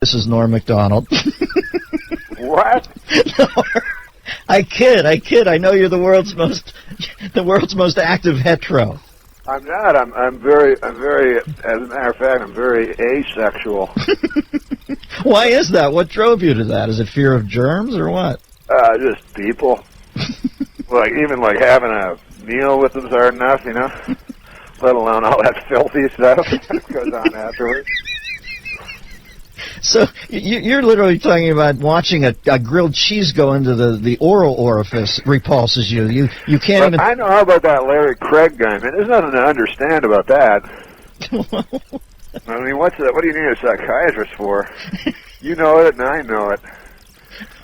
This is Norm MacDonald. What? I kid. I know you're the world's most active hetero. I'm not. I'm very. As a matter of fact, I'm very asexual. Why is that? What drove you to that? Is it fear of germs or what? Just people. Even having a meal with them's hard enough, you know. Let alone all that filthy stuff that goes on afterwards. So you're literally talking about watching a grilled cheese go into the oral orifice repulses you. You can't even. I know all about that Larry Craig guy, man. There's nothing to understand about that. I mean, what do you need a psychiatrist for? You know it, and I know it.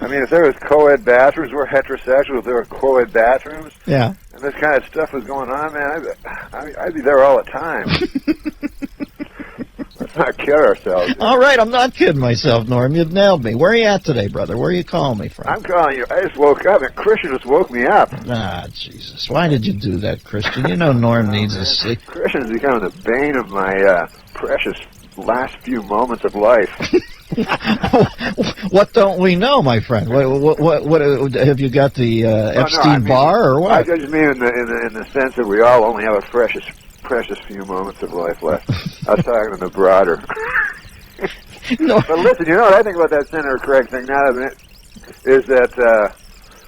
I mean, if there was co-ed bathrooms, we're heterosexual. If there were co-ed bathrooms, yeah, and this kind of stuff was going on, man, I'd be there all the time. Let's not kid ourselves. All right, I'm not kidding myself, Norm. You've nailed me. Where are you at today, brother? Where are you calling me from? I'm calling you. I just woke up, and Christian just woke me up. Ah, Jesus. Why did you do that, Christian? You know Norm needs a sleep. Christian's becoming the bane of my precious last few moments of life. What don't we know, my friend? What have you got the Epstein bar or what? I just mean in the sense that we all only have a precious few moments of life left. I was talking in the broader. No. But listen, you know what I think about that Senator Craig thing now is that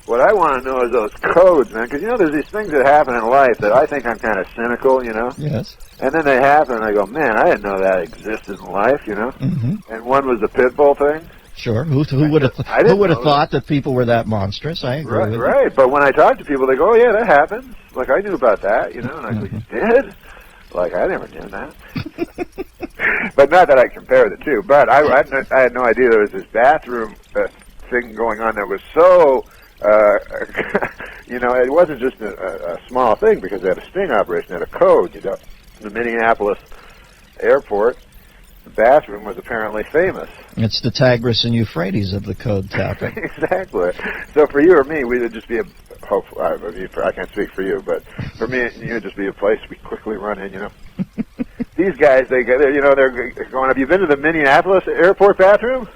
what I want to know is those codes, man. Because, you know, there's these things that happen in life that I think I'm kind of cynical, you know? Yes. And then they happen, and I go, man, I didn't know that existed in life, you know? Mm-hmm. And one was the pit bull thing. Sure. Who would have thought that people were that monstrous? I agree with you. Right. But when I talk to people, they go, oh, yeah, that happens. Like, I knew about that, you know? And I go, you did? Like, I never did that. But not that I compare the two. But I had no idea there was this bathroom thing going on that was so... you know, it wasn't just a small thing because they had a sting operation, they had a code, you know. The Minneapolis airport, the bathroom was apparently famous. It's the Tigris and Euphrates of the code tapping. Exactly. So for you or me, we would just be I can't speak for you, but for me, you would just be a place we quickly run in, you know. These guys, they're going, have you been to the Minneapolis airport bathroom?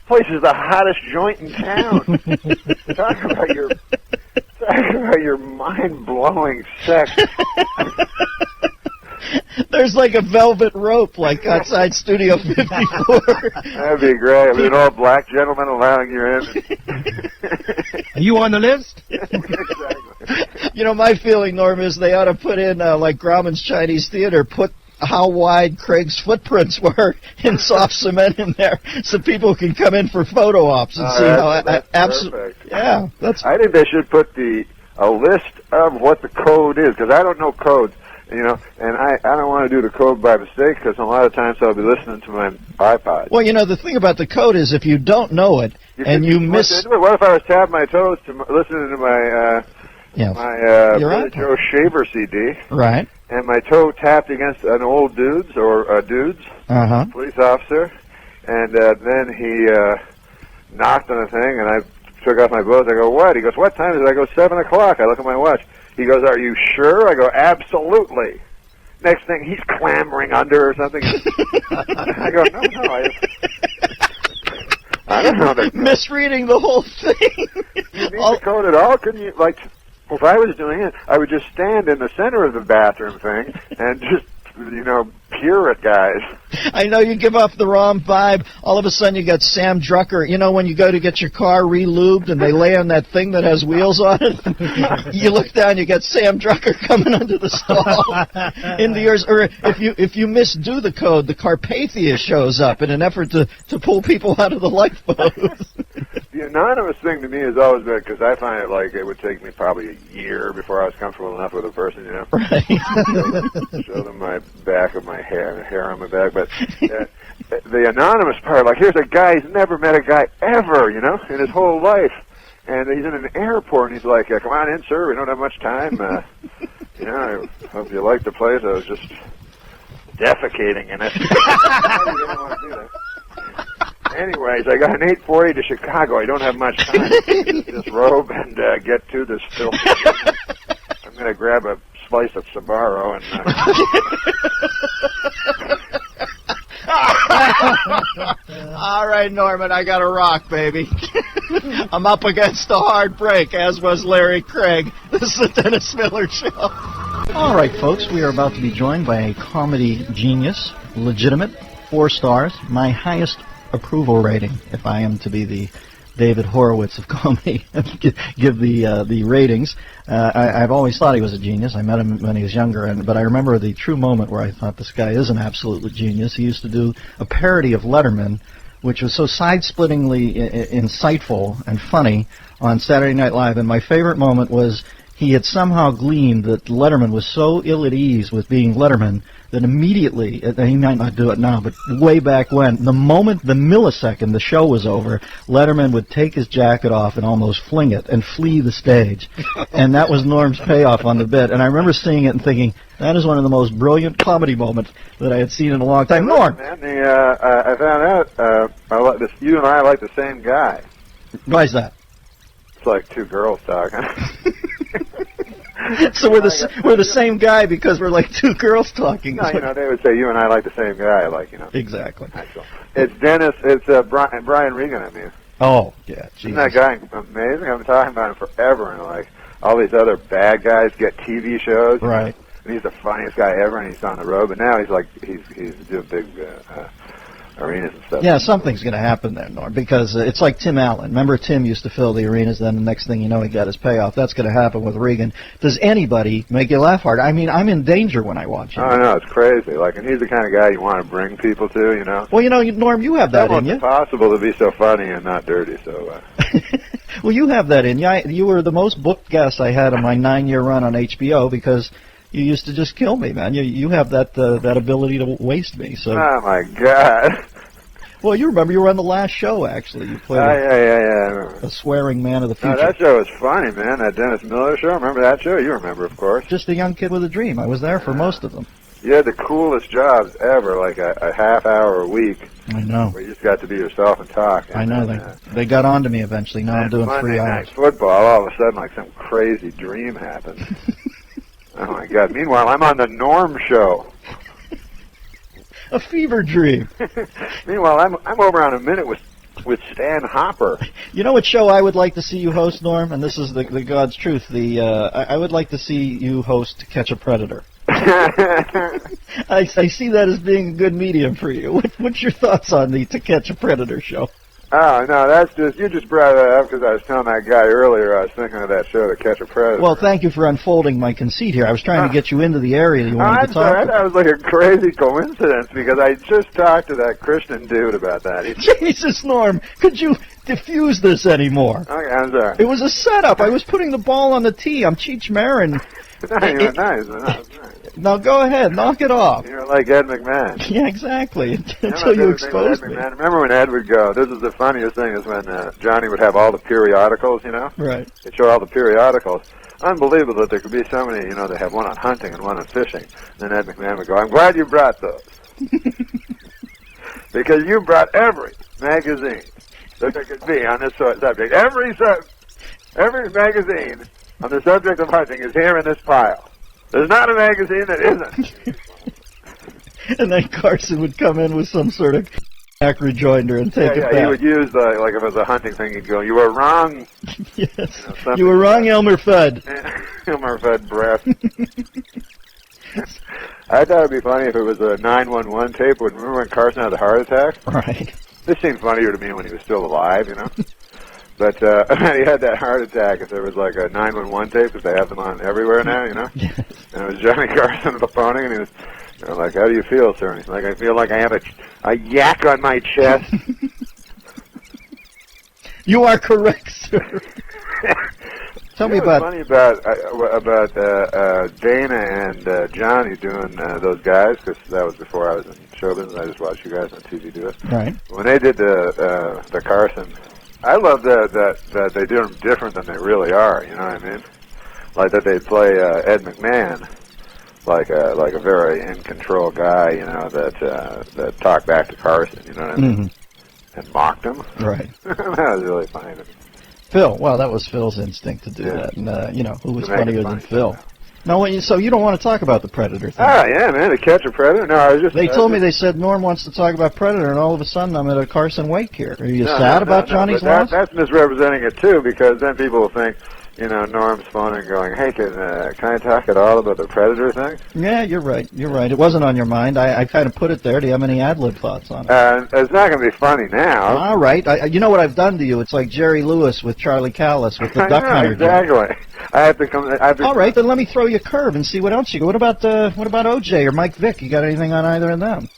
Place is the hottest joint in town. Talk about your mind-blowing sex. There's like a velvet rope, like outside Studio 54. That'd be great. With an old black gentleman allowing you in. Are you on the list? Exactly. You know, my feeling, Norm, is they ought to put in, like Grauman's Chinese Theater, put how wide Craig's footprints were in soft cement in there, so people can come in for photo ops and see how absolutely. Yeah, I think they should put a list of what the code is, because I don't know codes, you know, and I don't want to do the code by mistake, because a lot of times I'll be listening to my iPod. Well, you know, the thing about the code is if you don't know it and you miss... What if I was tapping my toes to listening to my Billy Joe Shaver CD? Right. And my toe tapped against an old dude's police officer, and then he knocked on the thing, and I took off my clothes. I go, what? He goes, what time is it? I go, 7 o'clock. I look at my watch. He goes, are you sure? I go, absolutely. Next thing, he's clambering under or something. I go, no. I don't know. Misreading the whole thing. You need the code at all? Couldn't you, like... If I was doing it, I would just stand in the center of the bathroom thing and just, you know, peer at guys. I know you give off the wrong vibe. All of a sudden you got Sam Drucker. You know when you go to get your car re-lubed and they lay on that thing that has wheels on it? You look down, you got Sam Drucker coming under the stall into yours. Or if you misdo the code, the Carpathia shows up in an effort to pull people out of the lifeboats. The anonymous thing to me has always been, because I find it like it would take me probably a year before I was comfortable enough with a person, you know. Right. Show them my back of my hair on my back. But the anonymous part, like here's a guy, he's never met a guy ever, you know, in his whole life. And he's in an airport, and he's like, come on in, sir, we don't have much time. You know, I hope you like the place. I was just defecating in it. I didn't want to do that. Anyways, I got an 8:40 to Chicago. I don't have much time to disrobe and get to this filthy. I'm going to grab a slice of Sbarro and... All right, Norman, I got to rock, baby. I'm up against a hard break, as was Larry Craig. This is the Dennis Miller Show. All right, folks, we are about to be joined by a comedy genius, legitimate, 4 stars, my highest approval rating, if I am to be the David Horowitz of comedy, give the ratings. I've always thought he was a genius. I met him when he was younger, but I remember the true moment where I thought this guy is an absolute genius. He used to do a parody of Letterman, which was so side-splittingly insightful and funny on Saturday Night Live, and my favorite moment was he had somehow gleaned that Letterman was so ill at ease with being Letterman that immediately, and he might not do it now, but way back when, the millisecond the show was over, Letterman would take his jacket off and almost fling it and flee the stage. And that was Norm's payoff on the bit. And I remember seeing it and thinking, that is one of the most brilliant comedy moments that I had seen in a long time. Norm! Man, I found out you and I like the same guy. Why is that? It's like 2 girls talking. So we're the same guy because we're like 2 girls talking. No, they would say you and I like the same guy, Exactly. It's Dennis. It's Brian Regan. I mean. Oh yeah. Jesus. Isn't that guy amazing? I've been talking about him forever, and like all these other bad guys get TV shows. Right. And he's the funniest guy ever, and he's on the road. But now he's doing big arenas and stuff. Yeah, something's going to happen there, Norm, because it's like Tim Allen. Remember, Tim used to fill the arenas, then the next thing you know, he got his payoff. That's going to happen with Regan. Does anybody make you laugh hard? I mean, I'm in danger when I watch him. Oh, no, it's crazy. Like, and he's the kind of guy you want to bring people to, you know? Well, Norm, you have that in you. It's possible to be so funny and not dirty, so... Well, you have that in you. You were the most booked guest I had on my 9-year run on HBO because you used to just kill me, man. You have that ability to waste me. So. Oh, my God. Well, you remember you were on the last show, actually. You played a swearing man of the future. No, that show was funny, man. That Dennis Miller show. Remember that show? You remember, of course. Just a young kid with a dream. I was there for most of them. You had the coolest jobs ever, like a half hour a week. I know. Where you just got to be yourself and talk. I know. They got on to me eventually. Now I'm doing 3 Monday hours. Night Football, all of a sudden, like some crazy dream happened. Oh, my God. Meanwhile, I'm on the Norm show. A fever dream. Meanwhile, I'm over on a minute with Stan Hopper. You know what show I would like to see you host, Norm? And this is the God's truth. I would like to see you host To Catch a Predator. I see that as being a good medium for you. What's your thoughts on the To Catch a Predator show? Oh, no, you just brought that up because I was telling that guy earlier I was thinking of that show, To Catch a Predator. Well, thank you for unfolding my conceit here. I was trying to get you into the area you wanted to talk about. That was like a crazy coincidence because I just talked to that Christian dude about that. Jesus, Norm, could you diffuse this anymore? Okay, I'm sorry. It was a setup. I was putting the ball on the tee. I'm Cheech Marin. Nice. Now go ahead, knock it off. You're like Ed McMahon. Yeah, exactly. Until you expose me. Remember when Ed would go, this is the funniest thing, is when Johnny would have all the periodicals, you know? Right. They'd show all the periodicals. Unbelievable that there could be so many, you know, they have one on hunting and one on fishing. And then Ed McMahon would go, I'm glad you brought those. Because you brought every magazine that there could be on this subject. Every magazine on the subject of hunting is here in this pile. There's not a magazine that isn't. And then Carson would come in with some sort of rejoinder and take it back. He would use like if it was a hunting thing, he'd go, "You were wrong." Yes, you were wrong, Elmer Fudd. Elmer Fudd breath. I thought it'd be funny if it was a 911 tape. Remember when Carson had a heart attack? Right. This seemed funnier to me when he was still alive, you know. But he had that heart attack if there was like a 911 tape, because they have them on everywhere now, you know? Yes. And it was Johnny Carson phoning, and he was like, "How do you feel, sir?" And he's like, "I feel like I have a yak on my chest." You are correct, sir. Tell me about... Funny about Dana and Johnny doing those guys, because that was before I was in show business. I just watched you guys on TV do it. Right. When they did the Carson... I love that they do them different than they really are. You know what I mean? Like that they play Ed McMahon like a very in control guy. You know that talked back to Carson. You know what I mean? Mm-hmm. And mocked him. Right. That was really funny to me. Phil. Well, that was Phil's instinct to do that. And who was funnier than Phil? No, so you don't want to talk about the Predator thing? Ah, yeah, man, to catch a predator. No, I was just. They told me, they said Norm wants to talk about Predator, and all of a sudden I'm at a Carson Wake here. Are you sad about Johnny's loss? That's misrepresenting it too, because then people will think, you know, Norm's phoning going, hey, can I talk at all about the Predator thing? Yeah, you're right. You're right. It wasn't on your mind. I kind of put it there. Do you have any ad-lib thoughts on it? It's not going to be funny now. All right. You know what I've done to you? It's like Jerry Lewis with Charlie Callis with the Duck Hunter. Exactly. I have to come. All right, then let me throw you a curve and see what else you got. What about OJ or Mike Vick? You got anything on either of them?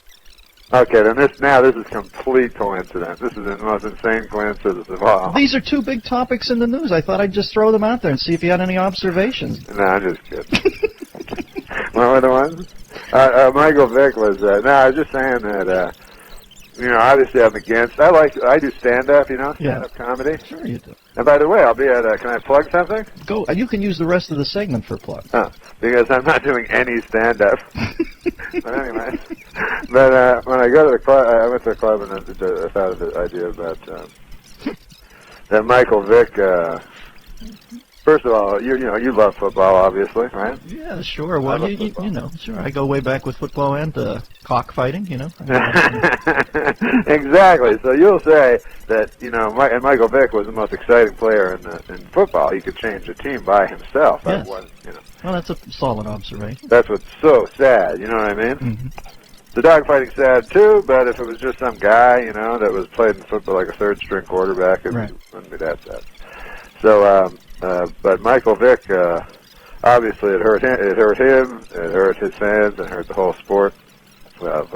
Okay, then this is complete coincidence. This is the most insane coincidence of all. These are two big topics in the news. I thought I'd just throw them out there and see if you had any observations. No, I'm just kidding. What were the ones? Michael Vick was. No, I was just saying that. You know, obviously I'm against. I do stand-up. You know, stand-up comedy. Sure you do. And by the way, I'll be at. Can I plug something? Go. You can use the rest of the segment for plug. Oh, because I'm not doing any stand-up. But anyway, but when I go to the club, I went to the club and I thought of the idea about that Michael Vick. First of all, you know you love football, obviously, right? Yeah, sure. Well, you know, sure. I go way back with football and cockfighting. You know. Exactly. So you'll say that and Michael Vick was the most exciting player in football. He could change a team by himself. Yes. Well, that's a solid observation. That's what's so sad. You know what I mean? Mm-hmm. The dogfighting's sad too, but if it was just some guy, that was played in football like a third-string quarterback, it wouldn't be that sad. So, but Michael Vick, obviously, it hurt him. It hurt his fans, it hurt the whole sport of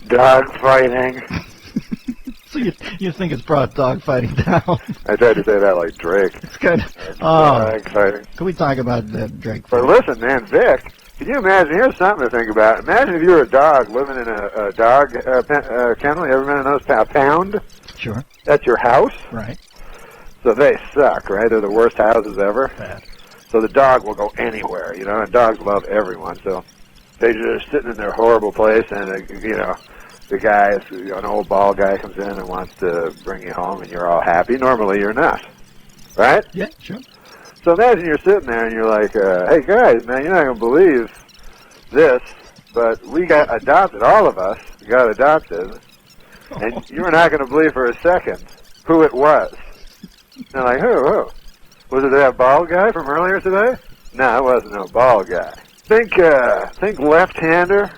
dogfighting. So you think it's brought dogfighting down? I tried to say that like Drake. It's kind of dogfighting. Can we talk about that, Drake? But listen, man, Vick. Can you imagine? Here's something to think about. Imagine if you were a dog living in a dog kennel. You ever been in those? Pound? Sure. That's your house? Right. So they suck, right? They're the worst houses ever. Bad. So the dog will go anywhere, and dogs love everyone. So they're just sitting in their horrible place, and, the guy, an old bald guy comes in and wants to bring you home, and you're all happy. Normally you're not, right? Yeah, sure. So imagine you're sitting there and you're like, hey guys, man, you're not going to believe this, but we got adopted, all of us got adopted, and you're not going to believe for a second who it was. And they're like, who? Was it that bald guy from earlier today? No, it wasn't no bald guy. Think left-hander,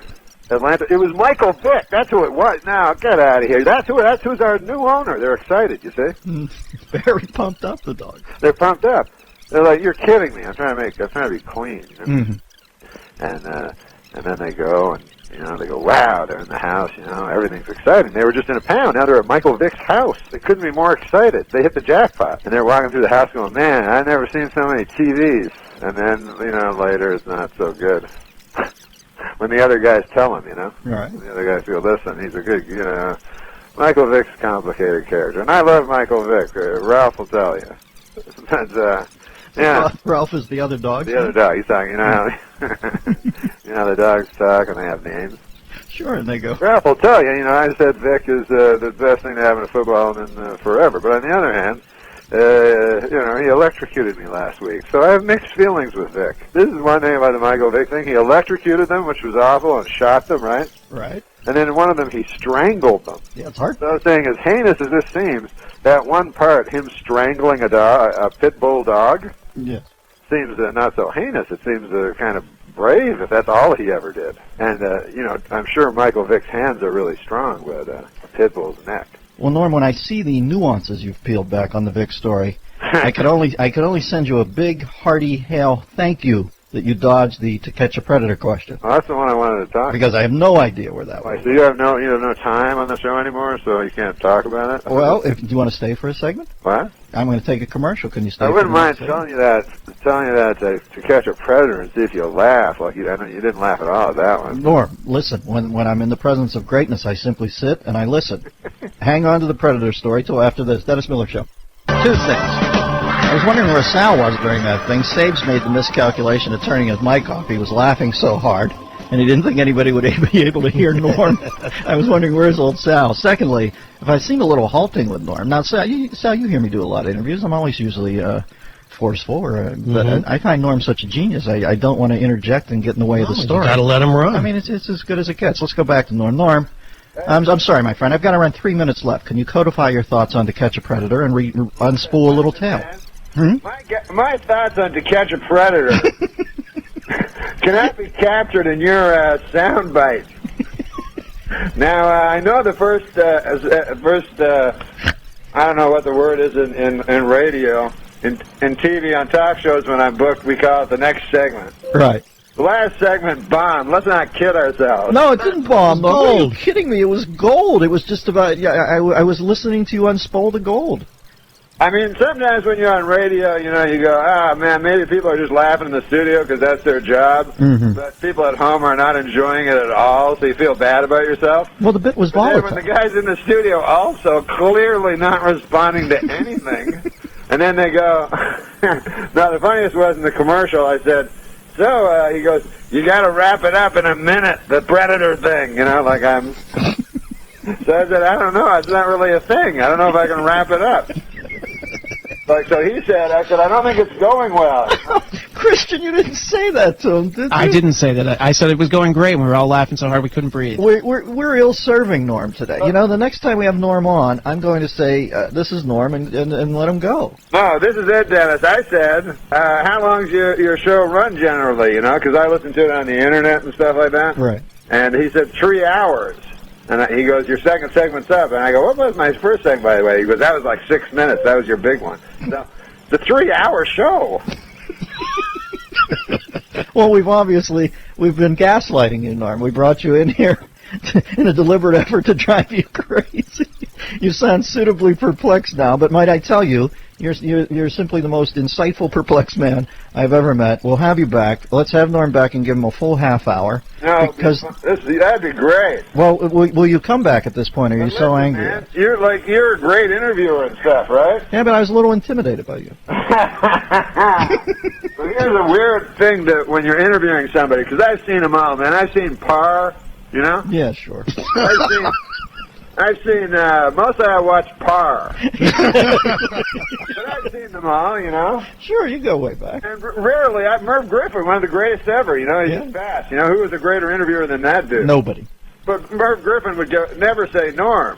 Atlanta. It was Michael Vick. That's who it was. Now, get out of here. That's who's our new owner. They're excited, you see? Very pumped up, the dog. They're pumped up. They're like, you're kidding me. I'm trying to be clean. Mm-hmm. And then they go and they go, wow, they're in the house. Everything's exciting. They were just in a pound. Now they're at Michael Vick's house. They couldn't be more excited. They hit the jackpot. And they're walking through the house going, man, I've never seen so many TVs. And then later it's not so good. When the other guys tell him, Right. The other guys go, listen, he's a good, Michael Vick's a complicated character. And I love Michael Vick. Ralph will tell you. But, yeah. Ralph is the other dog. The other dog. He's talking. How the dogs talk and they have names. Sure, and they go. Ralph will tell you. I said Vick is the best thing to have in a football in forever. But on the other hand, he electrocuted me last week, so I have mixed feelings with Vick. This is one thing about the Michael Vick thing. He electrocuted them, which was awful, and shot them. Right. Right. And then in one of them, he strangled them. Yeah, it's hard. So I was saying, as heinous as this seems, that one part, him strangling a pit bull dog, seems not so heinous. It seems kind of brave, if that's all he ever did. And, I'm sure Michael Vick's hands are really strong with a pit bull's neck. Well, Norm, when I see the nuances you've peeled back on the Vick story, I could only send you a big, hearty hail thank you that you dodged the To Catch a Predator question. Well, that's the one I wanted to talk about. Because I have no idea where that was. So you have no time on the show anymore, so you can't talk about it? Well, do you want to stay for a segment? What? I'm going to take a commercial. Can you stay? I wouldn't mind telling you that to catch a predator and see if you'll laugh. Like you didn't laugh at all at that one. Norm, listen. When I'm in the presence of greatness, I simply sit and I listen. Hang on to the Predator story till after this. Dennis Miller Show. Two things. I was wondering where Sal was during that thing. Sabes made the miscalculation of turning his mic off. He was laughing so hard, and he didn't think anybody would be able to hear Norm. I was wondering, where's old Sal? Secondly, if I seem a little halting with Norm. Now, Sal, you hear me do a lot of interviews. I'm always usually forceful, but I find Norm such a genius. I don't want to interject and get in the way of the story. You got to let him run. I mean, it's as good as it gets. Let's go back to Norm. Norm, I'm sorry, my friend. I've got around 3 minutes left. Can you codify your thoughts on To Catch a Predator and unspool a little tale? My thoughts on To Catch a Predator cannot be captured in your sound bite. Now, I know the first, I don't know what the word is in radio. In TV, on talk shows, when I'm booked, we call it the next segment. Right. The last segment bombed. Let's not kid ourselves. No, it didn't bomb. Are you kidding me? It was gold. It was just about, I was listening to you unspool the gold. I mean, sometimes when you're on radio, you go, man, maybe people are just laughing in the studio because that's their job. But people at home are not enjoying it at all, so you feel bad about yourself. Well, the bit was volatile. When the guys in the studio also clearly not responding to anything, and then they go, now the funniest was in the commercial, I said, so, he goes, you got to wrap it up in a minute, the Predator thing, like I'm... So I said, I don't know, it's not really a thing. I don't know if I can wrap it up. So he said, I don't think it's going well. Christian, you didn't say that to him, did you? I didn't say that. I said it was going great. We were all laughing so hard we couldn't breathe. We're ill-serving Norm today. The next time we have Norm on, I'm going to say, this is Norm, and let him go. No, this is it, Dennis. I said, how long's your show run generally, because I listen to it on the internet and stuff like that. Right. And he said 3 hours. And he goes, your second segment's up. And I go, what was my first segment, by the way? He goes, that was like 6 minutes. That was your big one. So, the 3-hour show. Well, we've been gaslighting you, Norm. We brought you in here in a deliberate effort to drive you crazy. You sound suitably perplexed now, but might I tell you, you're simply the most insightful, perplexed man I've ever met. We'll have you back. Let's have Norm back and give him a full half hour. No, that'd be great. Well, will you come back at this point? Are you so angry? Man, you're a great interviewer and stuff, right? Yeah, but I was a little intimidated by you. Well, here's a weird thing when you're interviewing somebody, because I've seen them all, man. I've seen Parr, Yeah, sure. I've seen, mostly I watch Parr. But I've seen them all, Sure, you go way back. And rarely, Merv Griffin, one of the greatest ever, he's just fast. Who was a greater interviewer than that dude? Nobody. But Merv Griffin would never say, Norm,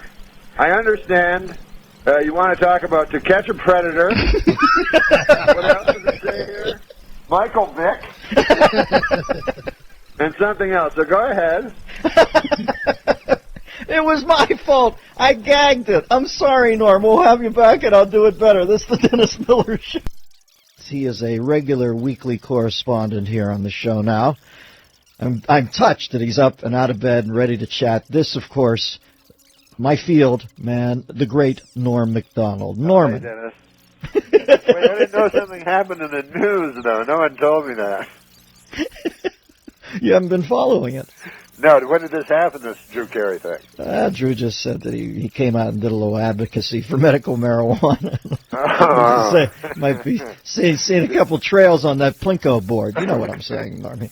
I understand you want to talk about To Catch a Predator. What else does it say here? Michael Vick. And something else, so go ahead. It was my fault. I gagged it. I'm sorry, Norm. We'll have you back, and I'll do it better. This is the Dennis Miller Show. He is a regular weekly correspondent here on the show now. I'm touched that he's up and out of bed and ready to chat. This, of course, my field, man, the great Norm MacDonald. Norman. Hey, Dennis. Wait, I didn't know something happened in the news, though. No one told me that. You haven't been following it. No, when did this happen, this Drew Carey thing? Drew just said that he came out and did a little advocacy for medical marijuana. Might be seeing a couple trails on that Plinko board. You know what I'm saying, Normie.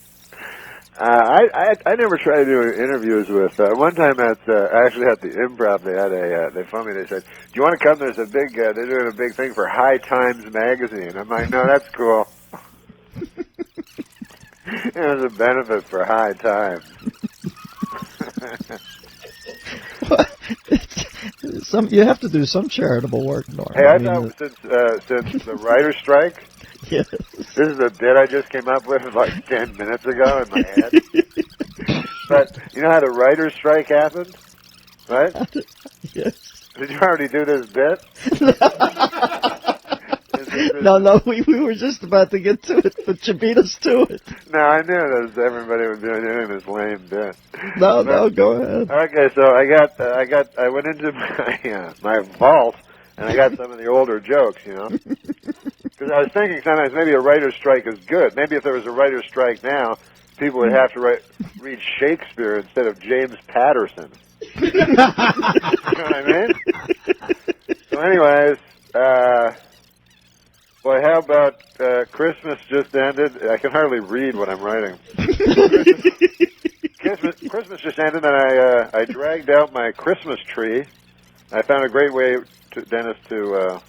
I never tried to do interviews with. One time actually at the Improv, they phoned me. They said, "Do you want to come? There's a big. They're doing a big thing for High Times magazine." I'm like, "No, that's cool." There's a benefit for High Times. You have to do some charitable work, Norm. Hey, I thought since the writer's strike, yes. This is a bit I just came up with like 10 minutes ago in my head. But you know how the writer's strike happened, right? Yes. Did you already do this bit? No, we were just about to get to it, but you beat us to it. No, I knew that everybody would be doing this lame bit. No, go ahead. Okay, so I went into my vault and I got some of the older jokes, because I was thinking sometimes maybe a writer's strike is good. Maybe if there was a writer's strike now, people would have to read Shakespeare instead of James Patterson. You know what I mean? So, anyways. Boy, how about Christmas just ended? I can hardly read what I'm writing. Christmas just ended, and I dragged out my Christmas tree. I found a great way, Dennis, to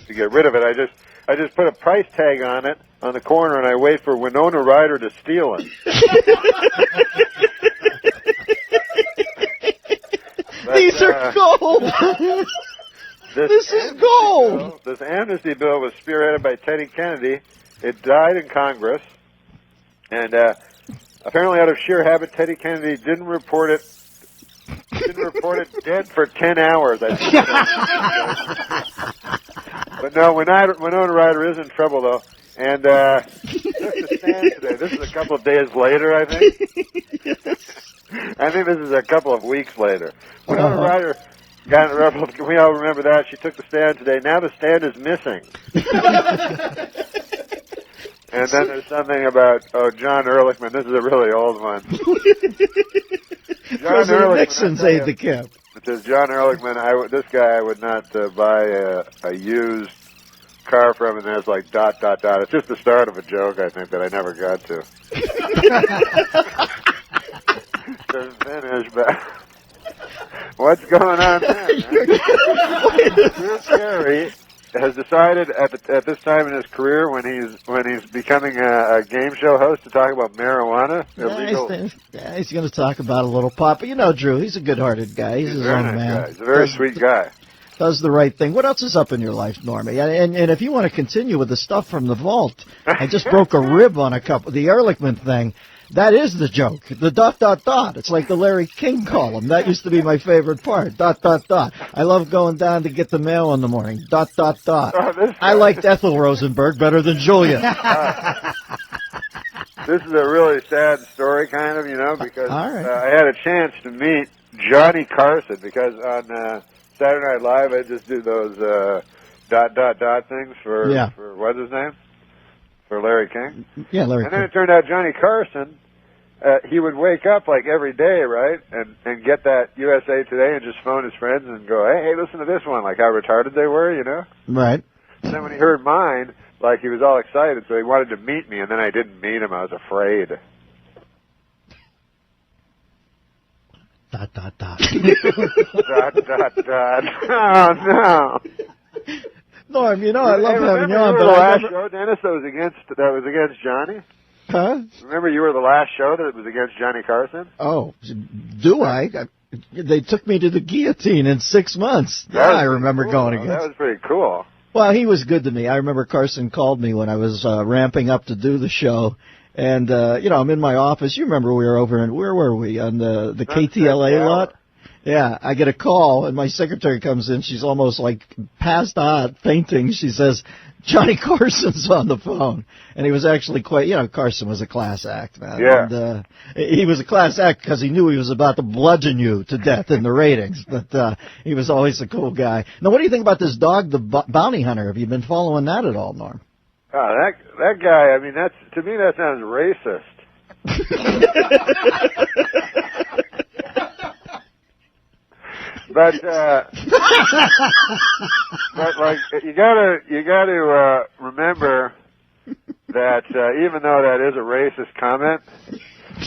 get rid of it. I just put a price tag on it on the corner, and I wait for Winona Ryder to steal it. These are gold. This is gold. This amnesty bill was spearheaded by Teddy Kennedy. It died in Congress, and apparently, out of sheer habit, Teddy Kennedy didn't report it dead for 10 hours. I think. But no, Winona Ryder is in trouble though, and just to stand today. This is a couple of days later, I think. I think this is a couple of weeks later. Winona Ryder got in trouble. We all remember that. She took the stand today. Now the stand is missing. And then there's something about, John Ehrlichman. This is a really old one. President Nixon's aide-de-camp. It says, John Ehrlichman, this guy I would not buy a used car from, and there's like ... It's just the start of a joke, I think, that I never got to. Doesn't finish, but what's going on there? Drew Carey has decided at this time in his career, when he's becoming a game show host, to talk about marijuana. He's going to talk about a little pot. But you know, Drew, he's a good-hearted guy. He's his own man. Guy. He's a very sweet guy. Does the right thing. What else is up in your life, Normie? And if you want to continue with the stuff from the vault, I just broke a rib on the Ehrlichman thing. That is the joke. The ... It's like the Larry King column. That used to be my favorite part. ... I love going down to get the mail in the morning. ... I liked Ethel Rosenberg better than Julia. This is a really sad story, kind of, because right. I had a chance to meet Johnny Carson, because on Saturday Night Live I just do those ... things for what's his name? For Larry King? Yeah, Larry King. And then it turned out Johnny Carson, he would wake up like every day, right, and get that USA Today and just phone his friends and go, hey, listen to this one, like how retarded they were, Right. And then when he heard mine, like he was all excited, so he wanted to meet me, and then I didn't meet him. I was afraid. ... Oh, no. Norm, I love having you on, but the last show, Dennis, that was against Johnny? Huh? Remember you were the last show that was against Johnny Carson? Oh, do I? They took me to the guillotine in 6 months. I remember going against. That was pretty cool. Well, he was good to me. I remember Carson called me when I was ramping up to do the show. And, I'm in my office. You remember we were over in, where were we? On the KTLA lot? Yeah, I get a call, and my secretary comes in. She's almost like passed out, fainting. She says, Johnny Carson's on the phone. And he was actually quite, Carson was a class act, man. Yeah. And, he was a class act because he knew he was about to bludgeon you to death in the ratings. But he was always a cool guy. Now, what do you think about this dog, the bounty hunter? Have you been following that at all, Norm? Oh, that guy, I mean, to me that sounds racist. But like you gotta remember that even though that is a racist comment,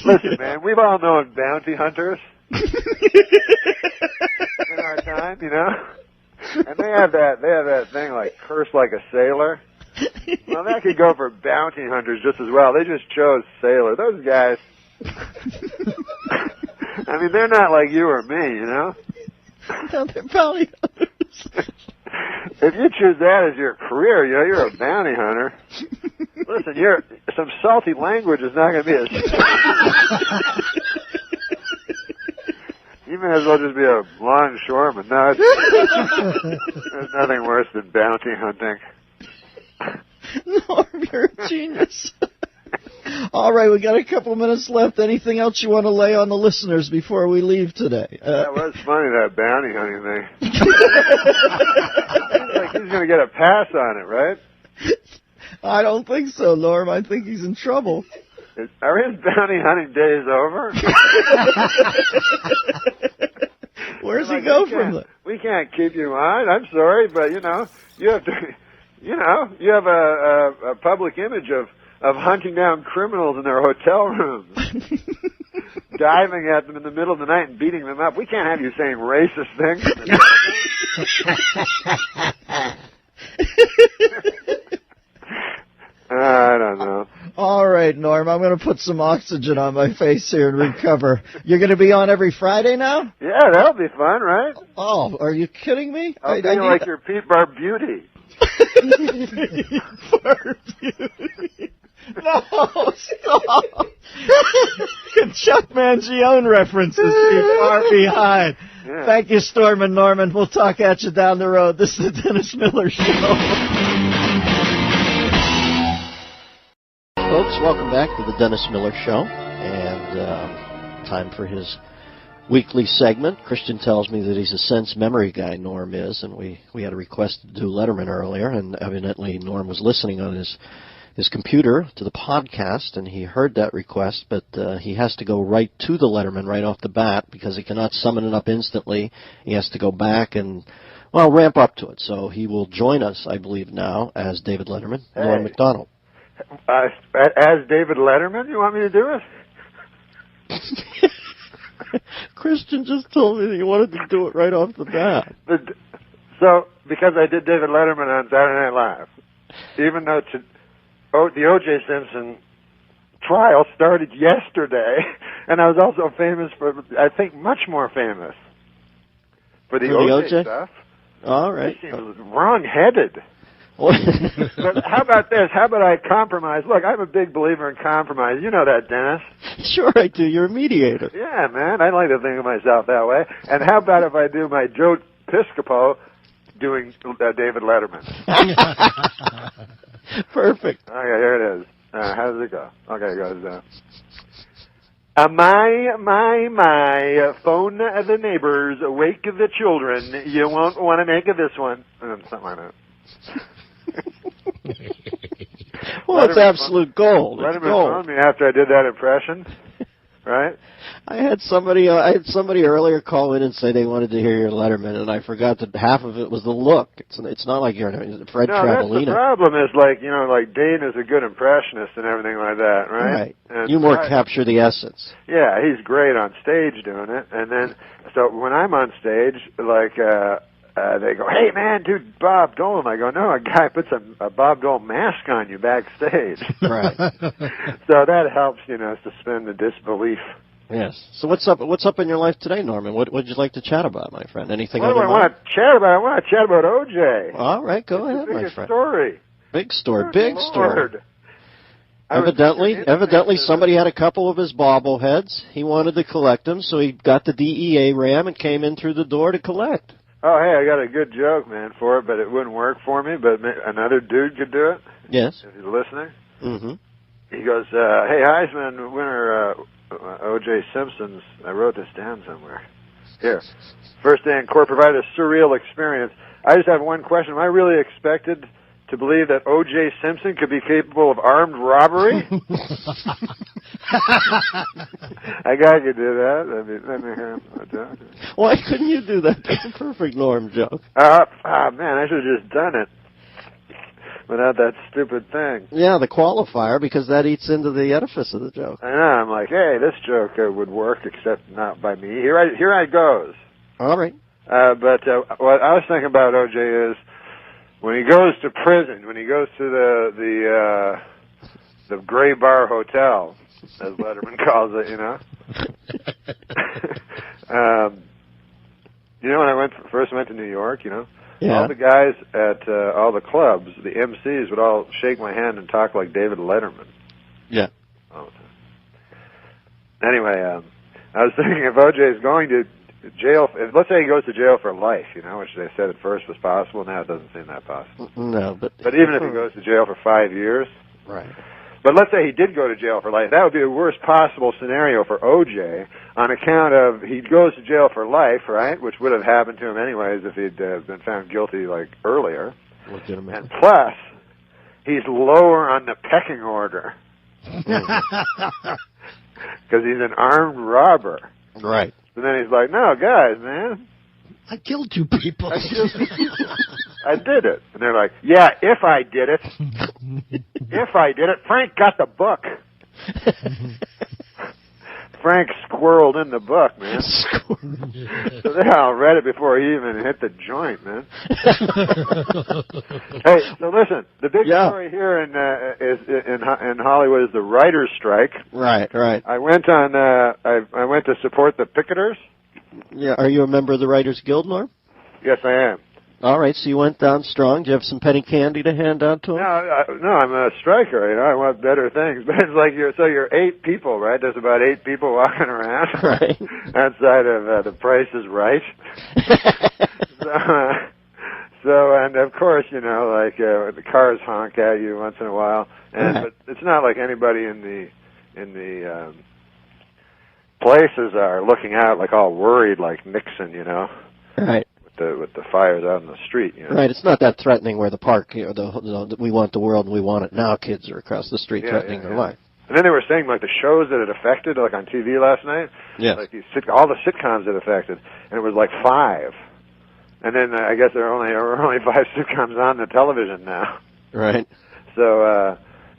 listen, man, we've all known bounty hunters in our time, and they have that thing like curse like a sailor. Well, that could go for bounty hunters just as well. They just chose sailor. Those guys, I mean, they're not like you or me, No, they're bounty hunters. If you choose that as your career, you're a bounty hunter. Listen, some salty language is not going to be you may as well just be a longshoreman. No, there's nothing worse than bounty hunting. Norm, you're a genius. All right, we got a couple minutes left. Anything else you want to lay on the listeners before we leave today? That was funny, that bounty hunting thing. Seems like he's going to get a pass on it, right? I don't think so, Norm. I think he's in trouble. Are his bounty hunting days over? Where's he go from that? We can't keep you on. I'm sorry, but, you have to... you have a public image of hunting down criminals in their hotel rooms, diving at them in the middle of the night and beating them up. We can't have you saying racist things. Norm. I'm going to put some oxygen on my face here and recover. You're going to be on every Friday now? Yeah, that'll be fun, right? Oh, are you kidding me? I'll be like your Pete Bar Beauty. Bar Beauty. No, stop. Chuck Mangione references too far behind. Yeah. Thank you, Storm and Norman. We'll talk at you down the road. This is the Dennis Miller Show. Folks, welcome back to the Dennis Miller Show. And time for his weekly segment. Christian tells me that he's a sense memory guy, Norm is, and we had a request to do Letterman earlier, and evidently Norm was listening on his computer to the podcast, and he heard that request, but he has to go right to the Letterman right off the bat because he cannot summon it up instantly. He has to go back and, well, ramp up to it. So he will join us, I believe, now as David Letterman, Hey. Norm MacDonald. As David Letterman, you want me to do it? Christian just told me that he wanted to do it right off the bat. So, because I did David Letterman on Saturday Night Live, even though the O.J. Simpson trial started yesterday, and I was also famous for, I think, much more famous for the O.J. stuff. All right. He seems wrong-headed. But how about this? How about I compromise? Look, I'm a big believer in compromise. You know that, Dennis. Sure I do. You're a mediator. Yeah, man. I like to think of myself that way. And how about if I do my Joe Piscopo doing David Letterman? Perfect. Okay, here it is. How does it go? Okay, it goes, my, phone the neighbors, wake the children, you won't want to make this one. Something like that. Well, it's absolute gold. Letterman phoned me after I did that impression, right? I had somebody earlier call in and say they wanted to hear your Letterman, and I forgot that half of it was the look. It's not like you're Fred Travolina. That's the problem is like Dane is a good impressionist and everything like that, right? Right. And You more capture the essence. Yeah, he's great on stage doing it, and then so when I'm on stage, like they go, "Hey man, dude, Bob Dole." I go, "No, a guy puts a Bob Dole mask on you backstage." Right. So that helps, suspend the disbelief. Yes. So what's up in your life today, Norman? What would you like to chat about, my friend? Anything What on do your I mind? want to chat about? I want to chat about O.J. All right, go ahead, my Biggest friend. story. Big story. Good Big Lord. story. I Evidently, somebody had a couple of his bobbleheads. He wanted to collect them, so he got the DEA ram and came in through the door to collect. Oh, hey, I got a good joke, man, for it, but it wouldn't work for me. But another dude could do it. Yes. If he's listening. Mm-hmm. He goes, "Hey, Heisman winner O.J. Simpson's." I wrote this down somewhere. Here, first day in court provided a surreal experience. I just have one question: am I really expected to believe that O.J. Simpson could be capable of armed robbery? I gotta do that. Let me hear him. Why couldn't you do that? That's a perfect Norm joke. Man, I should have just done it without that stupid thing. Yeah, the qualifier, because that eats into the edifice of the joke. I know. I'm like, hey, this joke would work, except not by me. Here I goes. All right. But what I was thinking about O.J. is when he goes to prison, when he goes to the Gray Bar Hotel, as Letterman calls it, when I first went to New York, Yeah. all the guys at all the clubs, the MCs would all shake my hand and talk like David Letterman. Yeah. All the time. Anyway, I was thinking if O.J. is going to jail, let's say he goes to jail for life, which they said at first was possible. Now it doesn't seem that possible. No, but even if he goes to jail for 5 years, right. But let's say he did go to jail for life. That would be the worst possible scenario for O.J. on account of he goes to jail for life, right? Which would have happened to him anyways if he'd been found guilty earlier. Legitimately. And plus, he's lower on the pecking order because he's an armed robber. Right. And then he's like, "No, guys, man, I killed 2 people. I did it." And they're like, "Yeah, if I did it. If I did it. Frank got the book." Frank squirreled in the book, man. So they all read it before he even hit the joint, man. Hey, so listen, the big story here in Hollywood is the writers' strike. Right. I went I went to support the picketers. Yeah. Are you a member of the Writers Guild, Norm? Yes, I am. All right, so you went down strong. Do you have some penny candy to hand out to them? No, I'm a striker. You know, I want better things. But it's like you're 8 people, right? There's about 8 people walking around, right? Outside of The Price is Right. So, and of course, you know, like the cars honk at you once in a while, but it's not like anybody in the places are looking out like all worried, like Nixon, you know. Right. With the fires out in the street, you know. Right, it's not that threatening where the park, you know, we want the world and we want it now. Kids are across the street threatening their life. And then they were saying like the shows that it affected, like on TV last night. Yeah. Like all the sitcoms it affected, and it was like 5. And then I guess there are only 5 sitcoms on the television now. Right. So,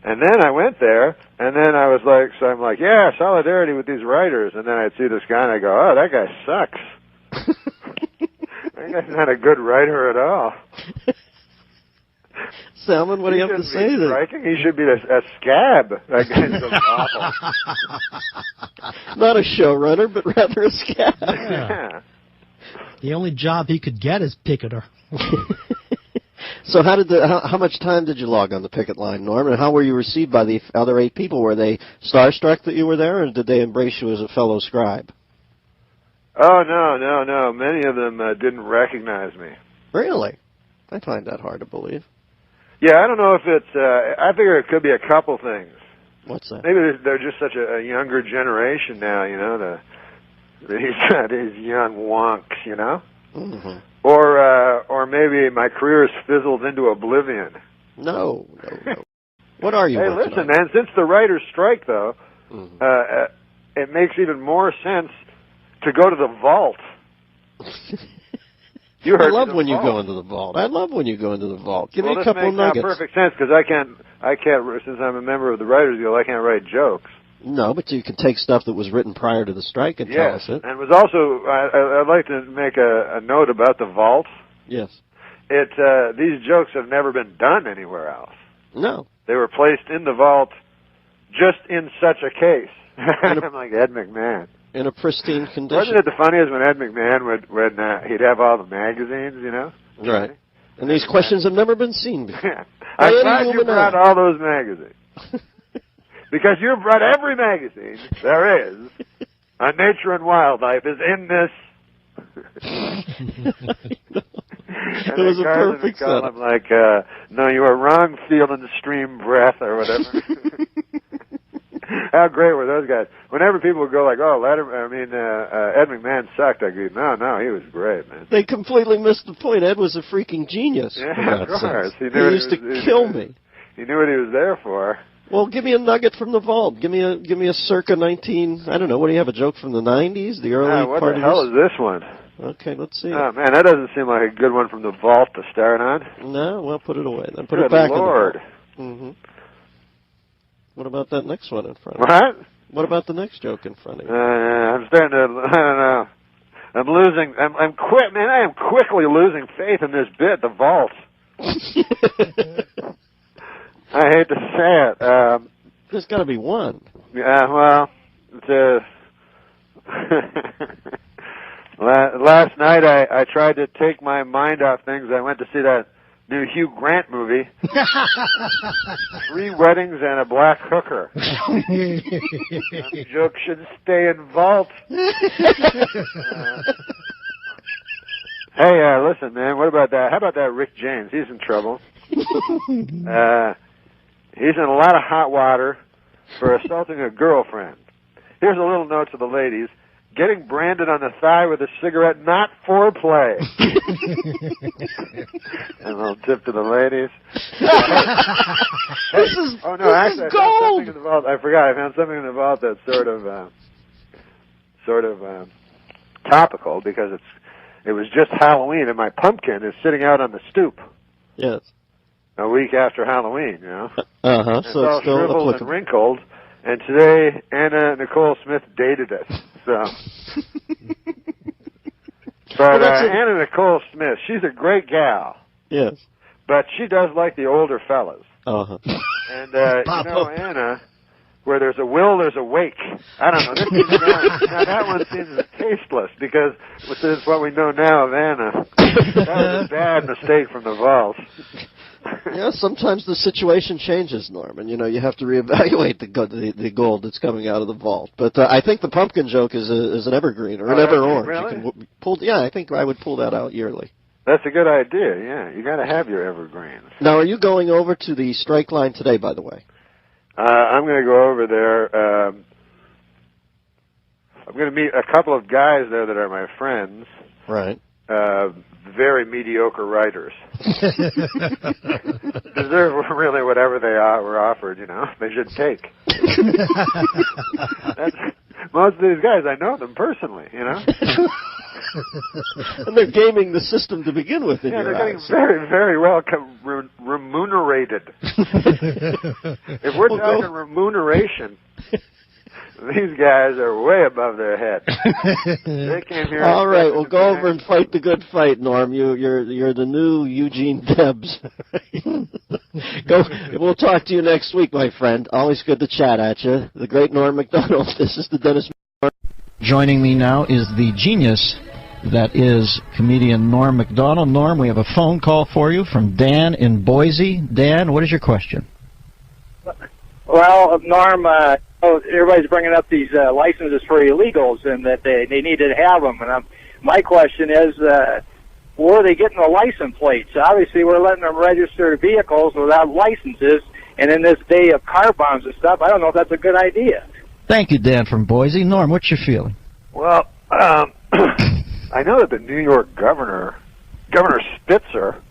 and then I went there, and then I was like, so I'm like, yeah, solidarity with these writers. And then I'd see this guy, and I go, oh, that guy sucks. That guy's not a good writer at all. Salmon, what do you have to say to that? He should be a scab. That guy's so awful. Not a showrunner, but rather a scab. Yeah. The only job he could get is picketer. So how much time did you log on the picket line, Norm, and how were you received by the other 8 people? Were they starstruck that you were there, or did they embrace you as a fellow scribe? Oh, no. Many of them didn't recognize me. Really? I find that hard to believe. Yeah, I don't know if it's, I figure it could be a couple things. What's that? Maybe they're just such a younger generation now, you know, these young wonks, you know? Mm-hmm. Or maybe my career has fizzled into oblivion. No. What are you Hey, working listen, on? man, since the writers' strike, though, it makes even more sense to go to the vault. You heard I love when vault. You go into the vault. I love when you go into the vault. Give me a this couple of nuggets. makes perfect sense because I can't. Since I'm a member of the Writers Guild, I can't write jokes. No, but you can take stuff that was written prior to the strike and tell us it. And was also I'd like to make a note about the vault. Yes. These jokes have never been done anywhere else. No. They were placed in the vault just in such a case. I'm like Ed McMahon. In a pristine condition. Wasn't it the funniest when Ed McMahon would he'd have all the magazines, you know? Right. And these questions have never been seen before. I'm glad you brought all those magazines. Because you brought every magazine there is on nature and wildlife is in this. It was a perfect setup. I'm like, no, you are wrong, feeling the stream breath or whatever. How great were those guys? Whenever people would go like, "Oh, Ed McMahon sucked," I go, "No, he was great, man." They completely missed the point. Ed was a freaking genius. Yeah, of course. He used to kill me. He knew what he was there for. Well, give me a nugget from the vault. Give me a circa 19. I don't know. What do you have? A joke from the 90s, the early what part the of hell is this one? Okay, let's see. Oh man, that doesn't seem like a good one from the vault to start on. No, well, put it away then. Put Good it back Lord. in the vault. What about that next one in front of you? What? What about the next joke in front of you? I'm starting to, I don't know. I'm losing, I am quickly losing faith in this bit, the vault. I hate to say it. There's got to be one. Yeah, well, last night I tried to take my mind off things. I went to see that new Hugh Grant movie, 3 Weddings and a Black Hooker. Some joke should stay in vault. Hey, listen, man, what about that? How about that Rick James? He's in trouble. He's in a lot of hot water for assaulting a girlfriend. Here's a little note to the ladies. Getting branded on the thigh with a cigarette, not foreplay. And a little tip to the ladies. This is actually, gold. I found something in the vault. I forgot. I found something in the vault that's sort of topical because it was just Halloween, and my pumpkin is sitting out on the stoop. Yes. A week after Halloween, you know. So it's all it's still shriveled applicable. and wrinkled, And today, Anna Nicole Smith dated us. So, but Anna Nicole Smith, she's a great gal. Yes. But she does like the older fellas. Uh-huh. And Anna, where there's a will, there's a wake. I don't know. Now that one seems tasteless because this is what we know now of Anna. That was a bad mistake from the vault. Yeah, sometimes the situation changes, Norman. You know, you have to reevaluate the gold that's coming out of the vault. But I think the pumpkin joke is an evergreen or an ever-orange. Really? You can I think I would pull that out yearly. That's a good idea, yeah. You got to have your evergreens. Now, are you going over to the strike line today, by the way? I'm going to go over there. I'm going to meet a couple of guys there that are my friends. Right. Very mediocre writers. Deserve really whatever they were offered, you know. They should take. Most of these guys, I know them personally, you know. And they're gaming the system to begin with. Yeah, they're getting very, very well remunerated. If we're talking remuneration, these guys are way above their head. They came here. All right, well, go over and fight the good fight, Norm. You're the new Eugene Debs. We'll talk to you next week, my friend. Always good to chat at you. The great Norm MacDonald. This is the Dennis. Joining me now is the genius that is comedian Norm MacDonald. Norm, we have a phone call for you from Dan in Boise. Dan, what is your question? Well, Norm, everybody's bringing up these licenses for illegals and that they need to have them. And my question is, where are they getting the license plates? Obviously, we're letting them register vehicles without licenses. And in this day of car bombs and stuff, I don't know if that's a good idea. Thank you, Dan from Boise. Norm, what's your feeling? Well, I know that the New York Governor Spitzer,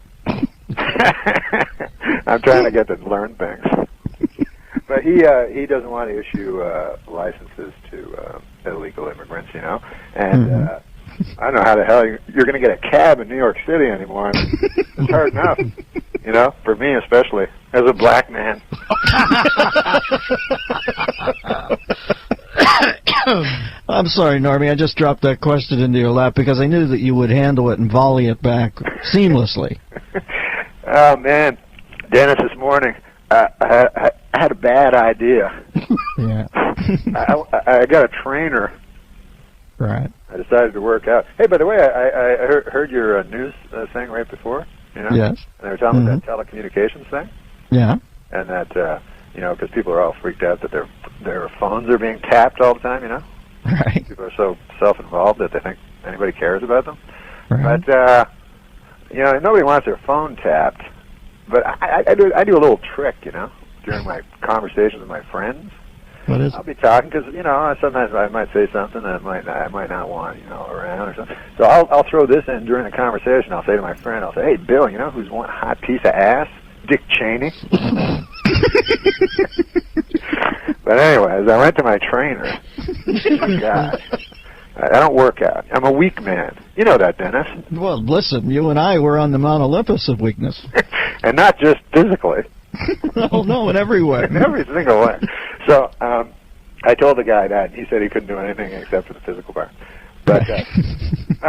I'm trying to get to learn things, but he doesn't want to issue licenses to illegal immigrants, you know, and I don't know how the hell you're going to get a cab in New York City anymore. It's hard enough, you know, for me especially, as a black man. I'm sorry, Normie. I just dropped that question into your lap because I knew that you would handle it and volley it back seamlessly. Oh, man. Dennis, this morning, I had a bad idea. Yeah. I got a trainer. Right. I decided to work out. Hey, by the way, I heard your news thing right before. You know? Yes. And they were talking about that telecommunications thing. Yeah. And that, you know, because people are all freaked out that their phones are being tapped all the time, you know? Right. People are so self-involved that they think anybody cares about them. Right. But, you know, nobody wants their phone tapped. But I do a little trick, you know, during my conversations with my friends. What is it? I'll be talking because, you know, sometimes I might say something that I might not want, you know, around or something. So I'll throw this in during the conversation. I'll say to my friend, I'll say, hey, Bill, you know who's one hot piece of ass? Dick Cheney. But anyways, I went to my trainer. God, I don't work out. I'm a weak man. You know that, Dennis. Well, listen, you and I were on the Mount Olympus of weakness. And not just physically. No, in every way. In every single way. So I told the guy that, and he said he couldn't do anything except for the physical part. But I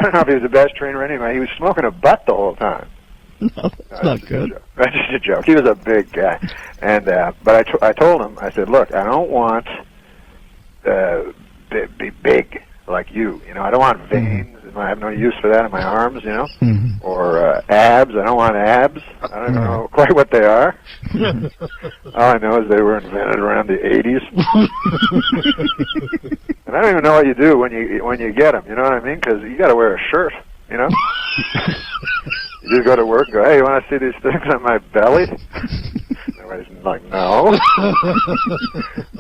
don't know if he was the best trainer anyway. He was smoking a butt the whole time. No, that's not good. That's just a joke. He was a big guy, and but I told him, I said, look, I don't want be big like you. You know, I don't want veins. I have no use for that in my arms. You know, or abs. I don't want abs. I don't know quite what they are. All I know is they were invented around the '80s, and I don't even know what you do when you get them. You know what I mean? Because you got to wear a shirt. You know. You just go to work and go, hey, you want to see these things on my belly? Everybody's like, no.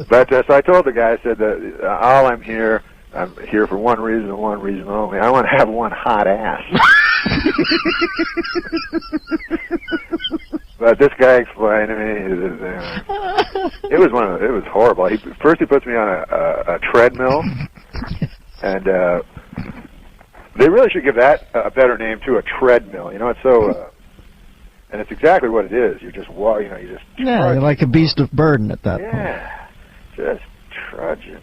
But so I told the guy, I said, that I'm here for one reason and one reason only. I want to have one hot ass. But this guy explained to me, it was horrible. First he puts me on a treadmill, and they really should give that a better name too, a treadmill. You know, it's so, and it's exactly what it is. You just walk, you know, you just. Yeah, you're like a beast of burden at that point. Yeah, just grudge. And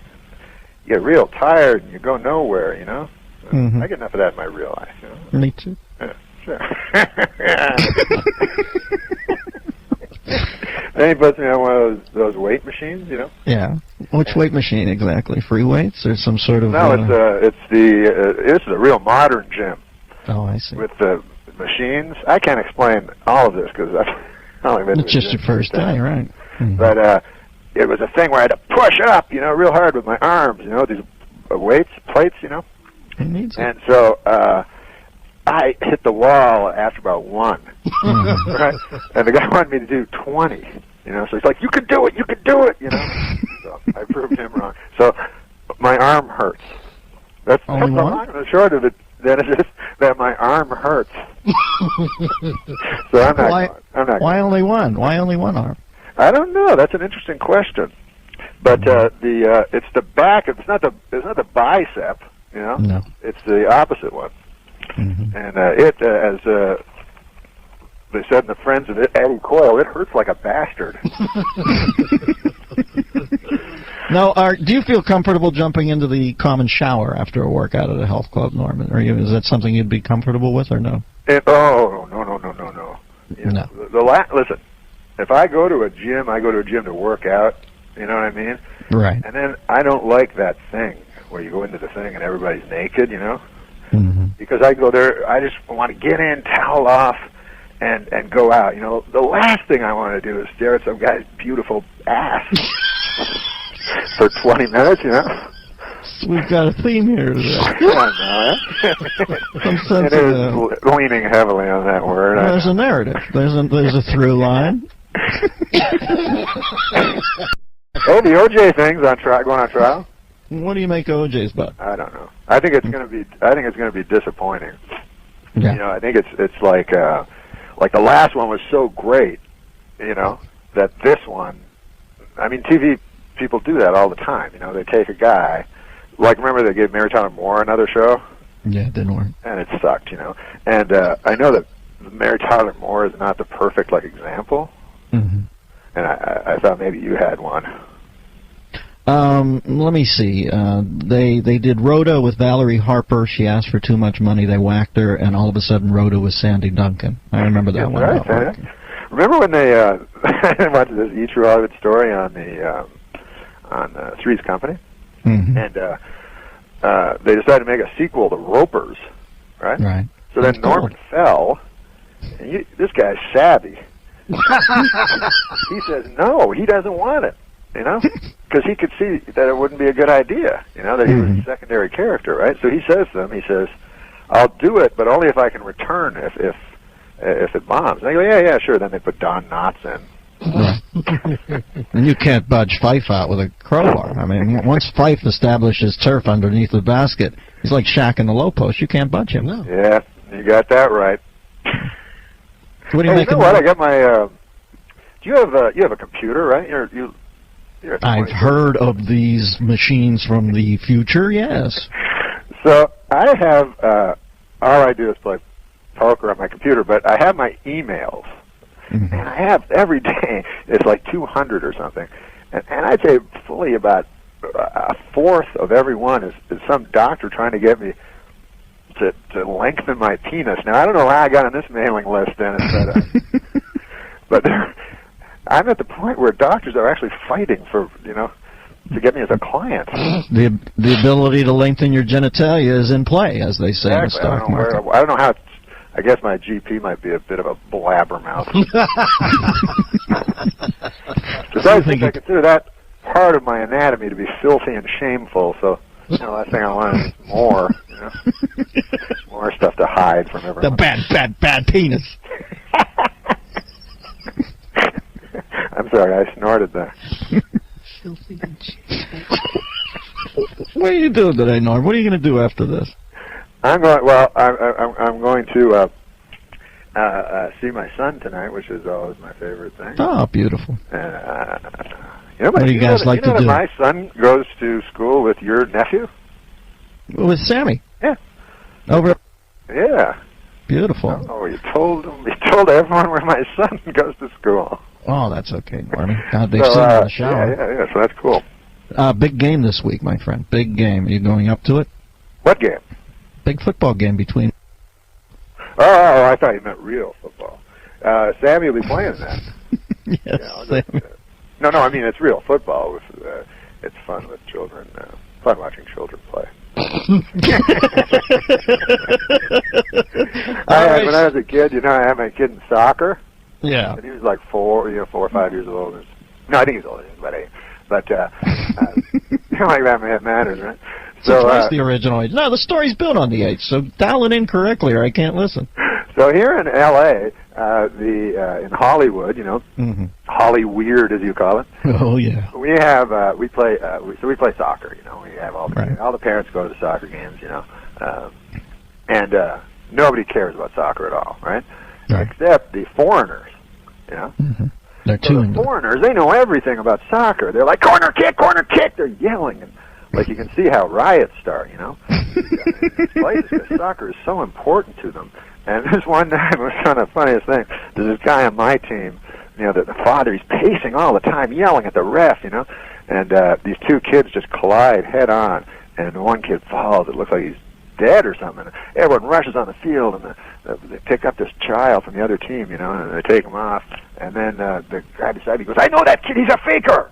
you get real tired and you go nowhere, you know? I get enough of that in my real life, you know? Me too. Yeah, sure. Then he puts me on one of those weight machines, you know? Yeah. Which weight machine exactly? Free weights or some sort of... No, it's this is a real modern gym. Oh, I see. With the machines. I can't explain all of this because I've only been... It's just your first day, right? But it was a thing where I had to push up, you know, real hard with my arms, you know, these weights, plates, you know? And so I hit the wall after about one, right? And the guy wanted me to do 20, you know. So he's like, "You can do it, you can do it," you know. So I proved him wrong. So my arm hurts. That's the long and the short of it. Then it's just that my arm hurts. So I'm not. Why only one? Why only one arm? I don't know. That's an interesting question. But it's the back. It's not the bicep. You know, no. It's the opposite one. And it, as they said in the Friends of Eddie Coyle, it hurts like a bastard. Now, do you feel comfortable jumping into the common shower after a workout at a health club, Norman? Or is that something you'd be comfortable with, or no? No. You know, No. Listen, if I go to a gym, I go to a gym to work out. You know what I mean? Right. And then I don't like that thing where you go into the thing and everybody's naked, you know? Because I go there, I just want to get in, towel off, and go out. You know, the last thing I want to do is stare at some guy's beautiful ass for 20 minutes, you know? We've got a theme here today. Some sense it is leaning heavily on that word. There's a narrative. There's a through line. Oh, the OJ thing's on trial, going on trial. What do you make OJ's about? I don't know. I think it's going to be disappointing. Yeah. You know, I think it's like the last one was so great, you know, that this one. I mean, TV people do that all the time. You know, they take a guy. Like, remember they gave Mary Tyler Moore another show? Yeah, it didn't work. And it sucked, you know. And I know that Mary Tyler Moore is not the perfect example. And I thought maybe you had one. Let me see. They did Rhoda with Valerie Harper. She asked for too much money. They whacked her, and all of a sudden Rhoda was Sandy Duncan. I remember that one. Right. Remember when they watched this E True Hollywood story on Three's Company, and they decided to make a sequel to Ropers, right? Right. So then Norman fell, and this guy's savvy. He says no, he doesn't want it. You know, because he could see that it wouldn't be a good idea, you know, that he was a secondary character, right? So he says to them, I'll do it, but only if I can return if it bombs. And they go, yeah, sure. Then they put Don Knotts in. Right. And you can't budge Fife out with a crowbar. I mean, once Fife establishes turf underneath the basket, he's like Shaq in the low post. You can't budge him. No. Yeah, you got that right. What do you make? You know what? I got my. Do you have a computer, right? I've heard of these machines from the future, yes. So I have, all I do is play poker on my computer, but I have my emails. And I have every day, it's like 200 or something. And I'd say fully about a fourth of every one is some doctor trying to get me to lengthen my penis. Now, I don't know how I got on this mailing list, Dennis, but I'm at the point where doctors are actually fighting for, you know, to get me as a client. The ability to lengthen your genitalia is in play, as they say in the stock market. I don't know how. I guess my GP might be a bit of a blabbermouth. So I think I consider that part of my anatomy to be filthy and shameful. So, you know, last thing I want is more, you know, more stuff to hide from everyone. The bad penis. I'm sorry, I snorted there. What are you doing today, Norm? What are you going to do after this? I'm going. Well, I'm going to see my son tonight, which is always my favorite thing. Oh, beautiful. You know, what do you guys like to do? My son goes to school with your nephew. With Sammy. Yeah. Over. Yeah. Beautiful. Oh, you told everyone where my son goes to school. Oh, that's okay, Norman. God, they've seen it on the shower. Yeah, so that's cool. Big game this week, my friend. Big game. Are you going up to it? What game? Big football game between... Oh, I thought you meant real football. Sammy will be playing that. Yes, Sammy. No, I mean it's real football. It's fun with children. Fun watching children play. When I was a kid, I had my kid in soccer. Yeah. And he was like 4 or 5 years old. No, I think he's older than about 8. But like that matters, right? So twice the original age. No, the story's built on the age, so dial it in correctly or I can't listen. So here in L.A., in Hollywood, Holly Weird as you call it. Oh yeah. We have we play soccer. We have all the parents go to the soccer games. And nobody cares about soccer at all, right? Except the foreigners. They're so the foreigners, they know everything about soccer. They're like corner kick. They're yelling and you can see how riots start. Because soccer is so important to them. And this one time, it was kind of the funniest thing. There's this guy on my team, the father, he's pacing all the time, yelling at the ref, and these two kids just collide head on, and one kid falls. It looks like he's dead or something. Everyone rushes on the field, and they pick up this child from the other team, and they take him off. And then the guy beside me goes, "I know that kid. He's a faker."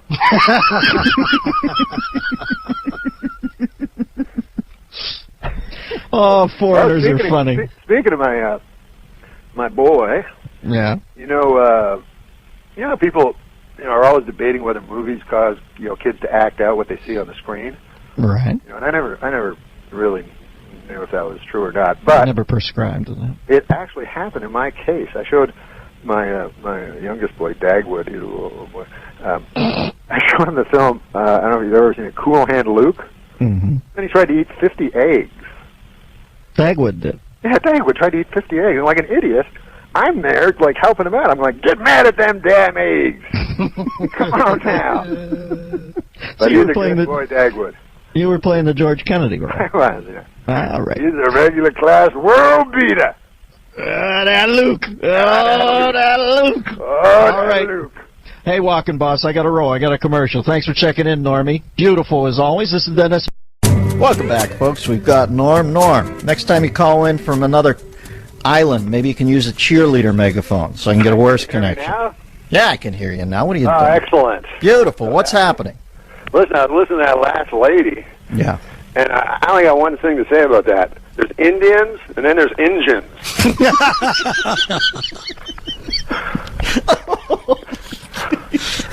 Oh, foreigners are funny. Speaking of my boy, yeah, people are always debating whether movies cause kids to act out what they see on the screen. Right. And I never really knew if that was true or not. But I never prescribed to that. It actually happened in my case. I showed my youngest boy, Dagwood, he's a little boy. I showed him the film. I don't know if you've ever seen it, Cool Hand Luke. Mm-hmm. And he tried to eat 50 eggs. Dagwood did. Yeah, Dagwood tried to eat 50 eggs. And like an idiot, I'm there, helping him out. I'm like, get mad at them damn eggs. Come on now. But he's a good boy, Dagwood. You were playing the George Kennedy role. I was, yeah. All right. He's a regular class world beater. That Luke. That Luke. All right. Luke. Hey, Walking Boss, I got a roll. I got a commercial. Thanks for checking in, Normie. Beautiful as always. This is Dennis. Welcome back, folks. We've got Norm. Next time you call in from another island, maybe you can use a cheerleader megaphone so I can get a worse connection. Now? Yeah, I can hear you now. What are you doing? Excellent. Beautiful. What's happening? Listen to that last lady. Yeah. And I only got one thing to say about that. There's Indians, and then there's Injuns.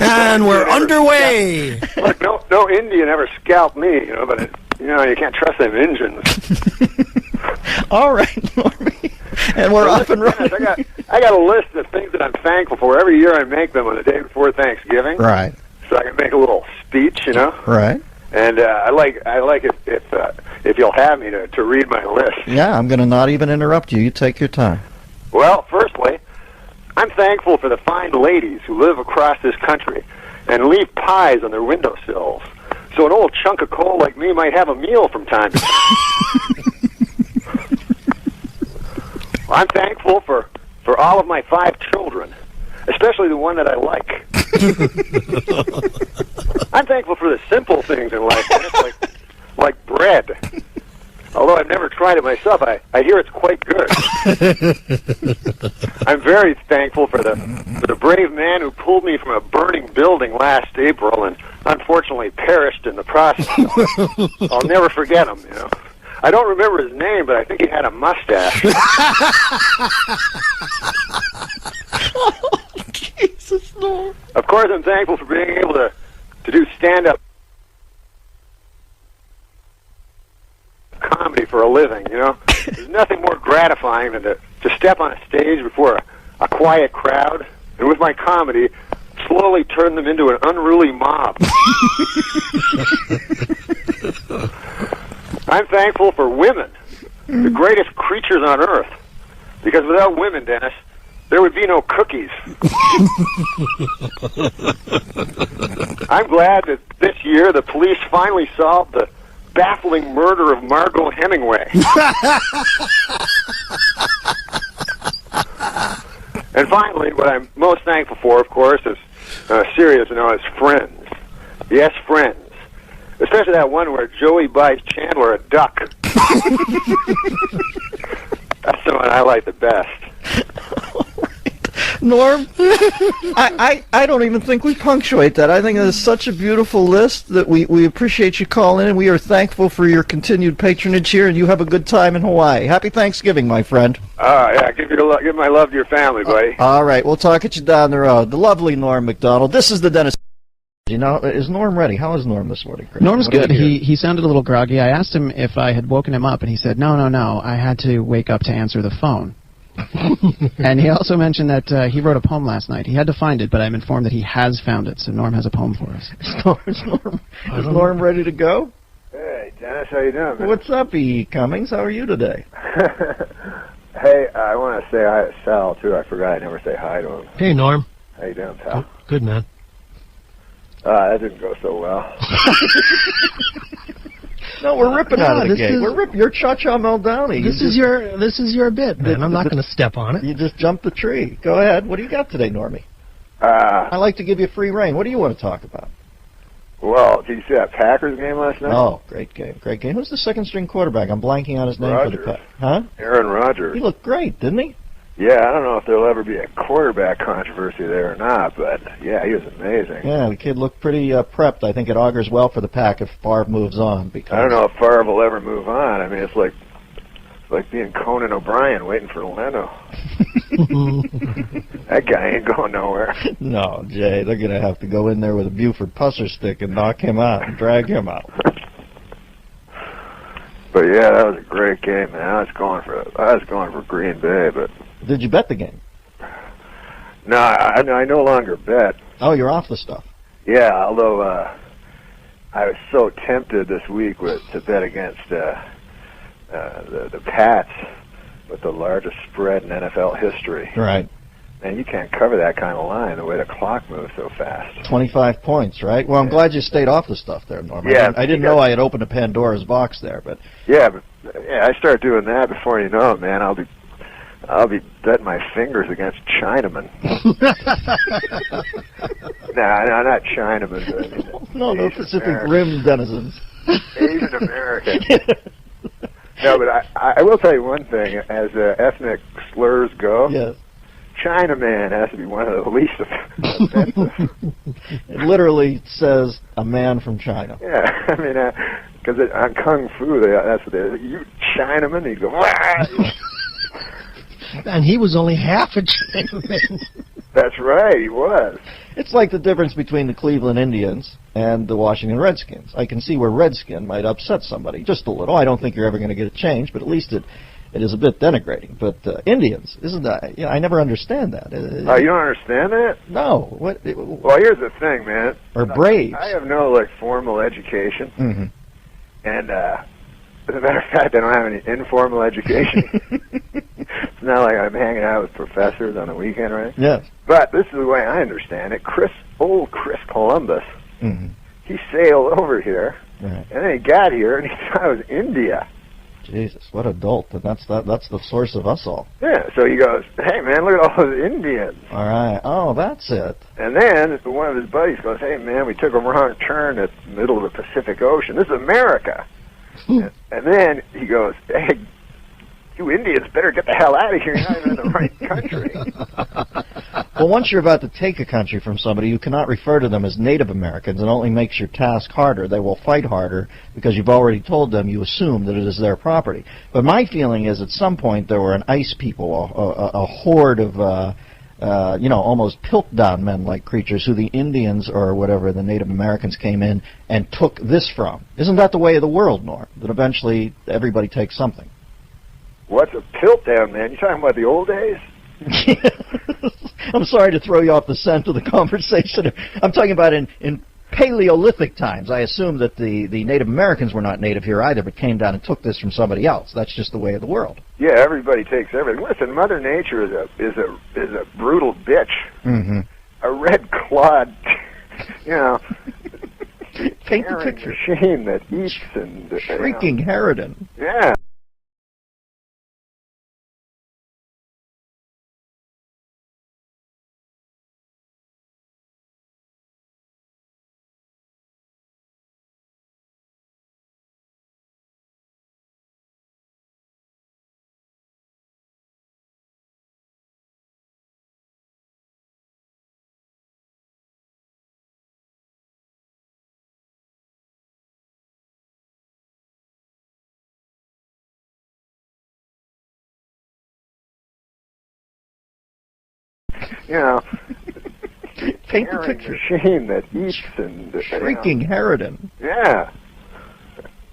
And we're underway. Look, no Indian ever scalped me, but you can't trust them Injuns. All right, Normie. And we're up and running. I got a list of things that I'm thankful for. Every year I make them on the day before Thanksgiving. Right. So I can make a little speech, Right. And I like it if you'll have me to read my list. Yeah, I'm going to not even interrupt you. You take your time. Well, firstly, I'm thankful for the fine ladies who live across this country and leave pies on their windowsills, so an old chunk of coal like me might have a meal from time to time. I'm thankful for all of my 5 children, especially the one that I like. I'm thankful for the simple things in life, like bread. Although I've never tried it myself, I hear it's quite good. I'm very thankful for the brave man who pulled me from a burning building last April and unfortunately perished in the process. I'll never forget him, I don't remember his name, but I think he had a mustache. Oh, Jesus, Lord. Of course, I'm thankful for being able to do stand-up comedy for a living, There's nothing more gratifying than to step on a stage before a quiet crowd and with my comedy slowly turn them into an unruly mob. I'm thankful for women, the greatest creatures on earth, because without women, Dennis, there would be no cookies. I'm glad that this year the police finally solved the baffling murder of Margot Hemingway. And finally, what I'm most thankful for, of course, is serious, is friends. Yes, friends. Especially that one where Joey buys Chandler a duck. That's the one I like the best. Norm, I don't even think we punctuate that. I think it is such a beautiful list that we appreciate you calling in. We are thankful for your continued patronage here, and you have a good time in Hawaii. Happy Thanksgiving, my friend. Yeah, give my love to your family, buddy. All right, we'll talk at you down the road. The lovely Norm MacDonald. This is the Dennis. You know, is Norm ready? How is Norm this morning, Chris? Norm's good. He sounded a little groggy. I asked him if I had woken him up, and he said, no. I had to wake up to answer the phone. And he also mentioned that he wrote a poem last night. He had to find it, but I'm informed that he has found it. So Norm has a poem for us. Is Norm ready to go? Hey, Dennis, how you doing, man? What's up, E. Cummings? How are you today? Hey, I want to say hi to Sal, too. I forgot I never say hi to him. Hey, Norm. How you doing, Sal? Good, man. That didn't go so well. No, we're ripping out of the gate. You're Cha-Cha Meldowney. This is your bit, man. I'm not going to step on it. You just jumped the tree. Go ahead. What do you got today, Normie? I I like to give you free reign. What do you want to talk about? Well, did you see that Packers game last night? Oh, great game. Great game. Who's the second string quarterback? I'm blanking on his name for the Rodgers. cut. Huh? Aaron Rodgers. He looked great, didn't he? Yeah, I don't know if there'll ever be a quarterback controversy there or not, but yeah, he was amazing. Yeah, the kid looked pretty prepped. I think it augurs well for the Pack if Favre moves on. Because I don't know if Favre will ever move on. I mean, it's like being Conan O'Brien waiting for Leno. That guy ain't going nowhere. No, Jay, they're going to have to go in there with a Buford pusser stick and knock him out and drag him out. But yeah, that was a great game, man. I was going for Green Bay, but Did you bet the game? no, I no longer bet. Oh, you're off the stuff. Yeah, although I was so tempted this week to bet against the Pats with the largest spread in NFL history. Right. And you can't cover that kind of line the way the clock moves so fast. 25 points, right? Well, I'm glad you stayed off the stuff there, Norm. Yeah, I didn't know I had opened a Pandora's box there, but Yeah, I start doing that before you know it, man. I'll be betting my fingers against Chinamen. No, not Chinamen. But I mean, no Asian Pacific American. Rim denizens. Asian American. No, but I will tell you one thing. As ethnic slurs go, Yes. Chinaman has to be one of the least offensive. It literally says a man from China. Yeah, I mean, because on Kung Fu, that's what they're, you Chinaman, you go, "Wah!" And he was only half a Chinaman. That's right, he was. It's like the difference between the Cleveland Indians and the Washington Redskins. I can see where Redskin might upset somebody just a little. I don't think you're ever going to get a change, but at least it is a bit denigrating. But Indians, isn't that? I never understand that. You don't understand that? No. What? Well, here's the thing, man. Or Braves. I have no formal education, Mm-hmm. and as a matter of fact, I don't have any informal education. It's not like I'm hanging out with professors on the weekend, right? Yes. But this is the way I understand it. Old Chris Columbus, Mm-hmm. he sailed over here, Right. and then he got here, and he thought it was India. Jesus, what a dolt! And that's the source of us all. Yeah, so he goes, hey, man, look at all those Indians. All right. Oh, that's it. And then one of his buddies goes, hey, man, we took a wrong turn at the middle of the Pacific Ocean. This is America. And then he goes, hey, you Indians better get the hell out of here. You're not even in the right country. Well, once you're about to take a country from somebody, you cannot refer to them as Native Americans. It only makes your task harder. They will fight harder because you've already told them you assume that it is their property. But my feeling is at some point there were an ice people, a horde of, almost Piltdown men-like creatures who the Indians or whatever, the Native Americans came in and took this from. Isn't that the way of the world, Norm? That eventually everybody takes something. What's a Piltdown, man? You talking about the old days? I'm sorry to throw you off the scent of the conversation. I'm talking about in Paleolithic times. I assume that the Native Americans were not native here either, but came down and took this from somebody else. That's just the way of the world. Yeah, everybody takes everything. Listen, Mother Nature is a brutal bitch. Mm-hmm. A red-clawed, Paint the picture. machine that eats and Shrieking harridan. Yeah. you know, Paint the tearing picture. machine that eats and Shrieking Harridan. Yeah.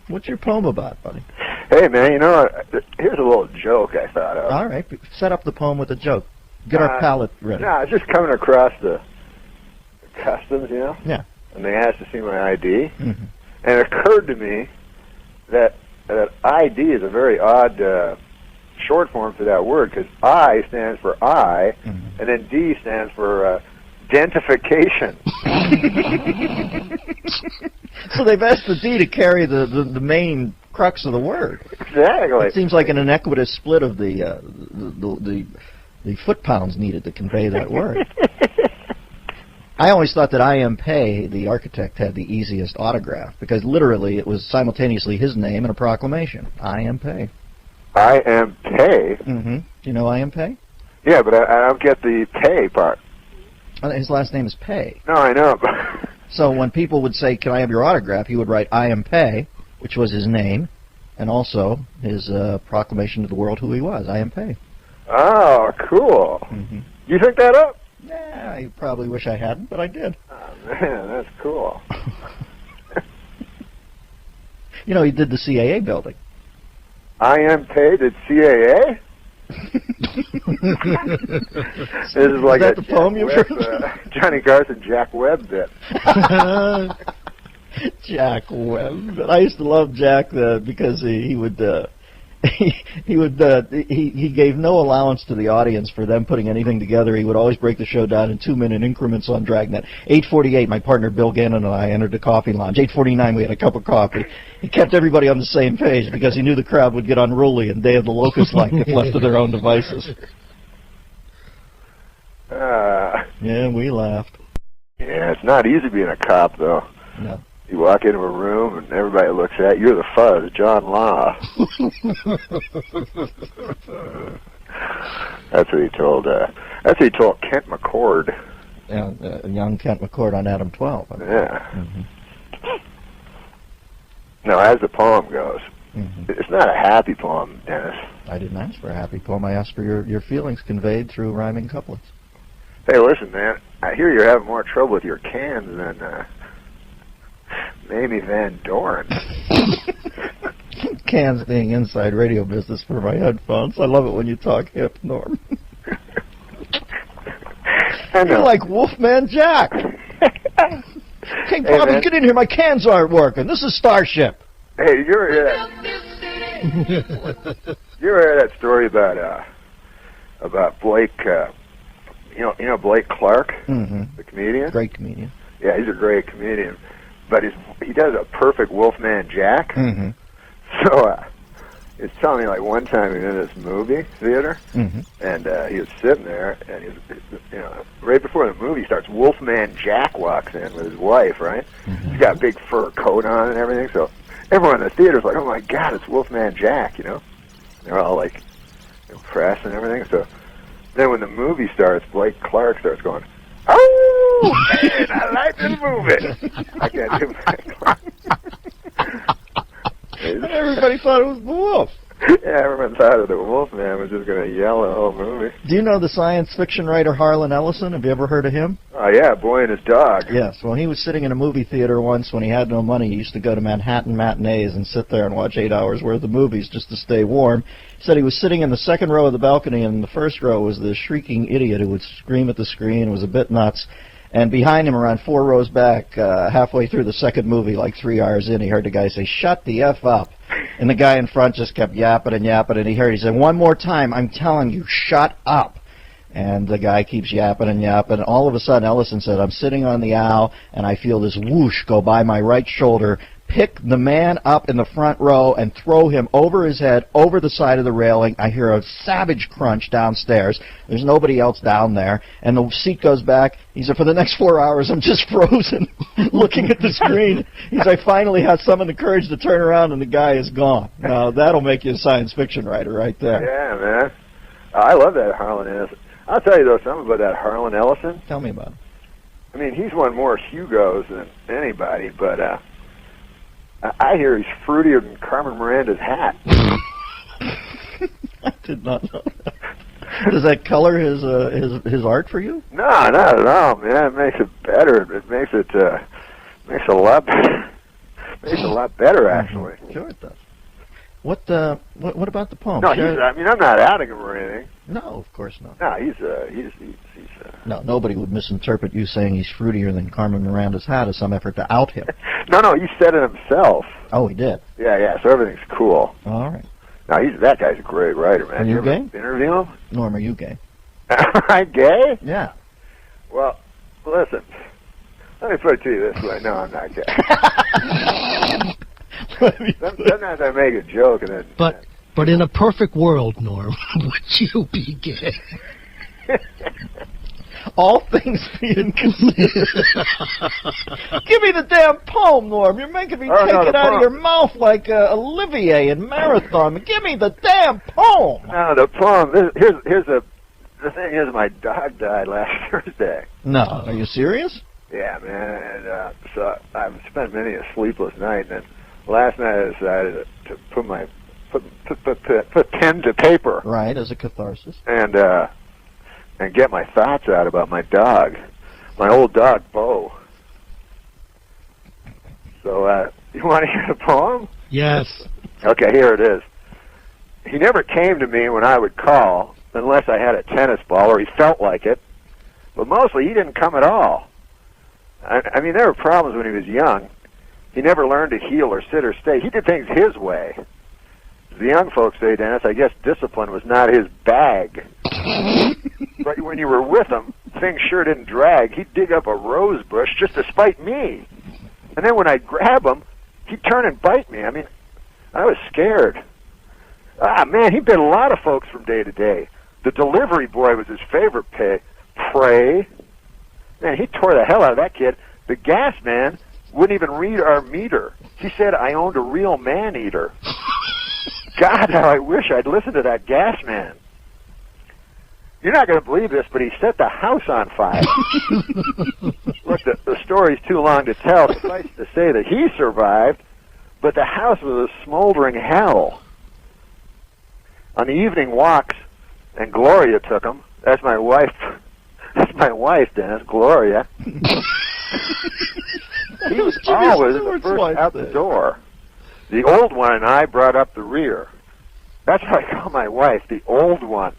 What's your poem about, buddy? Hey man, you know, here's a little joke I thought of. All right, set up the poem with a joke. Get our palate ready. No, it's just coming across the customs, you know. Yeah. And they asked to see my ID, Mm-hmm. and it occurred to me that ID is a very odd short form for that word, because I stands for I, Mm-hmm. and then D stands for identification. So they've asked the D to carry the main crux of the word. Exactly. It seems like an inequitous split of the foot-pounds needed to convey that word. I always thought that I.M. Pei, the architect, had the easiest autograph, because literally it was simultaneously his name and a proclamation. I.M. Pei. I.M. Pei? Mm-hmm. Do you know I.M. Pei? Yeah, but I don't get the pay part. His last name is Pei. No, I know. So when people would say, "Can I have your autograph?" he would write I.M. Pei, which was his name, and also his proclamation to the world who he was. I.M. Pei. Oh, cool. Mm-hmm. You think that up? Yeah, I probably wish I hadn't, but I did. Oh, man, that's cool. You know, he did the CAA building. I.M. Pei did CAA? This is like that a the poem you've Jack heard? Webb, Johnny Carson, Jack Webb bit. Jack Webb. I used to love Jack because he gave no allowance to the audience for them putting anything together. He would always break the show down in 2-minute increments on Dragnet. 8:48, my partner Bill Gannon and I entered the coffee lounge. 8:49, we had a cup of coffee. He kept everybody on the same page because he knew the crowd would get unruly and Day of the Locust like if left to their own devices. Yeah, we laughed. Yeah, it's not easy being a cop, though. No. You walk into a room and everybody looks at you. You're the fuzz, John Law. That's what he told. That's what he told Kent McCord. Yeah, young Kent McCord on Adam 12. Yeah. Mm-hmm. Now, as the poem goes, Mm-hmm. it's not a happy poem, Dennis. I didn't ask for a happy poem. I asked for your feelings conveyed through rhyming couplets. Hey, listen, man. I hear you're having more trouble with your cans than Mamie Van Doren. Cans being inside radio business for my headphones. I love it when you talk hip, Norm. I know. You're like Wolfman Jack. Hey, Bobby, man. get in here. My cans aren't working. This is Starship. Hey, you ever hear that story about Blake? You know Blake Clark, Mm-hmm. the comedian. Great comedian. Yeah, he's a great comedian, but he does a perfect Wolfman Jack. Mm-hmm. So it's telling me like one time he was in this movie theater, Mm-hmm. and he was sitting there, and he was, right before the movie starts, Wolfman Jack walks in with his wife, right? Mm-hmm. He's got a big fur coat on and everything, so everyone in the theater's like, "Oh my God, it's Wolfman Jack," you know? They're all like impressed and everything. So then when the movie starts, Blake Clark starts going, "Oh man, I like this movie." I can't do Blake Clark. Everybody thought it was the wolf. Yeah, everyone thought that the Wolfman was just going to yell the whole movie. Do you know the science fiction writer Harlan Ellison? Have you ever heard of him? Oh, yeah, Boy and His Dog. Yes. Well, he was sitting in a movie theater once when he had no money. He used to go to Manhattan matinees and sit there and watch 8 hours worth of movies just to stay warm. He said he was sitting in the second row of the balcony, and in the first row was this shrieking idiot who would scream at the screen, was a bit nuts. And behind him, around 4 rows back, halfway through the second movie, like 3 hours in, he heard the guy say, "Shut the F up." And the guy in front just kept yapping and yapping, and he said, "One more time, I'm telling you, shut up." And the guy keeps yapping and yapping. All of a sudden, Ellison said, "I'm sitting on the aisle, and I feel this whoosh go by my right shoulder, pick the man up in the front row and throw him over his head, over the side of the railing. I hear a savage crunch downstairs. There's nobody else down there. And the seat goes back." He said, "For the next 4 hours, I'm just frozen looking at the screen." He said, "I finally had some of the courage to turn around, and the guy is gone." Now, that'll make you a science fiction writer right there. Yeah, man. I love that Harlan Ellison. I'll tell you, though, something about that Harlan Ellison. Tell me about it. I mean, he's won more Hugos than anybody, but I hear he's fruitier than Carmen Miranda's hat. I did not know that. Does that color his art for you? No, not at all, man. It makes it better. It makes it a lot better. Makes it a lot better, actually. Sure it does. What about the poem? No, I'm not outing him or anything. No, of course not. No, he's No, nobody would misinterpret you saying he's fruitier than Carmen Miranda's hat as some effort to out him. No, he said it himself. Oh, he did? Yeah, so everything's cool. All right. No, that guy's a great writer, man. Are you gay? Interview him? Norm, are you gay? Am I gay? Yeah. Well, listen. Let me put it to you this way. No, I'm not gay. Sometimes I make a joke and then... But in a perfect world, Norm, would you be gay? All things being considered. Give me the damn poem, Norm. You're making me take it out of your mouth like Olivier in Marathon. Give me the damn poem. No, the poem. The thing is, my dog died last Thursday. No, are you serious? Yeah, man. And so I've spent many a sleepless night, and then last night I decided to put pen to paper. Right, as a catharsis. And get my thoughts out about my dog, my old dog, Bo. So, you want to hear the poem? Yes. Okay, here it is. He never came to me when I would call, unless I had a tennis ball or he felt like it. But mostly he didn't come at all. I mean, there were problems when he was young. He never learned to heel or sit or stay. He did things his way. The young folks say, Dennis, I guess discipline was not his bag. But when you were with him, things sure didn't drag. He'd dig up a rose bush just to spite me. And then when I'd grab him, he'd turn and bite me. I mean, I was scared. Man, he bit a lot of folks from day to day. The delivery boy was his favorite prey. Man, he tore the hell out of that kid. The gas man wouldn't even read our meter. He said I owned a real man-eater. God, how I wish I'd listened to that gas man. You're not going to believe this, but he set the house on fire. Look, the story's too long to tell. Suffice to say that he survived, but the house was a smoldering hell. On the evening walks, and Gloria took him. That's my wife. That's my wife, Dennis, Gloria. He was always the first out the door. The old one and I brought up the rear. That's what I call my wife, the old one.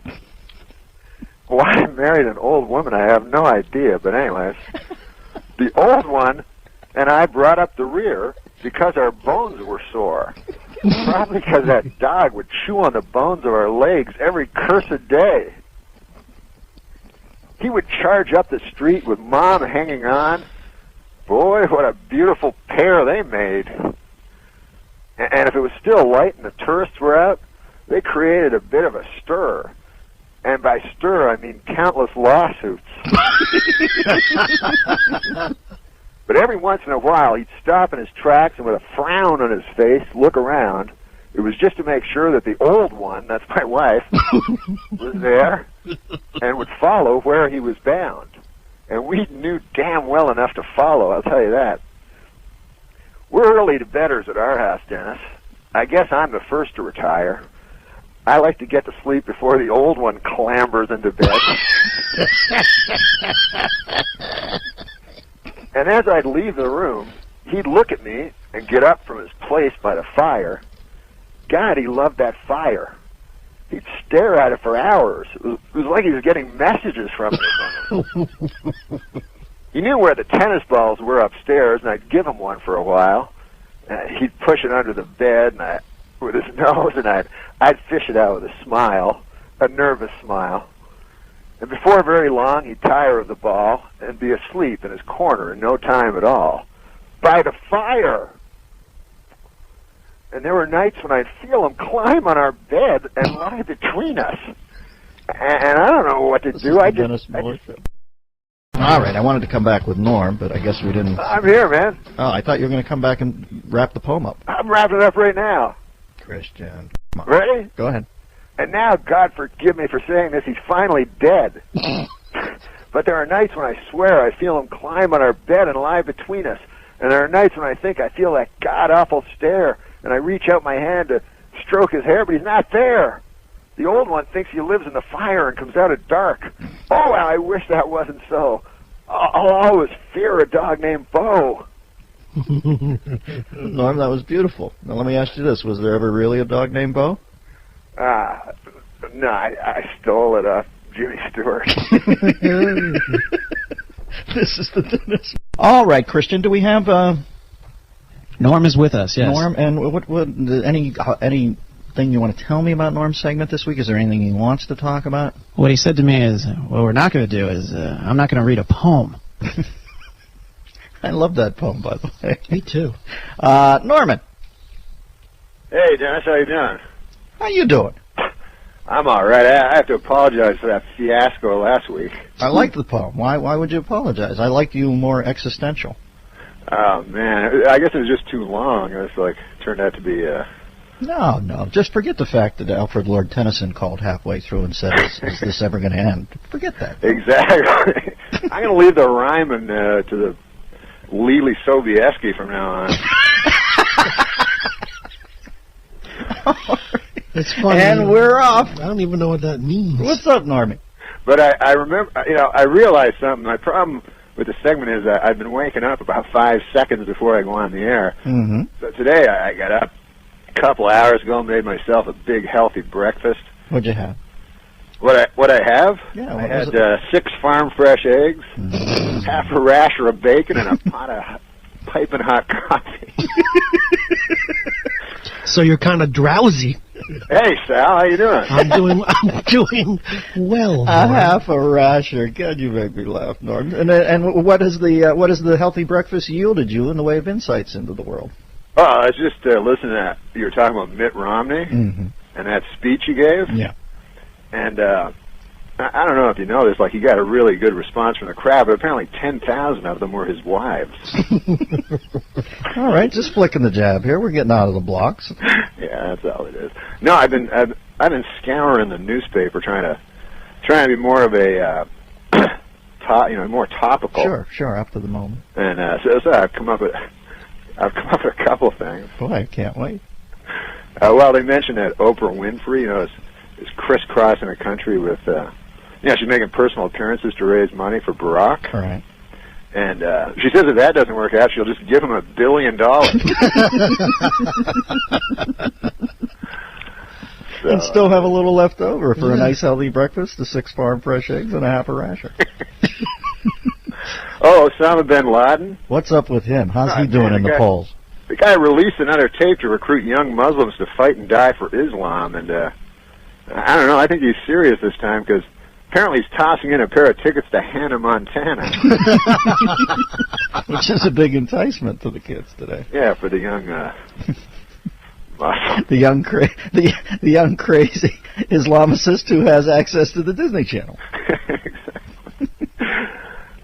Why I married an old woman, I have no idea. But anyways, the old one and I brought up the rear because our bones were sore. Probably because that dog would chew on the bones of our legs every cursed day. He would charge up the street with Mom hanging on. Boy, what a beautiful pair they made. And if it was still light and the tourists were out, they created a bit of a stir. And by stir, I mean countless lawsuits. But every once in a while, he'd stop in his tracks and with a frown on his face, look around. It was just to make sure that the old one, that's my wife, was there and would follow where he was bound. And we knew damn well enough to follow, I'll tell you that. We're early to bedders at our house, Dennis. I guess I'm the first to retire. I like to get to sleep before the old one clambers into bed. And as I'd leave the room, he'd look at me and get up from his place by the fire. God, he loved that fire. He'd stare at it for hours. It was like he was getting messages from it. He knew where the tennis balls were upstairs, and I'd give him one for a while. He'd push it under the bed with his nose, and I'd fish it out with a smile, a nervous smile. And before very long, he'd tire of the ball and be asleep in his corner in no time at all. By the fire! And there were nights when I'd feel him climb on our bed and lie between us. And I don't know what to do. All right, I wanted to come back with Norm, but I guess we didn't. I'm here, man. Oh, I thought you were going to come back and wrap the poem up. I'm wrapping it up right now. Christian. Ready? Go ahead. And now, God forgive me for saying this, he's finally dead. But there are nights when I swear I feel him climb on our bed and lie between us. And there are nights when I think I feel that god-awful stare, and I reach out my hand to stroke his hair, but he's not there. The old one thinks he lives in the fire and comes out at dark. Oh, I wish that wasn't so. I'll always fear a dog named Bo. Norm, that was beautiful. Now let me ask you this: was there ever really a dog named Bo? No, I stole it off Jimmy Stewart. This is the Dennis. All right, Christian, do we have Norm is with us, yes. Norm? And what anything you want to tell me about Norm's segment this week? Is there anything he wants to talk about? What he said to me is, what we're not going to do is, I'm not going to read a poem. I love that poem, by the way. Me too. Norman. Hey, Dennis, how you doing? How you doing? I'm all right. I have to apologize for that fiasco last week. I liked the poem. Why would you apologize? I liked you more existential. Oh, man. I guess it was just too long. It was turned out to be... No. Just forget the fact that Alfred Lord Tennyson called halfway through and said, is this ever going to end? Forget that. Exactly. I'm going to leave the rhyming to the Lily Sobieski from now on. It's funny. And we're off. I don't even know what that means. What's up, Normie? But I remember, I realized something. My problem with the segment is that I've been waking up about 5 seconds before I go on the air. Mm-hmm. So today I got up a couple hours ago and made myself a big, healthy breakfast. What'd you have? What I have? Yeah, I had 6 farm fresh eggs, half a rasher of bacon, and a pot of piping hot coffee. So you're kind of drowsy. Hey, Sal, how you doing? I'm doing well. A half a rasher. God, you make me laugh, Norm. And what is the healthy breakfast yielded you in the way of insights into the world? Oh, I was just listening to that. You were talking about Mitt Romney and that speech he gave. Yeah. And I don't know if you know this, he got a really good response from the crowd, but apparently 10,000 of them were his wives. All right, just flicking the jab here. We're getting out of the blocks. Yeah, that's all it is. No, I've been scouring the newspaper trying to be more of a more topical. Sure, up to the moment. And so I've come up with a couple things. Boy, I can't wait. Well, they mentioned that Oprah Winfrey, is crisscrossing the country with, she's making personal appearances to raise money for Barack. All right. And she says if that doesn't work out, she'll just give him $1 billion. And still have a little left over for a nice healthy breakfast, the 6 farm fresh eggs and a half a rasher. Oh, Osama bin Laden? What's up with him? How's he doing in the polls? The guy released another tape to recruit young Muslims to fight and die for Islam, and I don't know, I think he's serious this time because apparently he's tossing in a pair of tickets to Hannah, Montana. Which is a big enticement to the kids today. Yeah, for the young... the young crazy Islamicist who has access to the Disney Channel. Exactly.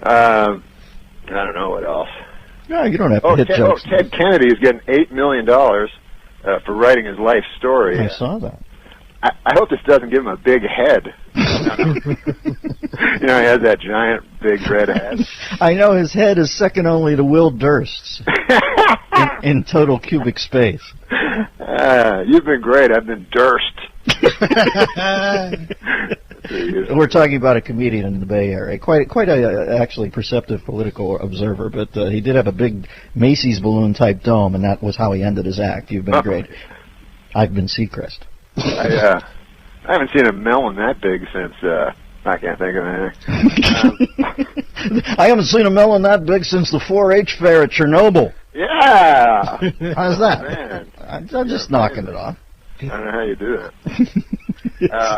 I don't know what else. No, you don't have to hit jokes. Ted Kennedy is getting $8 million for writing his life story. I saw that. I hope this doesn't give him a big head. He has that giant, big red head. I know his head is second only to Will Durst's in total cubic space. You've been great. I've been Durst. We're talking about a comedian in the Bay Area, quite a actually perceptive political observer, but he did have a big Macy's balloon type dome, and that was how he ended his act. You've been great. I've been Seacrest. I haven't seen a melon that big since I can't think of anything. I haven't seen a melon that big since the 4-H fair at Chernobyl. Yeah. How's that? Man. I'm just knocking it off. I don't know how you do that.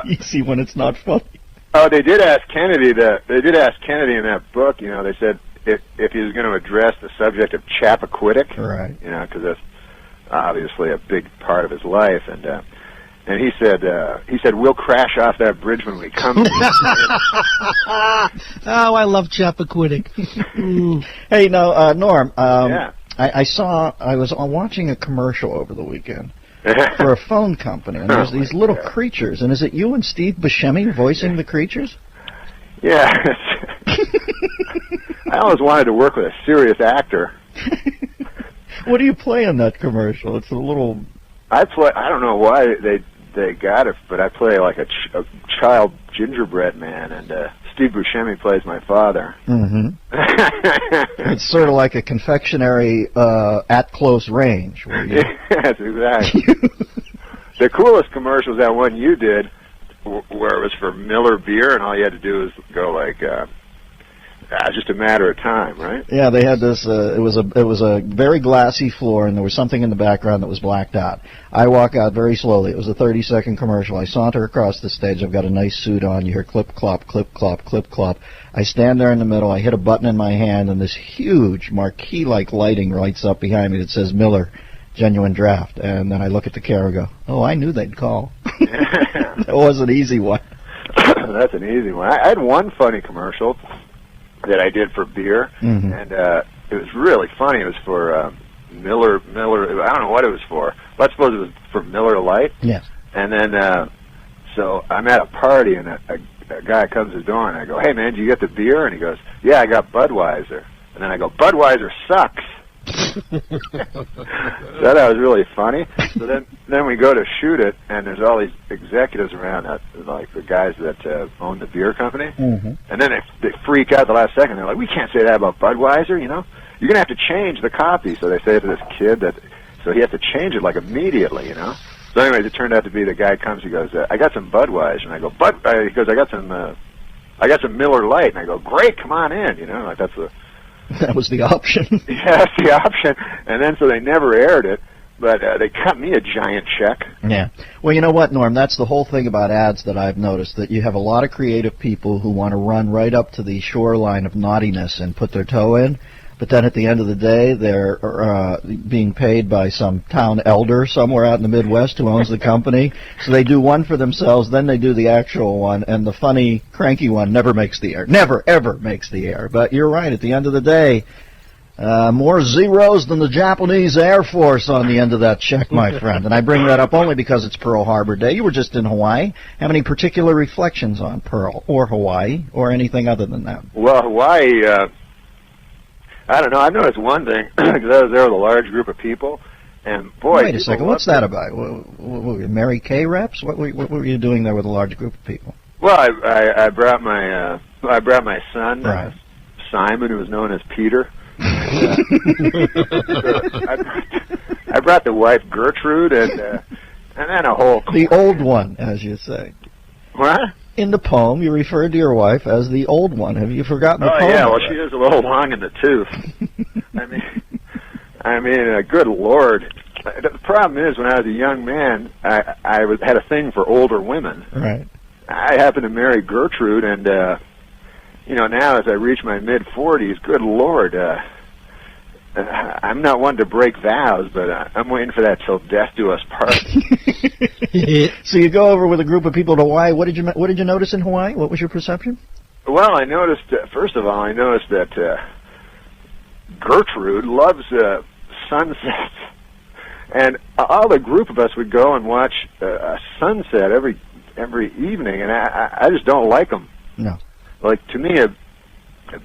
It's easy when it's not funny. Oh, they did ask Kennedy in that book. They said if he was going to address the subject of Chappaquiddick, right? Because that's obviously a big part of his life, and he said we'll crash off that bridge when we come. Oh, I love Chappaquiddick. Hey, no, Norm. Yeah. I was watching a commercial over the weekend for a phone company, and there's these little creatures. And is it you and Steve Buscemi voicing the creatures? Yeah. I always wanted to work with a serious actor. What do you play in that commercial? It's a little... I don't know why they they got it, but I play like a child gingerbread man, and Steve Buscemi plays my father. Mm-hmm. It's sort of like a confectionery at close range. Where you... Yes, exactly. The coolest commercial was that one you did, where it was for Miller beer, and all you had to do was go like, just a matter of time, right? Yeah, they had this. It was a very glassy floor, and there was something in the background that was blacked out. I walk out very slowly. It was a 30-second commercial. I saunter across the stage. I've got a nice suit on. You hear clip clop, clip clop, clip clop. I stand there in the middle. I hit a button in my hand, and this huge marquee-like lighting lights up behind me that says Miller Genuine Draft. And then I look at the camera and go, "Oh, I knew they'd call." That was an easy one. That's an easy one. I had one funny commercial that I did for beer, mm-hmm. and it was really funny. It was for Miller. I don't know what it was for. But I suppose it was for Miller Lite. Yes. And then, so I'm at a party, and a guy comes to the door, and I go, "Hey, man, did you get the beer?" And he goes, "Yeah, I got Budweiser." And then I go, "Budweiser sucks." That was really funny. So then we go to shoot it, and there's all these executives around, like the guys that own the beer company, mm-hmm. and then they freak out the last second. They're like, "We can't say that about Budweiser, you know. You're gonna have to change the copy." So they say to this kid so he has to change it like immediately, you know. So anyways, it turned out to be the guy comes. He goes, "I got some Budweiser," and I go, he goes, "I got some Miller Lite," and I go, "Great, come on in," you know, like that's the. That was the option. Yeah, that's the option. And then so they never aired it, but they cut me a giant check. Yeah. Well, you know what, Norm? That's the whole thing about ads that I've noticed, that you have a lot of creative people who want to run right up to the shoreline of naughtiness and put their toe in, but then at the end of the day, they're being paid by some town elder somewhere out in the Midwest who owns the company. So they do one for themselves, then they do the actual one, and the funny, cranky one never makes the air. Never, ever makes the air. But you're right, at the end of the day, more zeros than the Japanese Air Force on the end of that check, my friend. And I bring that up only because it's Pearl Harbor Day. You were just in Hawaii. Have any particular reflections on Pearl or Hawaii or anything other than that? Well, Hawaii... I don't know. I've noticed one thing, because I was there with a large group of people, and boy... Wait a second, what's that about? Mary Kay reps? What were you doing there with a large group of people? Well, I brought my son, right. Simon, who was known as Peter. And, I brought the wife, Gertrude, and then a whole... The old one, as you say. What? In the poem, you referred to your wife as the old one. Have you forgotten the poem? Oh, yeah, well, she is a little long in the tooth. I mean, good Lord. The problem is, when I was a young man, I had a thing for older women. Right. I happened to marry Gertrude, and, now as I reach my mid-40s, good Lord, I'm not one to break vows, but I'm waiting for that till death do us part. So you go over with a group of people to Hawaii. What did you notice in Hawaii? What was your perception? Well, I noticed, first of all, that Gertrude loves sunsets. And all the group of us would go and watch a sunset every evening, and I just don't like them. No. Like, to me,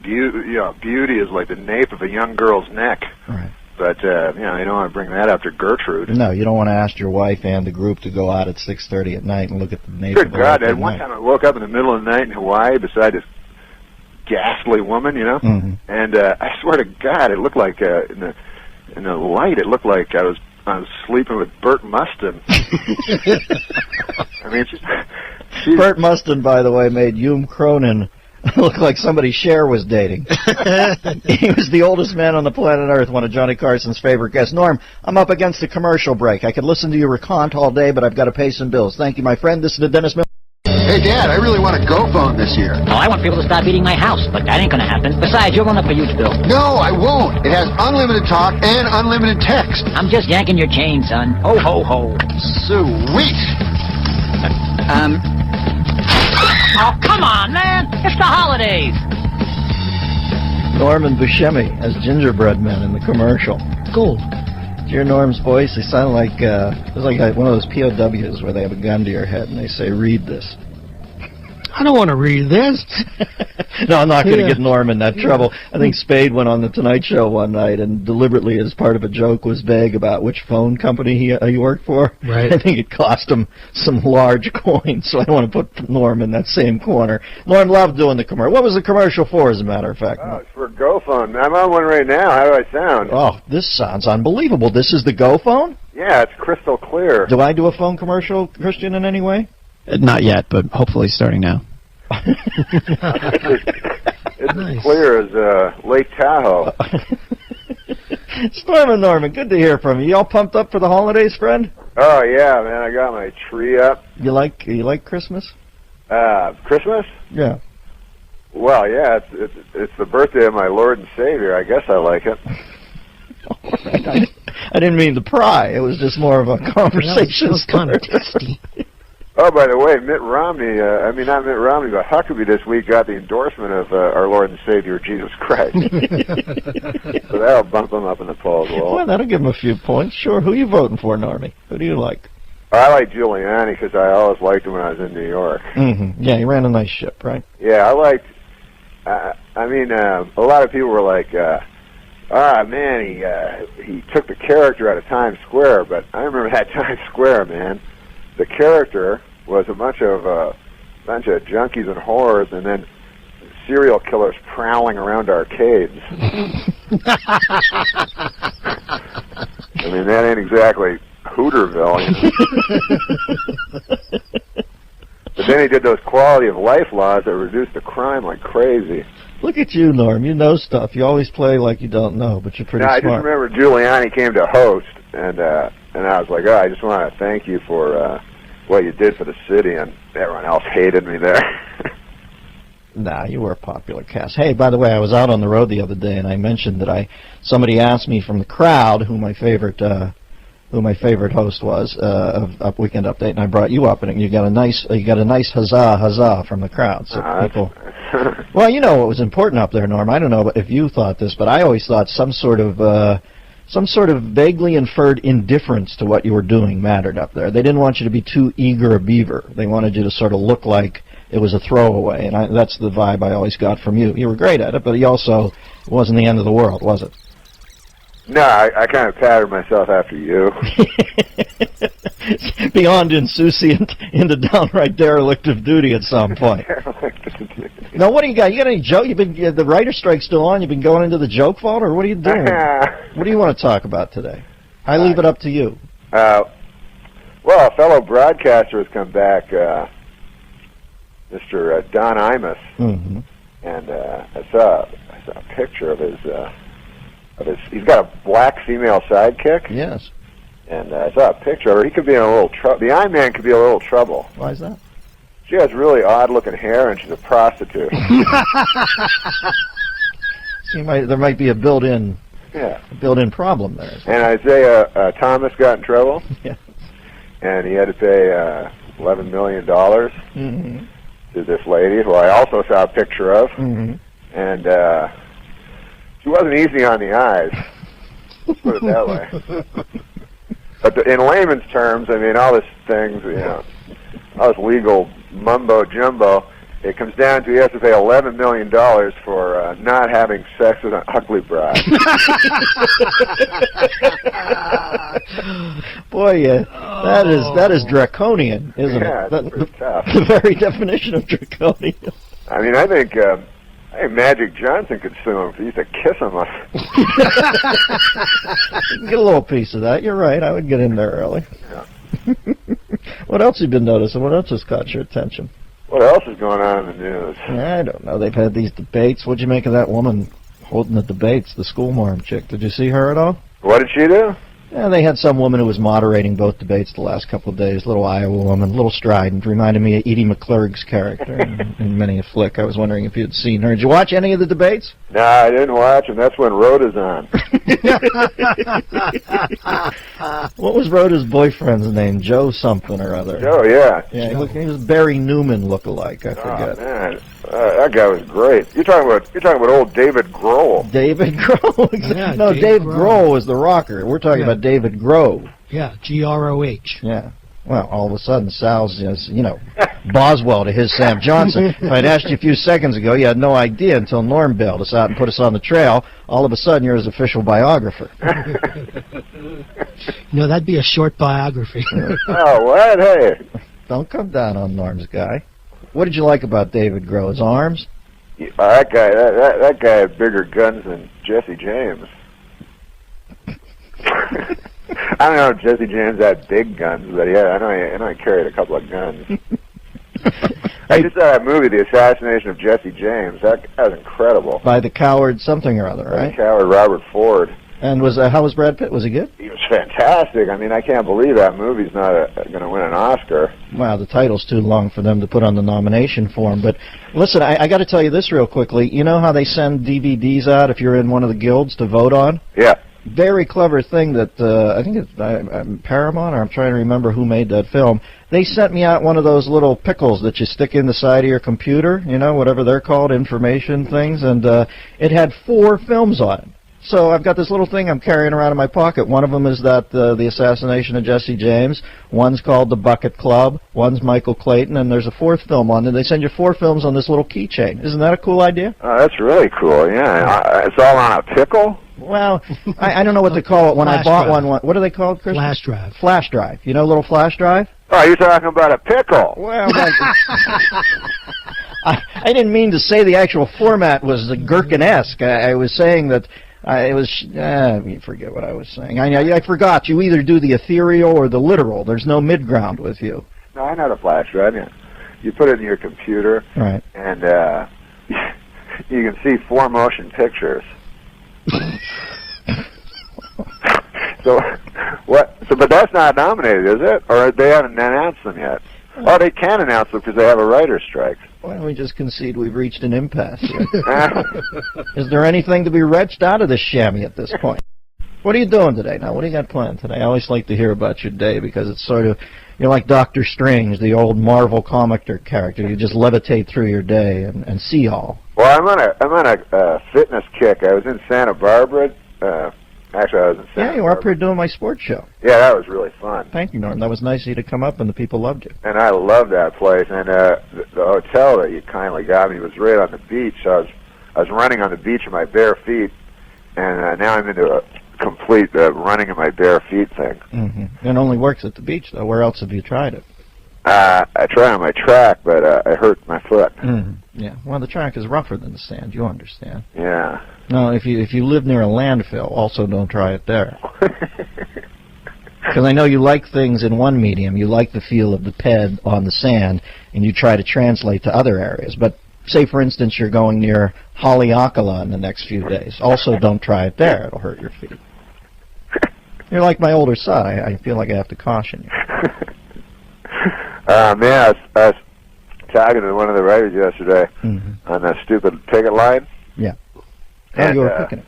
beauty is like the nape of a young girl's neck. Right. But, you don't want to bring that up to Gertrude. No, you don't want to ask your wife and the group to go out at 6:30 at night and look at the nape of the God, at one time I woke up in the middle of the night in Hawaii beside this ghastly woman, mm-hmm. and I swear to God, it looked like, in the light, it looked like I was sleeping with Burt Mustin. I mean, she's Burt Mustin, by the way, made Hume Cronin look like somebody Cher was dating. He was the oldest man on the planet Earth, one of Johnny Carson's favorite guests. Norm, I'm up against a commercial break. I could listen to you recant all day, but I've got to pay some bills. Thank you, my friend. This is the Dennis Miller. Hey, Dad, I really want a Go phone this year. Oh, I want people to stop eating my house, but that ain't gonna happen. Besides, you'll run up a huge bill. No, I won't. It has unlimited talk and unlimited text. I'm just yanking your chain, son. Ho, ho, ho. Sweet. Oh, come on, man. It's the holidays. Norman Buscemi as gingerbread men in the commercial. Gold. Did you hear Norm's voice? He sounded like it was like one of those POWs where they have a gun to your head and they say, "Read this." I don't want to read this. No, I'm not going to get Norm in that trouble. I think Spade went on the Tonight Show one night and deliberately, as part of a joke, was vague about which phone company he worked for. Right. I think it cost him some large coins, so I don't want to put Norm in that same corner. Norm loved doing the commercial. What was the commercial for, as a matter of fact? Oh, it's for GoPhone. I'm on one right now. How do I sound? Oh, this sounds unbelievable. This is the Go phone? Yeah, it's crystal clear. Do I do a phone commercial, Christian, in any way? Not yet, but hopefully starting now. It's Nice. as clear as Lake Tahoe. Storm and Norman, good to hear from you. You all pumped up for the holidays, friend? Oh yeah, man! I got my tree up. You like Christmas? Christmas? Yeah. Well, yeah, it's the birthday of my Lord and Savior. I guess I like it. All right. I didn't mean to pry. It was just more of a conversation. That was kind of testy. Oh, by the way, Mitt Romney, not Mitt Romney, but Huckabee this week got the endorsement of our Lord and Savior, Jesus Christ. So that'll bump him up in the polls a little. Well, that'll give him a few points. Sure. Who are you voting for, Normie? Who do you like? I like Giuliani because I always liked him when I was in New York. Mm-hmm. Yeah, he ran a nice ship, right? Yeah, I liked, a lot of people were like, man, he took the character out of Times Square, but I remember that Times Square, man. The character was a bunch of junkies and whores, and then serial killers prowling around arcades. I mean, that ain't exactly Hooterville. You know? But then he did those quality of life laws that reduced the crime like crazy. Look at you, Norm. You know stuff. You always play like you don't know, but you're pretty I smart. just remember Giuliani came to host, and I was like, I just want to thank you for what you did for the city, and everyone else hated me there. Nah, you were a popular cast. Hey, by the way, I was out on the road the other day, and I mentioned that somebody asked me from the crowd who my favorite host was of Weekend Update, and I brought you up, and you got a nice huzzah from the crowd. So people, well, you know what was important up there, Norm. I don't know if you thought this, but I always thought some sort of vaguely inferred indifference to what you were doing mattered up there. They didn't want you to be too eager a beaver. They wanted you to sort of look like it was a throwaway, and that's the vibe I always got from you. You were great at it, but it wasn't the end of the world, was it? No, I kind of patterned myself after you. Beyond insouciant into downright derelict of duty at some point. Now, what do you got? You got any joke? The writer's strike's still on. You've been going into the joke vault, or what are you doing? What do you want to talk about today? I leave it up to you. Well, a fellow broadcaster has come back, Mr. Don Imus, and I saw a picture of his. He's got a black female sidekick. Yes. And I saw a picture of her. He could be in a little trouble. The I-Man could be a little trouble. Why is that? She has really odd-looking hair, and she's a prostitute. There might be a built-in problem there. And Isaiah Thomas got in trouble. Yeah. And he had to pay $11 million to this lady, who I also saw a picture of. And she wasn't easy on the eyes. Let's put it that way. But in layman's terms, I mean, all this things, all this legal mumbo-jumbo, it comes down to he has to pay $11 million for not having sex with an ugly bride. Boy, that is draconian, isn't it? Yeah, it's pretty tough. The very definition of draconian. I mean, I think Magic Johnson could sue him if he used to kiss him. You can get a little piece of that. You're right. I would get in there early. Yeah. What else have you been noticing? What else has caught your attention? What else is going on in the news? I don't know. They've had these debates. What'd you make of that woman holding the debates, the schoolmarm chick? Did you see her at all? What did she do? Yeah, they had some woman who was moderating both debates the last couple of days. Little Iowa woman, little strident. Reminded me of Edie McClurg's character in Many a Flick. I was wondering if you'd seen her. Did you watch any of the debates? No, I didn't watch, and that's when Rhoda's on. What was Rhoda's boyfriend's name? Joe something or other. Joe, yeah. Yeah, he was Barry Newman look-alike. I forget. Oh, man. That guy was great. You're talking about old David Grohl. David Grohl. Yeah, no, Dave Grohl was the rocker. We're talking about David Grove. Yeah, Groh. Yeah. Well, all of a sudden, Sal's, Boswell to his Sam Johnson. If I'd asked you a few seconds ago, you had no idea until Norm bailed us out and put us on the trail. All of a sudden, you're his official biographer. No, that'd be a short biography. Oh, what? Hey. Don't come down on Norm's guy. What did you like about David Groh? His arms? Yeah, that guy had bigger guns than Jesse James. I don't know if Jesse James had big guns, but yeah, I know he carried a couple of guns. I just saw that movie, The Assassination of Jesse James. That was incredible. By the coward something or other, right? The coward Robert Ford. And how was Brad Pitt? Was he good? He was fantastic. I mean, I can't believe that movie's not going to win an Oscar. Wow, the title's too long for them to put on the nomination form. But listen, I got to tell you this real quickly. You know how they send DVDs out if you're in one of the guilds to vote on? Yeah. Very clever thing that I think it's Paramount, or I'm trying to remember who made that film. They sent me out one of those little pickles that you stick in the side of your computer, you know, whatever they're called, information things, and it had 4 films on it. So I've got this little thing I'm carrying around in my pocket. One of them is that the assassination of Jesse James. One's called The Bucket Club. One's Michael Clayton, and there's a 4th film on it. They send you 4 films on this little keychain. Isn't that a cool idea? Oh, that's really cool. Yeah, it's all on a pickle. Well, I don't know what to call it. When I bought one, what are they called, Chris? Flash drive. Flash drive. You know, a little flash drive? Oh, you're talking about a pickle. Well, I didn't mean to say the actual format was gherkin-esque. I was saying that it was. You forget what I was saying. I forgot. You either do the ethereal or the literal. There's no mid-ground with you. No, I know the flash drive. Yeah. You put it in your computer, right? And you can see 4 motion pictures. So what? So, but that's not nominated, is it? Or they haven't announced them yet? Oh, they can announce them because they have a writer's strike. Why don't we just concede we've reached an impasse here? Is there anything to be wrenched out of this chamois at this point? What are you doing today? Now, what do you got planned today? I always like to hear about your day because it's sort of, you're like Doctor Strange, the old Marvel comic character. You just levitate through your day and see all. Well, I'm on a fitness kick. I was in Santa Barbara. Actually, I was in Santa Barbara. Yeah, you were up here doing my sports show. Yeah, that was really fun. Thank you, Norm. That was nice of you to come up, and the people loved you. And I loved that place. And the hotel that you kindly got me was right on the beach. So I was running on the beach in my bare feet, and now I'm into a complete running in my bare feet thing. Mm-hmm. It only works at the beach, though. Where else have you tried it? I tried on my track, but I hurt my foot. Mm-hmm. Yeah. Well, the track is rougher than the sand. You understand. Yeah. No, if you live near a landfill, also don't try it there. Because I know you like things in one medium. You like the feel of the ped on the sand, and you try to translate to other areas. But say, for instance, you're going near Haleakala in the next few days. Also, don't try it there. It'll hurt your feet. You're like my older son. I feel like I have to caution you. Man, I was talking to one of the writers yesterday on that stupid picket line. Yeah. Oh, you were picking it.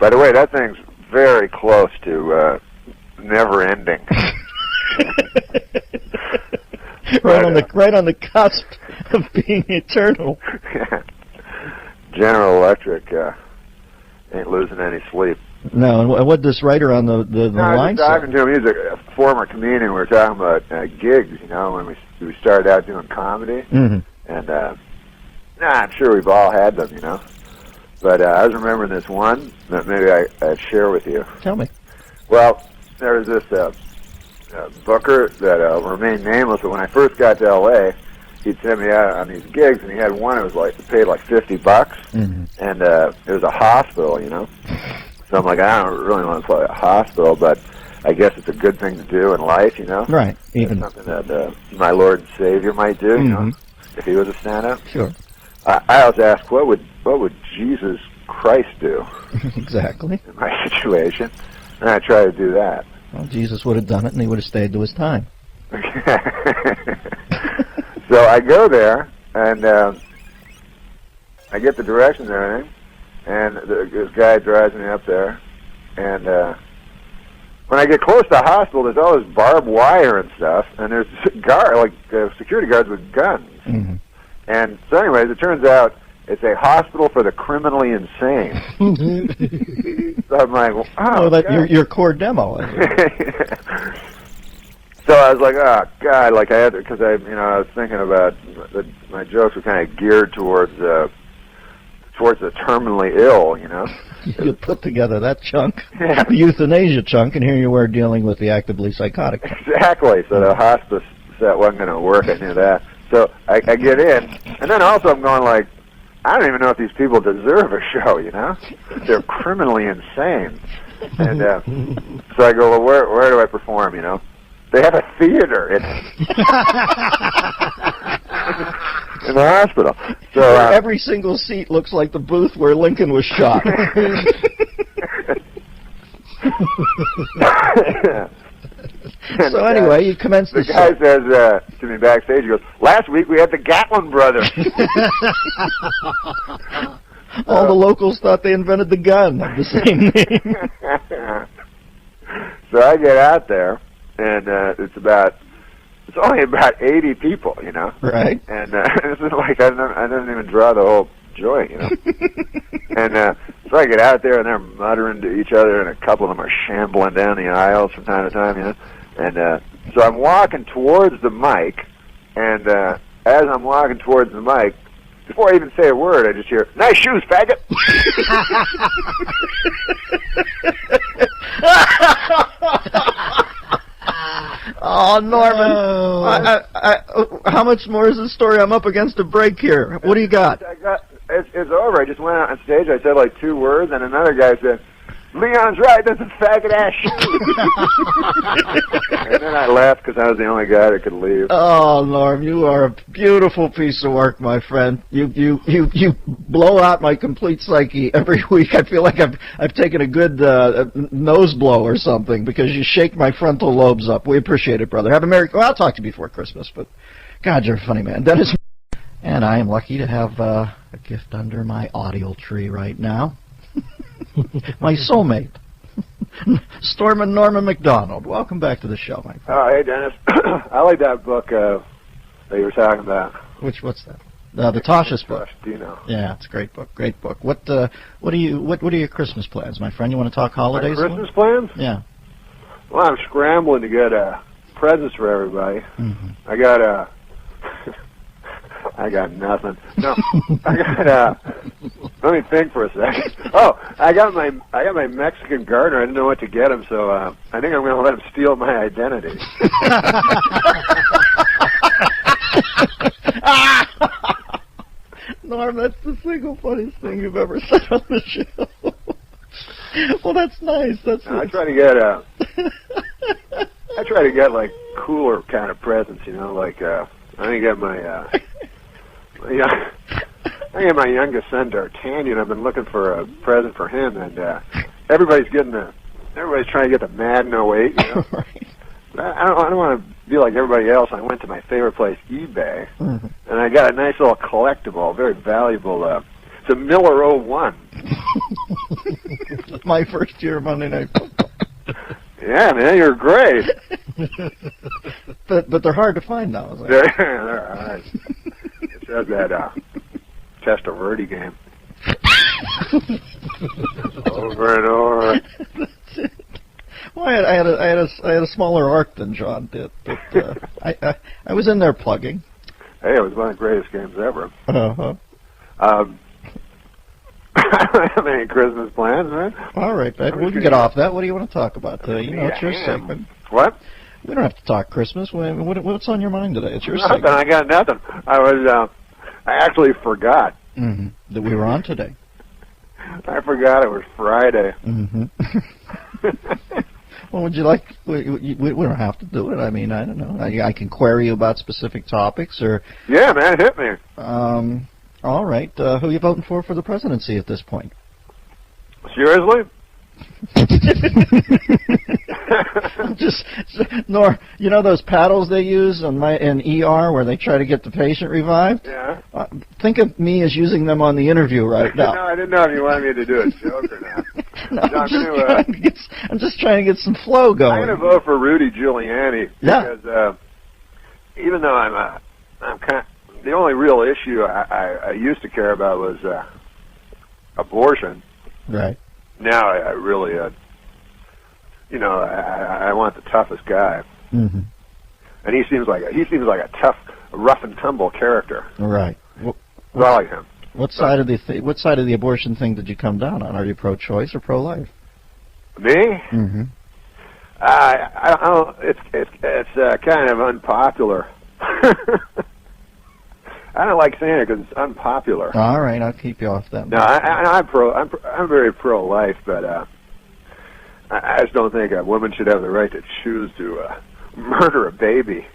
By the way, that thing's very close to never ending. right on the cusp of being eternal. Yeah. General Electric ain't losing any sleep. No, and what this writer on the line said? I was talking to him. He's a former comedian. We were talking about gigs, you know, when we started out doing comedy. Mm-hmm. And I'm sure we've all had them, you know. But I was remembering this one that maybe I'd share with you. Tell me. Well, there was this booker that remained nameless, but when I first got to L.A., he'd send me out on these gigs, and he had one that was like paid like $50, and it was a hospital, you know. So I'm like, I don't really want to play a hospital, but I guess it's a good thing to do in life, you know. Right. Even something that my Lord and Savior might do, you know, if he was a stand-up. Sure. I always ask, what would Jesus Christ do? Exactly. In my situation, and I try to do that. Well, Jesus would have done it, and he would have stayed to his time. So I go there, and I get the directions and everything, and this guy drives me up there, and when I get close to the hospital, there's all this barbed wire and stuff, and there's security guards with guns. Mm-hmm. And so anyways, it turns out it's a hospital for the criminally insane. So I'm like, your core demo. So I was like, oh God, like I had to, because I was thinking about my jokes were kind of geared towards the terminally ill, You put together that chunk, Yeah. the euthanasia chunk, and here you were dealing with the actively psychotic. Exactly. So the hospice set wasn't going to work. I knew that. So I get in, and then also I'm going like, I don't even know if these people deserve a show. They're criminally insane. And so I go, well, where do I perform? They have a theater in the hospital. So every single seat looks like the booth where Lincoln was shot. So anyway, you commence the guy says to me backstage, he goes, last week we had the Gatlin brothers. All the locals thought they invented the gun of the same name. So I get out there, and it's only about 80 people, Right. And it's like I didn't even draw the whole joint, And so I get out there, and they're muttering to each other, and a couple of them are shambling down the aisles from time to time, And so I'm walking towards the mic, and as I'm walking towards the mic, before I even say a word, I just hear, nice shoes, faggot! Oh, Norman! How much more is this story? I'm up against a break here. What do you got? It's over. I just went out on stage. I said like 2 words, and another guy said, Leon's right, that's a faggot-ass shoe. And then I left because I was the only guy that could leave. Oh, Norm, you are a beautiful piece of work, my friend. You blow out my complete psyche every week. I feel like I've taken a good nose blow or something because you shake my frontal lobes up. We appreciate it, brother. Have a Merry... Well, I'll talk to you before Christmas, but God, you're a funny man. Dennis, and I am lucky to have a gift under my audio tree right now. My soulmate, Stormin' Norman MacDonald. Welcome back to the show, my friend. Oh, hey, Dennis. I like that book that you were talking about. What's that? The Tasha's book. Do you know? Yeah, it's a great book. Great book. What are your Christmas plans, my friend? You want to talk holidays? My Christmas plans? Yeah. Well, I'm scrambling to get presents for everybody. Mm-hmm. I got nothing. No, I got let me think for a second. Oh, I got my Mexican gardener. I didn't know what to get him, so I think I'm going to let him steal my identity. Norm, that's the single funniest thing you've ever said on the show. Well, that's nice. I try to get like cooler kind of presents, like I think I got I got my youngest son D'Artagnan. I've been looking for a present for him, and everybody's trying to get the Madden 08. Right. I don't want to be like everybody else. I went to my favorite place, eBay, and I got a nice little collectible, very valuable. It's a Miller 01. My first year of Monday Night Football. Yeah, man, you're great. But they're hard to find now. They're hard. It says that Testaverde game. Over and over. That's it. Well, I had a smaller arc than John did, but I was in there plugging. Hey, it was one of the greatest games ever. Uh-huh. I don't have any Christmas plans, man. All right, Ed, we can get off that. What do you want to talk about today? It's your segment. What? We don't have to talk Christmas. What's on your mind today? It's your Nothing. segment. I got nothing. I actually forgot. That we were on today. I forgot it was Friday. Well, would you like... We don't have to do it. I mean, I don't know. I can query you about specific topics or... Yeah, man, hit me. All right. Who are you voting for the presidency at this point? Seriously? Nor, those paddles they use in ER where they try to get the patient revived? Yeah. Think of me as using them on the interview right now. No, I didn't know if you wanted me to do a joke or not. No, I'm just trying to get some flow going. I'm going to vote for Rudy Giuliani because even though I'm kind of, the only real issue I used to care about was abortion. Right. Now I really, I want the toughest guy. and he seems like a tough, rough and tumble character. Right. So I like him. What side of the abortion thing did you come down on? Are you pro-choice or pro-life? Me? Mm-hmm. I don't. It's kind of unpopular. I don't like saying it because it's unpopular. All right, I'll keep you off that. No, I'm very pro-life, but I just don't think a woman should have the right to choose to murder a baby.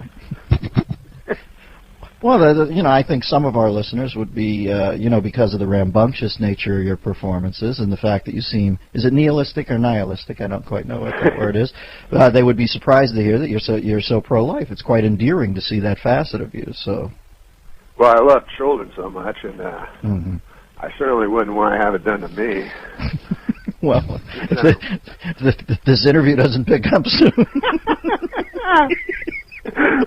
Well, I think some of our listeners would be, because of the rambunctious nature of your performances and the fact that you seem, is it nihilistic or nihilistic? I don't quite know what that word is. They would be surprised to hear that you're so pro-life. It's quite endearing to see that facet of you. So. Well, I love children so much, and I certainly wouldn't want to have it done to me. Well, if this interview doesn't pick up soon.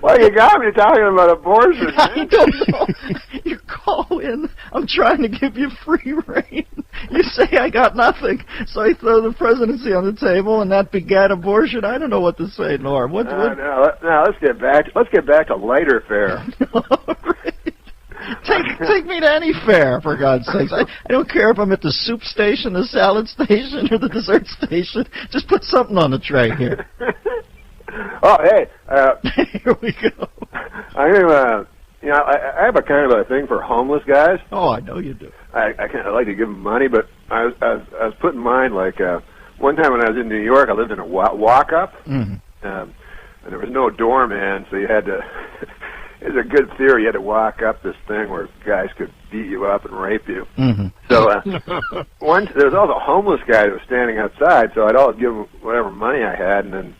Well, you got me talking about abortion. Man. I don't know. You call in. I'm trying to give you free rein. You say I got nothing, so I throw the presidency on the table, and that begat abortion. I don't know what to say, Norm. What? No, let's get back to lighter fare. Take me to any fair, for God's sakes. I don't care if I'm at the soup station, the salad station, or the dessert station. Just put something on the tray here. Oh, hey. Here we go. I have a kind of a thing for homeless guys. Oh, I know you do. I kind of like to give them money, but I was putting in mind, like, one time when I was in New York, I lived in a walk-up, and there was no doorman, so you had to... It's a good theory. You had to walk up this thing where guys could beat you up and rape you. So there was also a homeless guy that was standing outside, so I'd always give him whatever money I had and then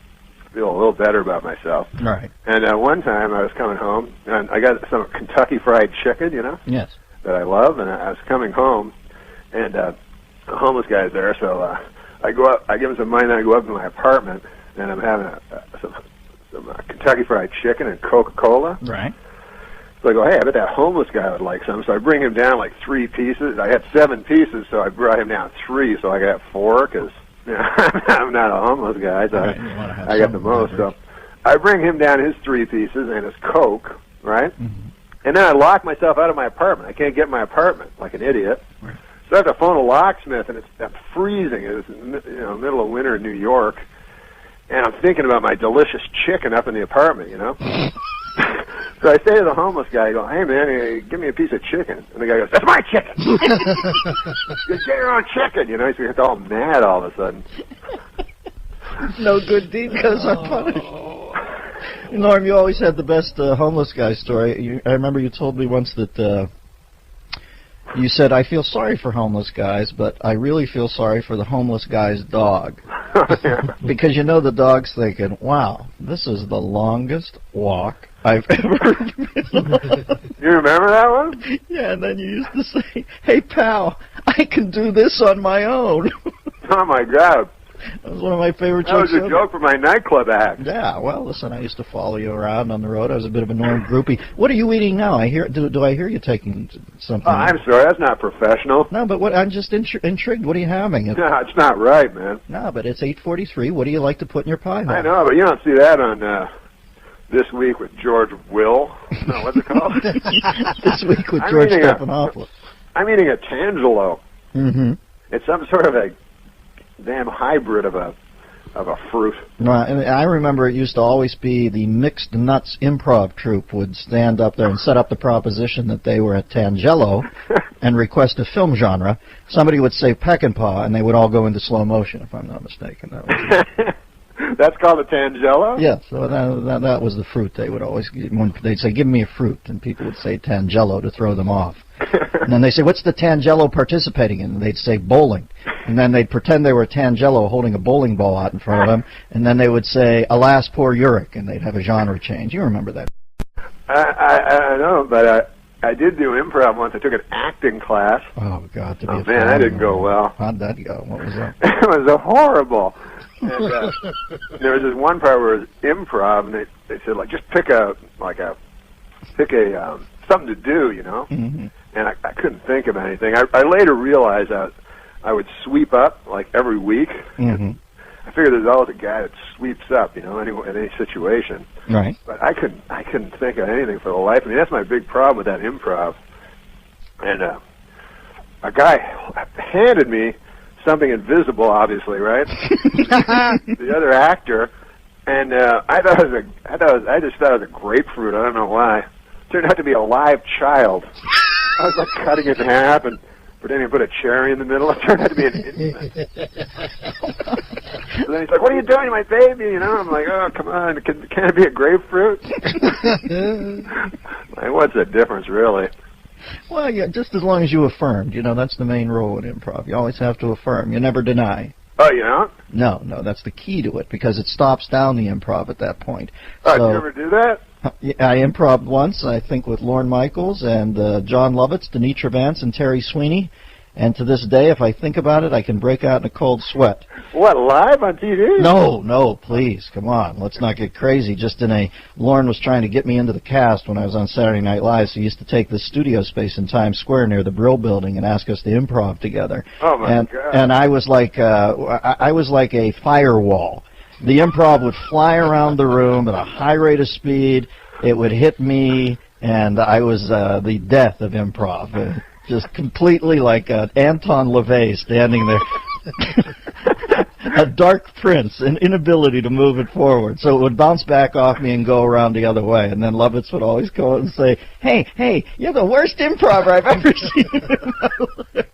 feel a little better about myself. Right. And one time I was coming home, and I got some Kentucky Fried Chicken, Yes. that I love, and I was coming home, and a homeless guy's there, so I go up, I give him some money, and then I go up to my apartment, and I'm having some Kentucky Fried Chicken and Coca-Cola. Right. So I go, hey, I bet that homeless guy would like some. So I bring him down like 3 pieces. I had 7 pieces, so I brought him down 3 so I could have 4 because I'm not a homeless guy, so right. I got the most. So I bring him down his 3 pieces and his Coke, right? And then I lock myself out of my apartment. I can't get in my apartment like an idiot. Right. So I have to phone a locksmith, and I'm freezing. It's middle of winter in New York. And I'm thinking about my delicious chicken up in the apartment, So I say to the homeless guy, I go, hey, man, give me a piece of chicken. And the guy goes, that's my chicken. You get your own chicken, So he gets all mad all of a sudden. No good deed goes unpunished. Norm, you always had the best homeless guy story. I remember you told me once that you said, I feel sorry for homeless guys, but I really feel sorry for the homeless guy's dog. Because the dog's thinking, wow, this is the longest walk I've ever been. You remember that one? Yeah, and then you used to say, hey, pal, I can do this on my own. Oh, my God. That was one of my favorite that jokes. That was a joke for my nightclub act. Yeah, well, listen, I used to follow you around on the road. I was a bit of a Norm groupie. What are you eating now? Do I hear you taking something? Oh, I'm sorry, that's not professional. No, but I'm just intrigued. What are you having? No, it's not right, man. No, but it's 8:43. What do you like to put in your pie hole? I know, but you don't see that on This Week with George Will. No, what's it called? This Week with George Stephanopoulos. I'm eating a Tangelo. It's some sort of a damn hybrid of a fruit. Right, and I remember it used to always be the Mixed Nuts Improv Troupe would stand up there and set up the proposition that they were at Tangelo and request a film genre. Somebody would say Peckinpah, and they would all go into slow motion, if I'm not mistaken. That was That's called a Tangelo? Yeah, so that was the fruit they would always give. When they'd say, give me a fruit, and people would say Tangelo to throw them off. And then they say, what's the Tangelo participating in? And they'd say bowling. And then they'd pretend they were Tangelo holding a bowling ball out in front of them. And then they would say, alas, poor Uric, and they'd have a genre change. You remember that. I know, but I did do improv once. I took an acting class. Oh, God. Man, that didn't go well. How'd that go? What was that? It was horrible. And there was this one part where it was improv, and they said, like, just pick something to do, And I couldn't think of anything. I later realized I would sweep up like every week. I I figure there's always a guy that sweeps up, in any situation. Right. But I couldn't think of anything for the life of me. That's my big problem with that improv. And a guy handed me something invisible, obviously, right? The other actor, and I just thought it was a grapefruit. I don't know why. It turned out to be a live child. I was like cutting it in half and pretending to put a cherry in the middle. It turned out to be an infant. So then he's like, "What are you doing, my baby?" I'm like, "Oh, come on, can it be a grapefruit?" Like, what's the difference, really? Well, yeah, just as long as you affirmed. That's the main rule in improv. You always have to affirm. You never deny. Oh, you don't? No, that's the key to it, because it stops down the improv at that point. Oh, did you ever do that? I improv once, I think, with Lorne Michaels and John Lovitz, Denitra Vance, and Terry Sweeney. And to this day, if I think about it, I can break out in a cold sweat. What, live on TV? No, please, come on. Let's not get crazy. Lorne was trying to get me into the cast when I was on Saturday Night Live, so he used to take the studio space in Times Square near the Brill Building and ask us to improv together. Oh, my God. And I was like a firewall. The improv would fly around the room at a high rate of speed. It would hit me, and I was the death of improv. Just completely like Anton LaVey standing there. A dark prince, an inability to move it forward. So it would bounce back off me and go around the other way. And then Lovitz would always go and say, hey, you're the worst improver I've ever seen in my life.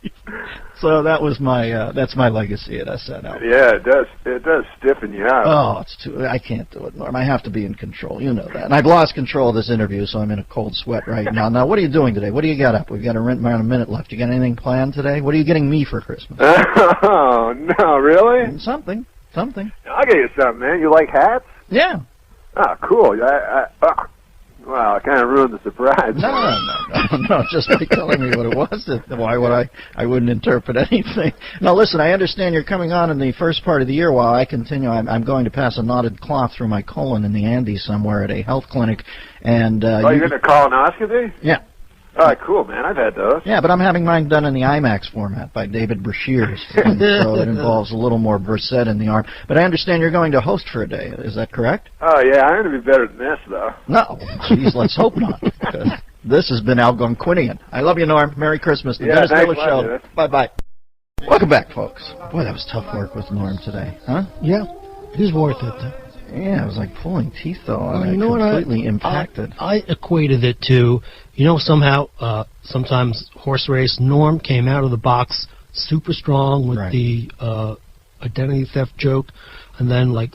So that's my legacy at SNL. Yeah, it does stiffen you out. Oh, I can't do it, Norm. I have to be in control. You know that. And I've lost control of this interview, so I'm in a cold sweat right now. Now, what are you doing today? What do you got up? We've got around a minute left. You got anything planned today? What are you getting me for Christmas? Oh, no, really? Something. I'll get you something, man. You like hats? Yeah. Oh, cool. Well, it kind of ruined the surprise. No. Just by telling me what it was, why would I wouldn't interpret anything. Now, listen, I understand you're coming on in the first part of the year while I continue. I'm going to pass a knotted cloth through my colon in the Andes somewhere at a health clinic. And you're going to colonoscopy? Yeah. Oh, cool, man. I've had those. Yeah, but I'm having mine done in the IMAX format by David Brashears, and so it involves a little more Versed in the arm. But I understand you're going to host for a day. Is that correct? Oh, yeah. I'm going to be better than this, though. No. Jeez, let's hope not. Because this has been Algonquinian. I love you, Norm. Merry Christmas. The Dennis Miller Show. Bye-bye. Welcome back, folks. Boy, that was tough work with Norm today. Huh? Yeah. It is worth it. Yeah, it was like pulling teeth, though. Well, you know completely impacted. I equated it to, somehow, sometimes horse race, Norm came out of the box super strong with the identity theft joke, and then, like,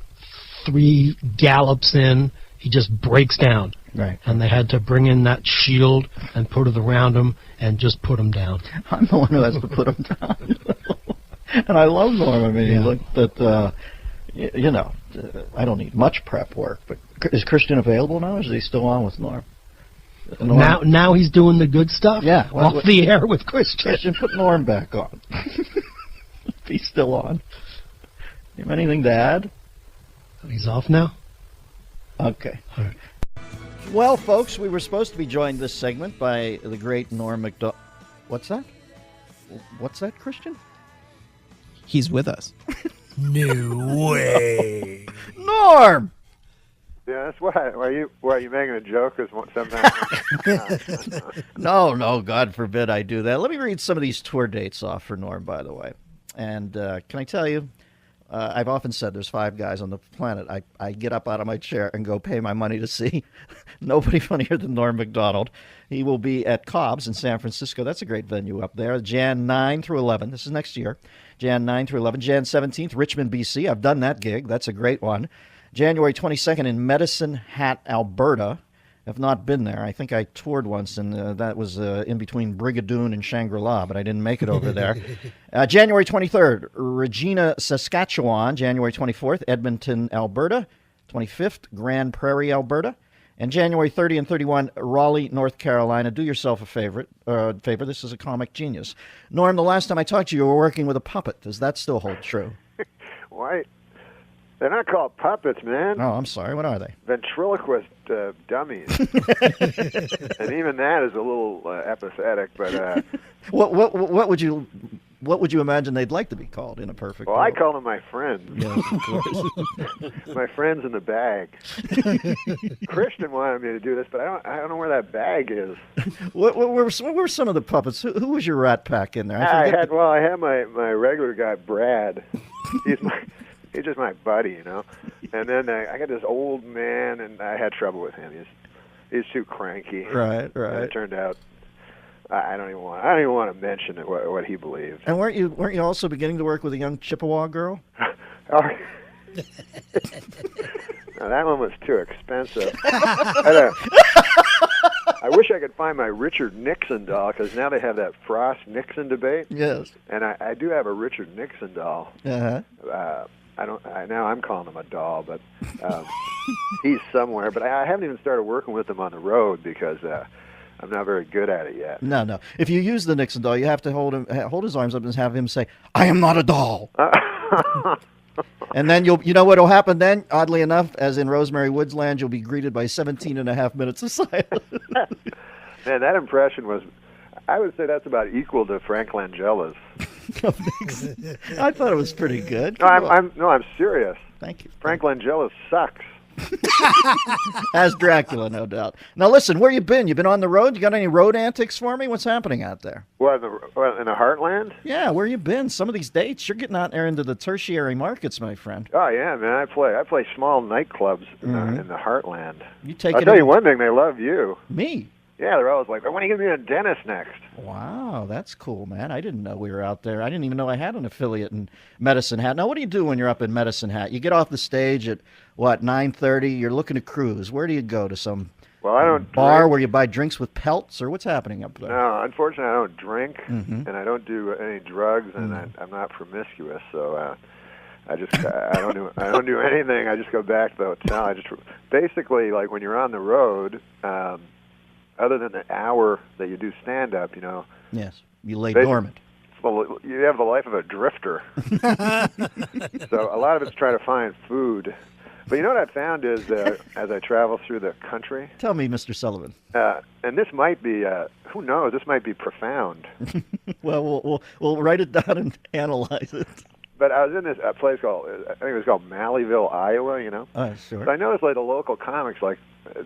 3 gallops in, he just breaks down. Right. And they had to bring in that shield and put it around him and just put him down. I'm the one who has to put him down. And I love Norm. I mean, he looked at... I don't need much prep work, but is Christian available now, or is he still on with Norm? Now he's doing the good stuff? Yeah. Off the air with Christian. Christian, put Norm back on. He's still on. You have anything to add? He's off now? Okay. All right. Well, folks, we were supposed to be joined this segment by the great Norm MacDonald. What's that? What's that, Christian? He's with us. No way. Norm! Yeah, that's why. Why are you making a joke? Because sometimes. No, God forbid I do that. Let me read some of these tour dates off for Norm, by the way. And can I tell you, I've often said there's 5 guys on the planet I get up out of my chair and go pay my money to see. Nobody funnier than Norm MacDonald. He will be at Cobb's in San Francisco. That's a great venue up there. Jan 9 through 11. This is next year. Jan 9 through 11. Jan 17th, Richmond, B.C. I've done that gig. That's a great one. January 22nd in Medicine Hat, Alberta. I've not been there. I think I toured once, and that was in between Brigadoon and Shangri-La, but I didn't make it over there. January 23rd, Regina, Saskatchewan. January 24th, Edmonton, Alberta. 25th, Grand Prairie, Alberta. And January 30 and 31, Raleigh, North Carolina. Do yourself a favor. This is a comic genius. Norm, the last time I talked to you were working with a puppet. Does that still hold true? Why? They're not called puppets, man. Oh, I'm sorry. What are they? Ventriloquist dummies. And even that is a little empathetic. But what would you what would you imagine they'd like to be called in a perfect Well, world? I call them my friends. Yes, of course. My friends in the bag. Christian wanted me to do this, but I don't know where that bag is. What were some of the puppets? Who was your Rat Pack in there? I had my regular guy, Brad. He's just my buddy, you know. And then I got this old man, and I had trouble with him. He's too cranky. Right. And it turned out I don't even want to mention what he believed. And weren't you also beginning to work with a young Chippewa girl? Oh. Now, that one was too expensive. I wish I could find my Richard Nixon doll, because now they have that Frost-Nixon debate. Yes. And I do have a Richard Nixon doll. Uh-huh. Now I'm calling him a doll, but he's somewhere. But I haven't even started working with him on the road because I'm not very good at it yet. No. If you use the Nixon doll, you have to hold his arms up and have him say, "I am not a doll." And then you know what'll happen then? Oddly enough, as in Rosemary Woods Land, you'll be greeted by 17 and a half minutes of silence. Man, that impression was, I would say that's about equal to Frank Langella's. I thought it was pretty good. No, I'm serious. Thank you. Frank Langella sucks. As Dracula, no doubt. Now listen, where you been? You been on the road? You got any road antics for me? What's happening out there? What, in the heartland? Yeah, where you been? Some of these dates, you're getting out there into the tertiary markets, my friend. Oh yeah, man. I play small nightclubs in the heartland. I'll tell you one thing, they love you. Me? Yeah, they're always like, when are you going to be a dentist next? Wow, that's cool, man. I didn't know we were out there. I didn't even know I had an affiliate in Medicine Hat. Now, what do you do when you're up in Medicine Hat? You get off the stage at, 9:30? You're looking to cruise. Where do you go? To some bar where you buy drinks with pelts? Or what's happening up there? No, unfortunately, I don't drink, and I don't do any drugs, and I'm not promiscuous, so I don't do anything. I just go back to the hotel. I just basically, like, when you're on the road, other than the hour that you do stand-up, you know. Yes, you lay dormant. Well, you have the life of a drifter. So a lot of it's trying to find food. But you know what I found is, as I travel through the country... Tell me, Mr. Sullivan. And this might be, who knows, this might be profound. Well, we'll write it down and analyze it. But I was in this place called, I think it was called Malleyville, Iowa, you know. Oh, sure. So I noticed, like, the local comics, like,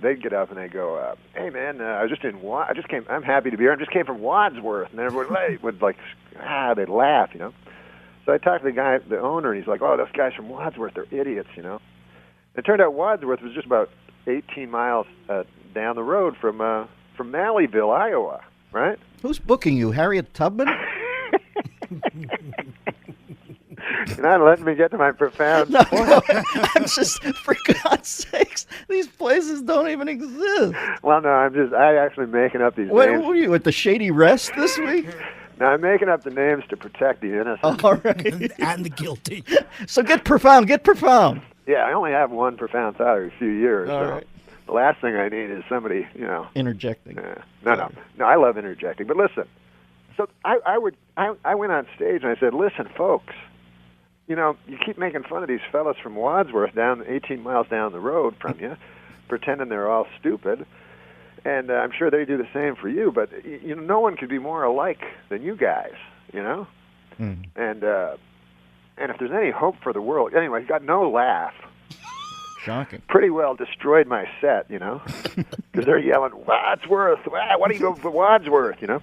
they'd get up and they go, "Hey man, I'm happy to be here. I just came from Wadsworth," and then everyone would they'd laugh, you know. So I talked to the owner, and he's like, "Oh, those guys from Wadsworth, they're idiots," you know. It turned out Wadsworth was just about 18 miles down the road from Malleyville, Iowa, right? Who's booking you, Harriet Tubman? You're not letting me get to my profound point. I'm just, for God's sakes, these places don't even exist. Well, no, I'm actually making up these names. What are you, at the Shady Rest this week? No, I'm making up the names to protect the innocent. All right. And the guilty. So get profound. Yeah, I only have one profound thought every few years. All so right. The last thing I need is somebody, you know. Interjecting. No, I love interjecting. But listen, so I went on stage and I said, "Listen, folks, you know, you keep making fun of these fellas from Wadsworth down 18 miles down the road from you, pretending they're all stupid, and I'm sure they do the same for you, but, you know, no one could be more alike than you guys, you know? And if there's any hope for the world..." Anyway, he got no laugh. Shocking. Pretty well destroyed my set, you know, because they're yelling, "Wadsworth, why do you go for Wadsworth," you know?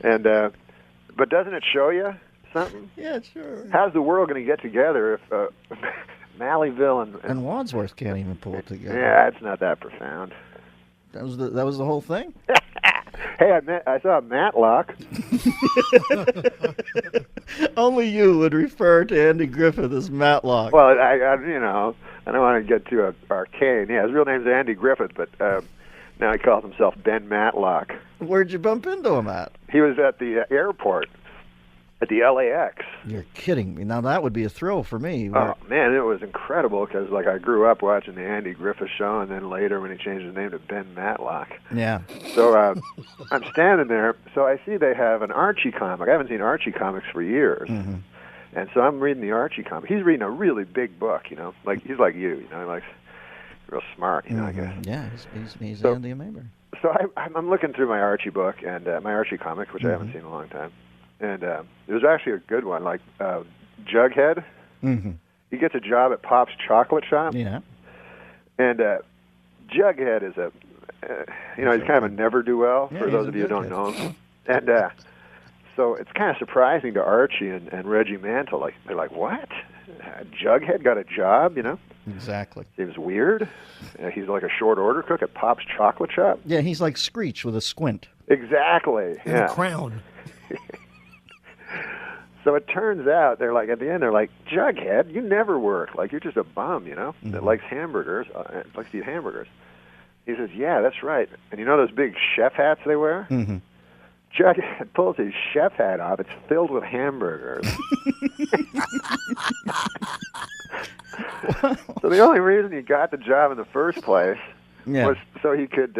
And, but doesn't it show you something? Yeah, sure. How's the world going to get together if Malleyville and Wadsworth can't even pull it together? Yeah, it's not that profound. That was the whole thing? Hey, I saw Matlock. Only you would refer to Andy Griffith as Matlock. Well, I don't want to get too arcane. Yeah, his real name's Andy Griffith, but now he calls himself Ben Matlock. Where'd you bump into him at? He was at the airport. At the LAX. You're kidding me. Now, that would be a thrill for me. Oh, man, it was incredible because, like, I grew up watching the Andy Griffith Show, and then later when he changed his name to Ben Matlock. Yeah. So I'm standing there. So I see they have an Archie comic. I haven't seen Archie comics for years. Mm-hmm. And so I'm reading the Archie comic. He's reading a really big book, you know. Like, he's like you know, like, real smart, you know, I guess. Yeah, he's Andy Mayberry. So I'm looking through my Archie book, and my Archie comic, which I haven't seen in a long time. And it was actually a good one, like Jughead. Mm-hmm. He gets a job at Pop's Chocolate Shop. Yeah. And Jughead is he's kind of a never-do-well, for those of you who don't know him. And so it's kind of surprising to Archie and Reggie Mantle. Like, they're like, what? Jughead got a job, Exactly. Seems weird. He's like a short order cook at Pop's Chocolate Shop. Yeah, he's like Screech with a squint. Exactly. And a crown. So it turns out at the end they're like, Jughead, you never work. Like, you're just a bum, that likes hamburgers, likes to eat hamburgers. He says, yeah, that's right. And you know those big chef hats they wear? Mm-hmm. Jughead pulls his chef hat off. It's filled with hamburgers. So the only reason he got the job in the first place was so he could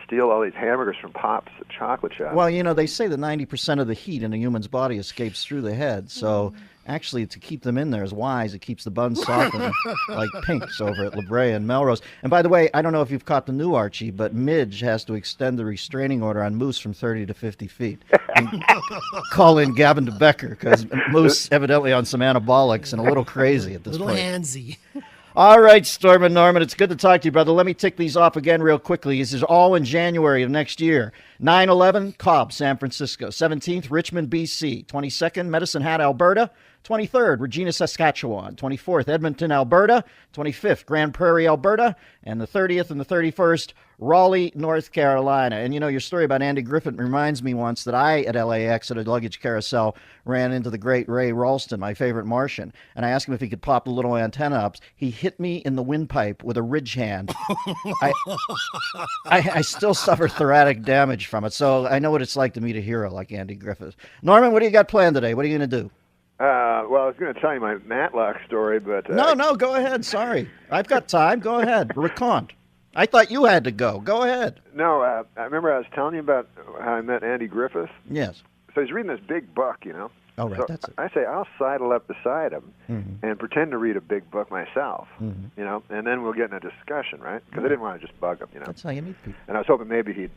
steal all these hamburgers from Pop's Chocolate Shop. Well, they say that 90% of the heat in a human's body escapes through the head. So actually, to keep them in there is wise. It keeps the buns softened like Pink's over at La Brea and Melrose. And by the way, I don't know if you've caught the new Archie, but Midge has to extend the restraining order on Moose from 30 to 50 feet. And call in Gavin DeBecker, because Moose evidently on some anabolics and a little crazy at this point. Little handsy. All right, Storm and Norman, it's good to talk to you, brother. Let me tick these off again real quickly. This is all in January of next year. 9/11, Cobb, San Francisco. 17th, Richmond, B.C. 22nd, Medicine Hat, Alberta. 23rd, Regina, Saskatchewan. 24th, Edmonton, Alberta. 25th, Grand Prairie, Alberta. And the 30th and the 31st, Raleigh, North Carolina. And your story about Andy Griffith reminds me once that I, at LAX, at a luggage carousel, ran into the great Ray Ralston, my favorite Martian. And I asked him if he could pop the little antenna up. He hit me in the windpipe with a ridge hand. I still suffer thoracic damage from it. So I know what it's like to meet a hero like Andy Griffith. Norman, what do you got planned today? What are you going to do? Well, I was going to tell you my Matlock story, but... No, go ahead. Sorry. I've got time. Go ahead. Recount. I thought you had to go. Go ahead. No, I remember I was telling you about how I met Andy Griffith. Yes. So he's reading this big book, Oh, right, so that's it. I say, I'll sidle up beside him and pretend to read a big book myself, and then we'll get in a discussion, right? Because I didn't want to just bug him, That's how you meet people. And I was hoping maybe he'd,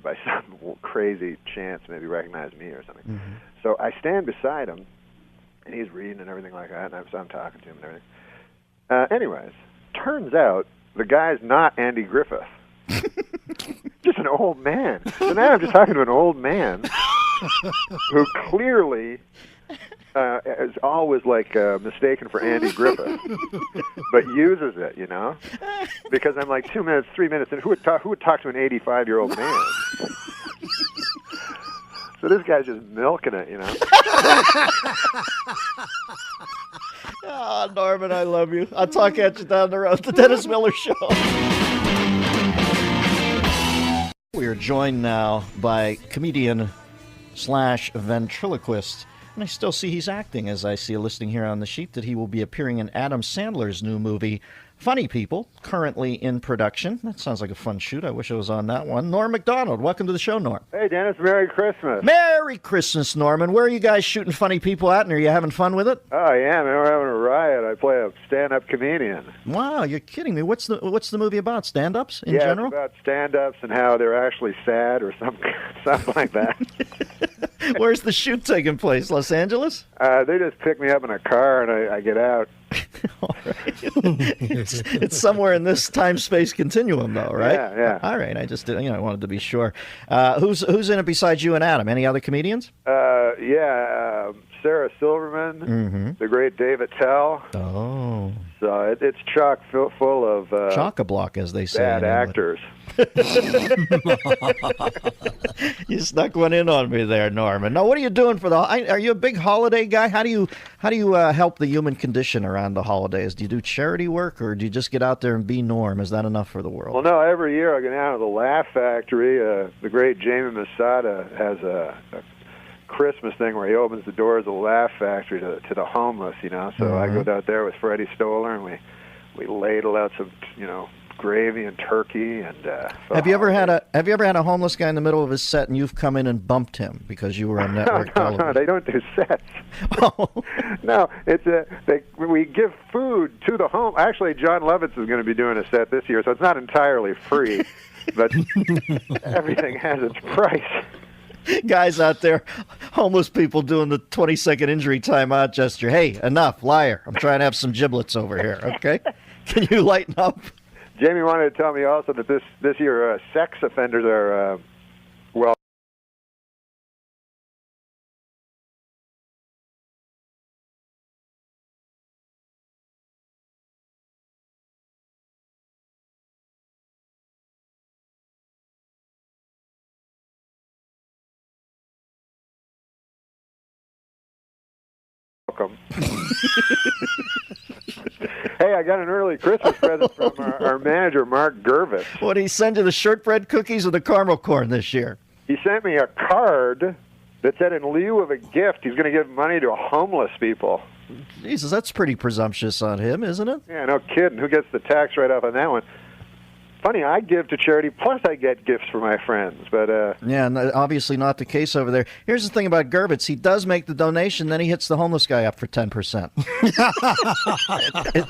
by some crazy chance, maybe recognize me or something. So I stand beside him, and he's reading and everything like that, and I'm talking to him and everything. Anyways, turns out the guy's not Andy Griffith. Just an old man. So now I'm just talking to an old man who clearly is always mistaken for Andy Griffith, but uses it, because I'm like 2 minutes, 3 minutes, and who would talk to an 85-year-old man? So this guy's just milking it, Oh, Norman, I love you. I'll talk at you down the road. The Dennis Miller Show. We are joined now by comedian / ventriloquist, and I still see he's acting, as I see a listing here on the sheet that he will be appearing in Adam Sandler's new movie, Funny People, currently in production. That sounds like a fun shoot. I wish I was on that one. Norm MacDonald, welcome to the show, Norm. Hey, Dennis, Merry Christmas. Merry Christmas, Norman. Where are you guys shooting Funny People at, and are you having fun with it? Oh, yeah, man, we're having a riot. I play a stand-up comedian. Wow, you're kidding me. What's the movie about? Stand-ups in general? Yeah, it's about stand-ups and how they're actually sad or something like that. Where's the shoot taking place? Los Angeles? They just pick me up in a car and I get out. All right. It's somewhere in this time-space continuum, though, right? Yeah. All right. I just I wanted to be sure. Who's in it besides you and Adam? Any other comedians? Sarah Silverman, the great Dave Attell. Oh. So it's chock full of chock-a-block, as they say. Bad actors. You snuck one in on me there, Norman. Now, what are you doing for are you a big holiday guy? How do you help the human condition around the holidays? Do you do charity work, or do you just get out there and be Norm? Is that enough for the world? Well, no. Every year I go down to the Laugh Factory. The great Jamie Masada has a Christmas thing where he opens the doors of the Laugh Factory to the homeless. So I go down there with Freddie Stoller, and we ladle out some gravy and turkey and. Have you ever had a homeless guy in the middle of his set and you've come in and bumped him because you were on network television? No, they don't do sets. Oh. No, we give food to the home. Actually, John Lovitz is going to be doing a set this year, so it's not entirely free, but everything has its price. Guys out there, homeless people doing the 20-second injury timeout gesture. Hey, enough, liar. I'm trying to have some giblets over here, okay? Can you lighten up? Jamie wanted to tell me also that this year sex offenders are, well, welcome. Hey, I got an early Christmas present from our manager, Mark Gervis. What, did he send you the shortbread cookies or the caramel corn this year? He sent me a card that said in lieu of a gift, he's going to give money to homeless people. Jesus, that's pretty presumptuous on him, isn't it? Yeah, no kidding. Who gets the tax write-off on that one? Funny, I give to charity, plus I get gifts for my friends, but... Yeah, obviously not the case over there. Here's the thing about Gerbitz. He does make the donation, then he hits the homeless guy up for 10%.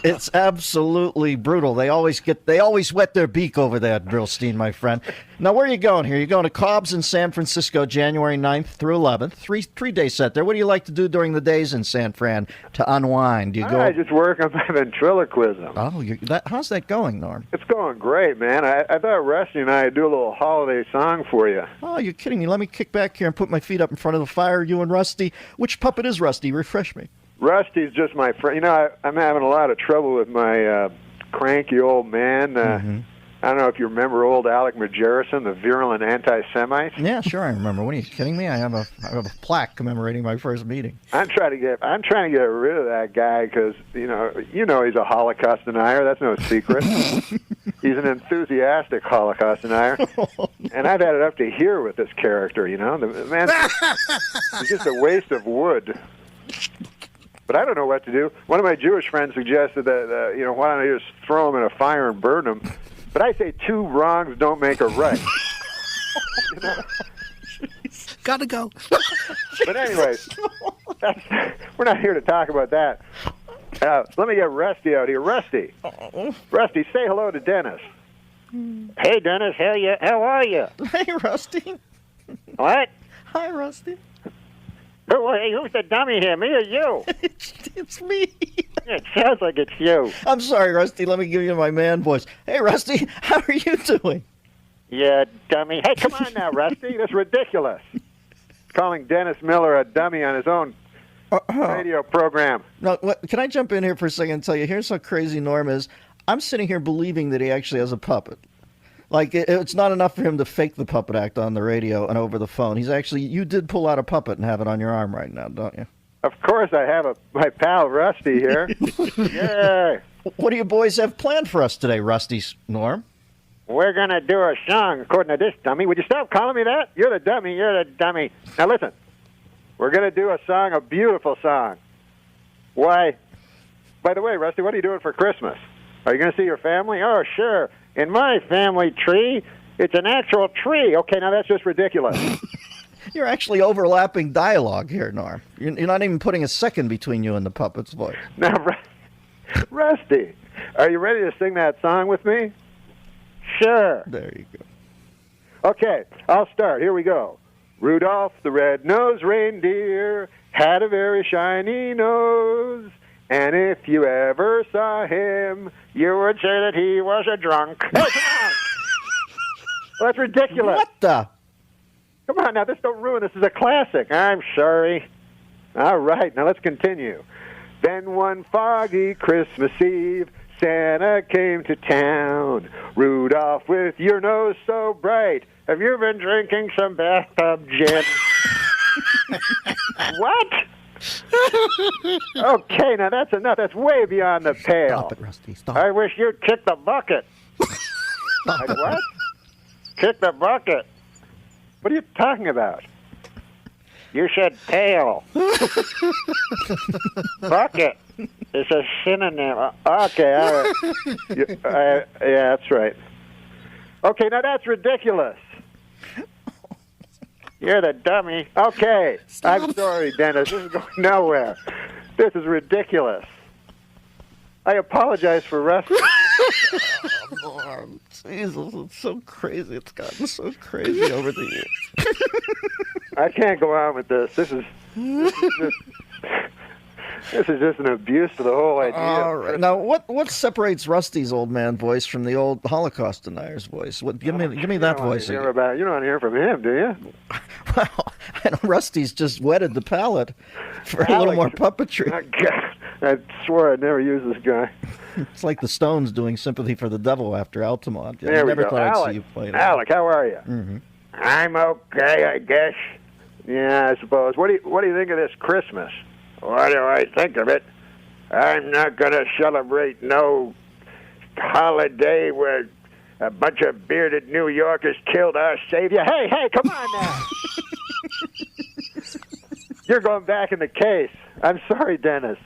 It's absolutely brutal. They always wet their beak over there, Drillstein, my friend. Now, where are you going here? You're going to Cobb's in San Francisco, January 9th through 11th. Three-day set there. What do you like to do during the days in San Fran to unwind? Do you go... I just work on my ventriloquism. Oh, how's that going, Norm? It's going great, man. I thought Rusty and I would do a little holiday song for you. Oh, you're kidding me. Let me kick back here and put my feet up in front of the fire, you and Rusty. Which puppet is Rusty? Refresh me. Rusty's just my friend. You know, I'm having a lot of trouble with my cranky old man. I don't know if you remember old Alec Majerison, the virulent anti-Semite. Yeah, sure, I remember. What, are you kidding me? I have a plaque commemorating my first meeting. I'm trying to get rid of that guy because you know he's a Holocaust denier. That's no secret. He's an enthusiastic Holocaust denier, and I've had it up to here with this character. You know, the man, he's just a waste of wood. But I don't know what to do. One of my Jewish friends suggested that why don't I just throw him in a fire and burn him? But I say two wrongs don't make a right. You know? Gotta go. But anyway, we're not here to talk about that. Let me get Rusty out here. Rusty, say hello to Dennis. Hey, Dennis, how are you? Hey, Rusty. What? Hi, Rusty. Who's the dummy here, me or you? It's me. It sounds like it's you. I'm sorry, Rusty. Let me give you my man voice. Hey, Rusty, how are you doing? Yeah, dummy. Hey, come on now, Rusty. That's ridiculous. Calling Dennis Miller a dummy on his own radio program. Now, can I jump in here for a second and tell you, here's how crazy Norm is. I'm sitting here believing that he actually has a puppet. Like, it's not enough for him to fake the puppet act on the radio and over the phone. You did pull out a puppet and have it on your arm right now, don't you? Of course I have my pal Rusty here. Yeah. What do you boys have planned for us today, Rusty, Norm? We're going to do a song according to this dummy. Would you stop calling me that? You're the dummy. Now listen, we're going to do a song, a beautiful song. Why? By the way, Rusty, what are you doing for Christmas? Are you going to see your family? Oh, sure. In my family tree, it's an actual tree. Okay, now that's just ridiculous. You're actually overlapping dialogue here, Norm. You're not even putting a second between you and the puppet's voice. Now, Rusty, are you ready to sing that song with me? Sure. There you go. Okay, I'll start. Here we go. Rudolph the red-nosed reindeer had a very shiny nose. And if you ever saw him, you would say that he was a drunk. Hey, come on! Well, that's ridiculous. What the? Come on now, don't ruin this. This is a classic. I'm sorry. All right, now let's continue. Then one foggy Christmas Eve, Santa came to town. Rudolph, with your nose so bright, have you been drinking some bathtub gin? What? Okay, now that's enough. That's way beyond the pale. Stop it, Rusty. Stop. I wish you'd kick the bucket. Like what? Kick the bucket. What are you talking about? You said pail. Bucket. It's a synonym. Okay, all right. Yeah, that's right. Okay, now that's ridiculous. You're the dummy. Okay. Stop. I'm sorry, Dennis. This is going nowhere. This is ridiculous. I apologize for wrestling. Oh, Norm. Jesus, it's so crazy. It's gotten so crazy over the years. I can't go on with this. This is just an abuse to the whole idea. All right. Now, what separates Rusty's old man voice from the old Holocaust denier's voice? Give me that voice. You don't want to hear from him, do you? Well, Rusty's just whetted the palate for a little more puppetry. I swore I'd never use this guy. It's like the Stones doing "Sympathy for the Devil" after Altamont. There we never go. thought I'd Alec, see you play that. Alec, how are you? Mm-hmm. I'm okay, I guess. Yeah, I suppose. What do you think of this Christmas? What do I think of it? I'm not going to celebrate no holiday where a bunch of bearded New Yorkers killed our savior. Hey, come on now. You're going back in the case. I'm sorry, Dennis.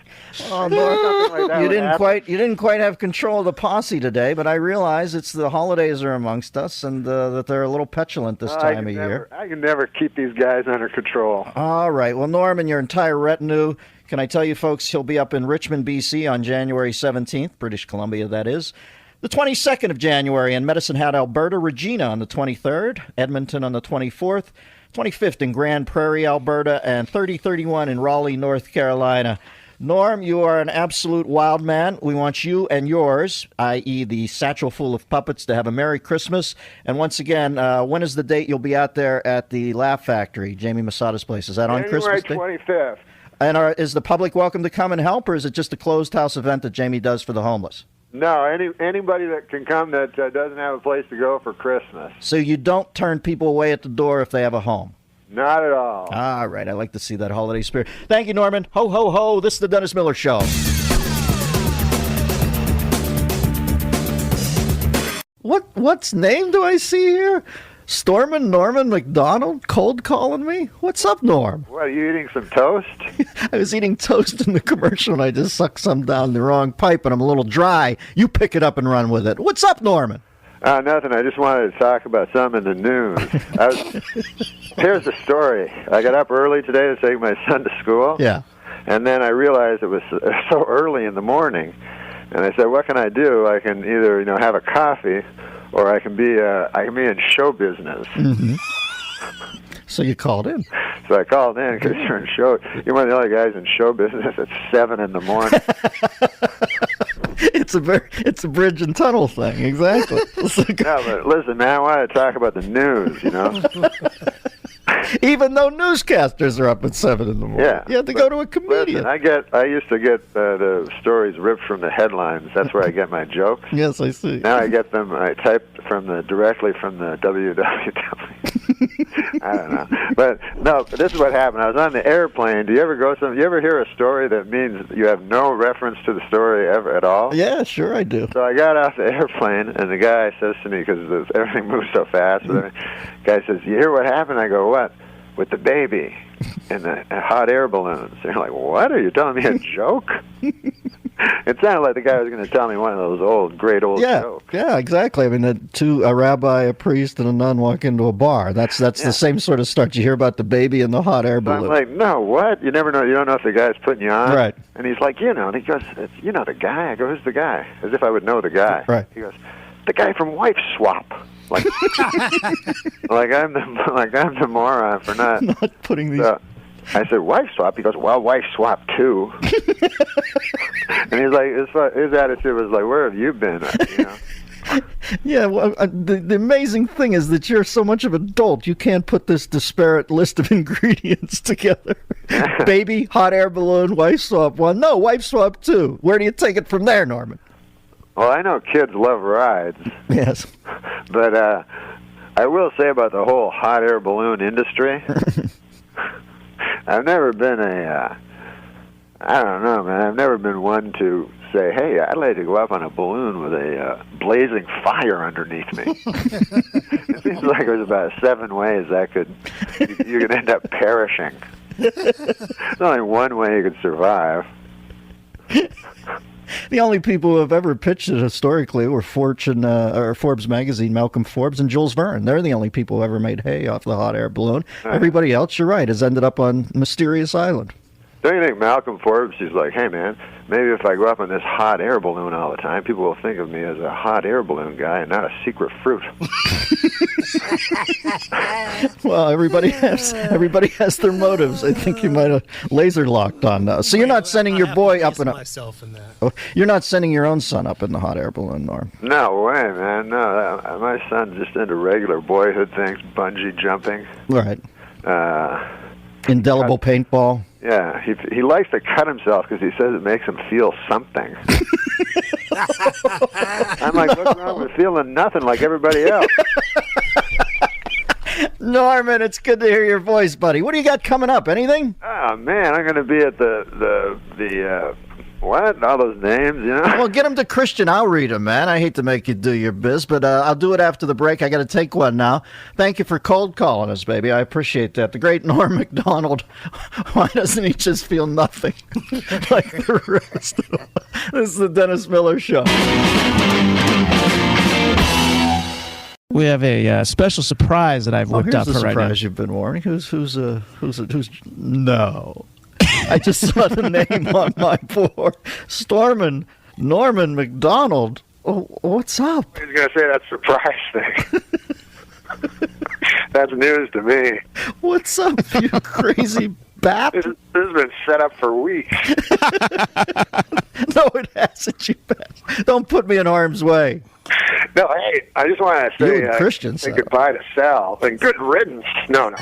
Oh, Lord. You didn't quite have control of the posse today, but I realize it's the holidays are amongst us, and that they're a little petulant this time of year. I can never keep these guys under control. All right. Well, Norm and your entire retinue, can I tell you, folks, he'll be up in Richmond, B.C. on January 17th, British Columbia, that is. The 22nd of January in Medicine Hat, Alberta. Regina on the 23rd. Edmonton on the 24th. 25th in Grand Prairie, Alberta, and 30-31 in Raleigh, North Carolina. Norm, you are an absolute wild man. We want you and yours, i.e. the satchel full of puppets, to have a Merry Christmas. And once again, when is the date you'll be out there at the Laugh Factory, Jamie Masada's place? Is that on Christmas Day? January 25th. And is the public welcome to come and help, or is it just a closed house event that Jamie does for the homeless? No, anybody that can come that doesn't have a place to go for Christmas. So you don't turn people away at the door if they have a home? Not at all. All right, I like to see that holiday spirit. Thank you, Norman. Ho, ho, ho. This is the Dennis Miller Show. What's name do I see here? Stormin' Norman MacDonald cold calling me? What's up, Norm? What, are you eating some toast? I was eating toast in the commercial, and I just sucked some down the wrong pipe, and I'm a little dry. You pick it up and run with it. What's up, Norman? Nothing. I just wanted to talk about something in the news. Here's the story. I got up early today to take my son to school. Yeah. And then I realized it was so early in the morning. And I said, what can I do? I can either, have a coffee, or I can be in show business. Mm-hmm. So you called in. So I called in because you're in show. You're one of the other guys in show business at 7 in the morning. It's a bridge and tunnel thing, exactly. No, but listen, man, I want to talk about the news. Even though newscasters are up at 7 in the morning, yeah, you have to go to a comedian. Listen, I used to get the stories ripped from the headlines. That's where I get my jokes. Yes, I see. Now I get them. I type directly from the www. I don't know, but no. This is what happened. I was on the airplane. Do you ever you ever hear a story that means you have no reference to the story ever at all? Yeah, sure I do. So I got off the airplane, and the guy says to me, because everything moves so fast, the guy says, "You hear what happened?" I go, "What?" "With the baby and the hot air balloons." They're like, "What? Are you telling me a joke?" It sounded like the guy was going to tell me one of those great old jokes. Yeah, exactly. I mean, a rabbi, a priest, and a nun walk into a bar. That's the same sort of start. You hear about the baby and the hot air balloon. I'm like, no, what? You never know. You don't know if the guy's putting you on. Right. And he's like, and he goes, the guy. I go, who's the guy? As if I would know the guy. Right. He goes, the guy from Wife Swap. Like, I'm the moron for not putting these. I said, Wife Swap? He goes, well, Wife Swap too. And he's like, his attitude was like, where have you been? Yeah, well, the amazing thing is that you're so much of an adult, you can't put this disparate list of ingredients together. Baby, hot air balloon, Wife Swap 1. No, Wife Swap 2. Where do you take it from there, Norman? Well, I know kids love rides. Yes. But I will say about the whole hot air balloon industry, I've never been I don't know, man. I've never been one to say, hey, I'd like to go up on a balloon with a blazing fire underneath me. It seems like there's about 7 ways you could end up perishing. There's only one way you could survive. The only people who have ever pitched it historically were Forbes magazine, Malcolm Forbes and Jules Verne. They're the only people who ever made hay off the hot air balloon. Everybody else, you're right, has ended up on Mysterious Island. Don't you think Malcolm Forbes, he's like, hey, man, maybe if I go up on this hot air balloon all the time, people will think of me as a hot air balloon guy and not a secret fruit. Well, everybody has their motives. I think you might have laser locked on. So you're not sending your boy up in a. Myself in that. Oh, you're not sending your own son up in the hot air balloon, Norm. No way, man. No, my son's just into regular boyhood things, bungee jumping. Right. Indelible paintball. Yeah, he likes to cut himself because he says it makes him feel something. I'm like, what's wrong with feeling nothing like everybody else? Norman, it's good to hear your voice, buddy. What do you got coming up? Anything? Oh man, I'm going to be at the what? All those names, you know? Well, get them to Christian. I'll read them, man. I hate to make you do your biz, but I'll do it after the break. I got to take one now. Thank you for cold calling us, baby. I appreciate that. The great Norm MacDonald. Why doesn't he just feel nothing like the rest of them? This is the Dennis Miller Show. We have a special surprise that I've whipped up for right now. Surprise you've been warning. Who's no. I just saw the name on my board. Norman MacDonald. Oh, what's up? I was going to say that surprise thing. That's news to me. What's up, you crazy bap? This has been set up for weeks. No, it hasn't, you bap. Don't put me in harm's way. No, hey, I just want to say Christian say goodbye to Sal. And good riddance. No.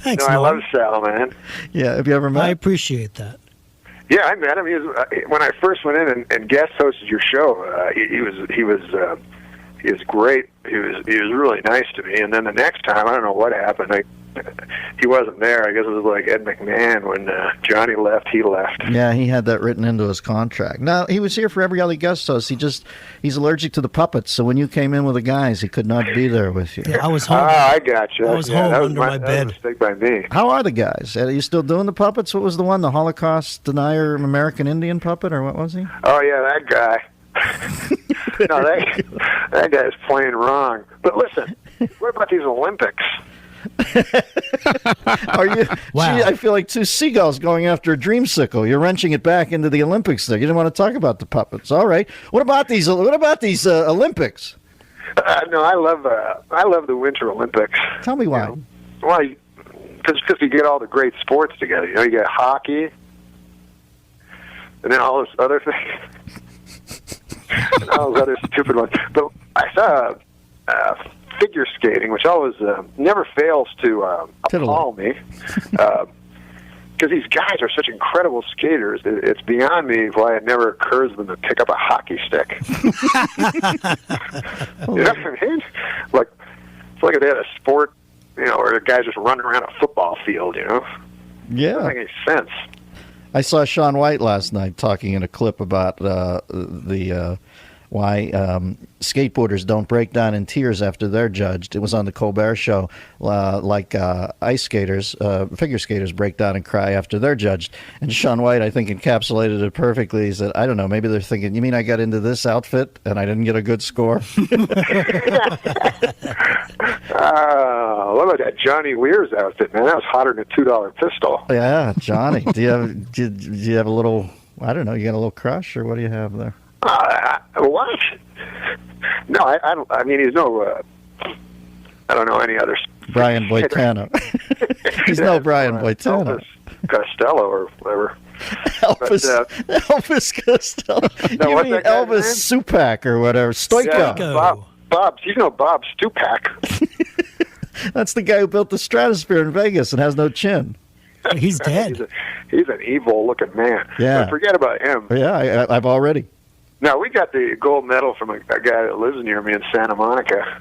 Thanks, I Norm. love Sal, man. Yeah, have you ever met? I appreciate that. Yeah, I met him. He was, when I first went in and guest hosted your show. He was great. He was really nice to me. And then the next time, I don't know what happened. He wasn't there. I guess it was like Ed McMahon when Johnny left. He left. Yeah, he had that written into his contract. Now he was here for every other guest host. He's allergic to the puppets. So when you came in with the guys, he could not be there with you. Yeah, I was home. I got you. I was home that was under my That bed. was a mistake by me. How are the guys? Are you still doing the puppets? What was the one? The Holocaust denier American Indian puppet, or what was he? Oh yeah, that guy. No, that guy's playing wrong. But listen, what about these Olympics? Are you? Wow. Gee, I feel like two seagulls going after a dreamsicle. You're wrenching it back into the Olympics. There, you didn't want to talk about the puppets. All right. What about these Olympics? No, I love the Winter Olympics. Tell me why. You know? Why? Because you get all the great sports together. You know, you get hockey, and then all those other things, and all those other stupid ones. But I saw figure skating, which always never fails to appall me, because these guys are such incredible skaters. It's beyond me why it never occurs to them to pick up a hockey stick. You know what I mean? Like, it's like if they had a sport, you know, where the guys just running around a football field, you know? Yeah. Doesn't make any sense. I saw Shaun White last night talking in a clip about why skateboarders don't break down in tears after they're judged. It was on the Colbert Show, like ice skaters, figure skaters break down and cry after they're judged. And Shaun White, I think, encapsulated it perfectly. He said, I don't know, maybe they're thinking, you mean I got into this outfit and I didn't get a good score? What about that Johnny Weir's outfit, man? That was hotter than a $2 pistol. Yeah, Johnny. Do you have a little, I don't know, you got a little crush, or what do you have there? What? No, I mean, he's no. I don't know any other. Brian Boitano. He's no Brian Boitano. Elvis Costello or whatever. Elvis Costello. No, You mean Elvis Supak or whatever? Stoico. Yeah, Bob. He's no Bob Stupak. That's the guy who built the Stratosphere in Vegas and has no chin. He's dead. He's an evil-looking man. Yeah. But forget about him. Yeah, I've already. No, we got the gold medal from a guy that lives near me in Santa Monica,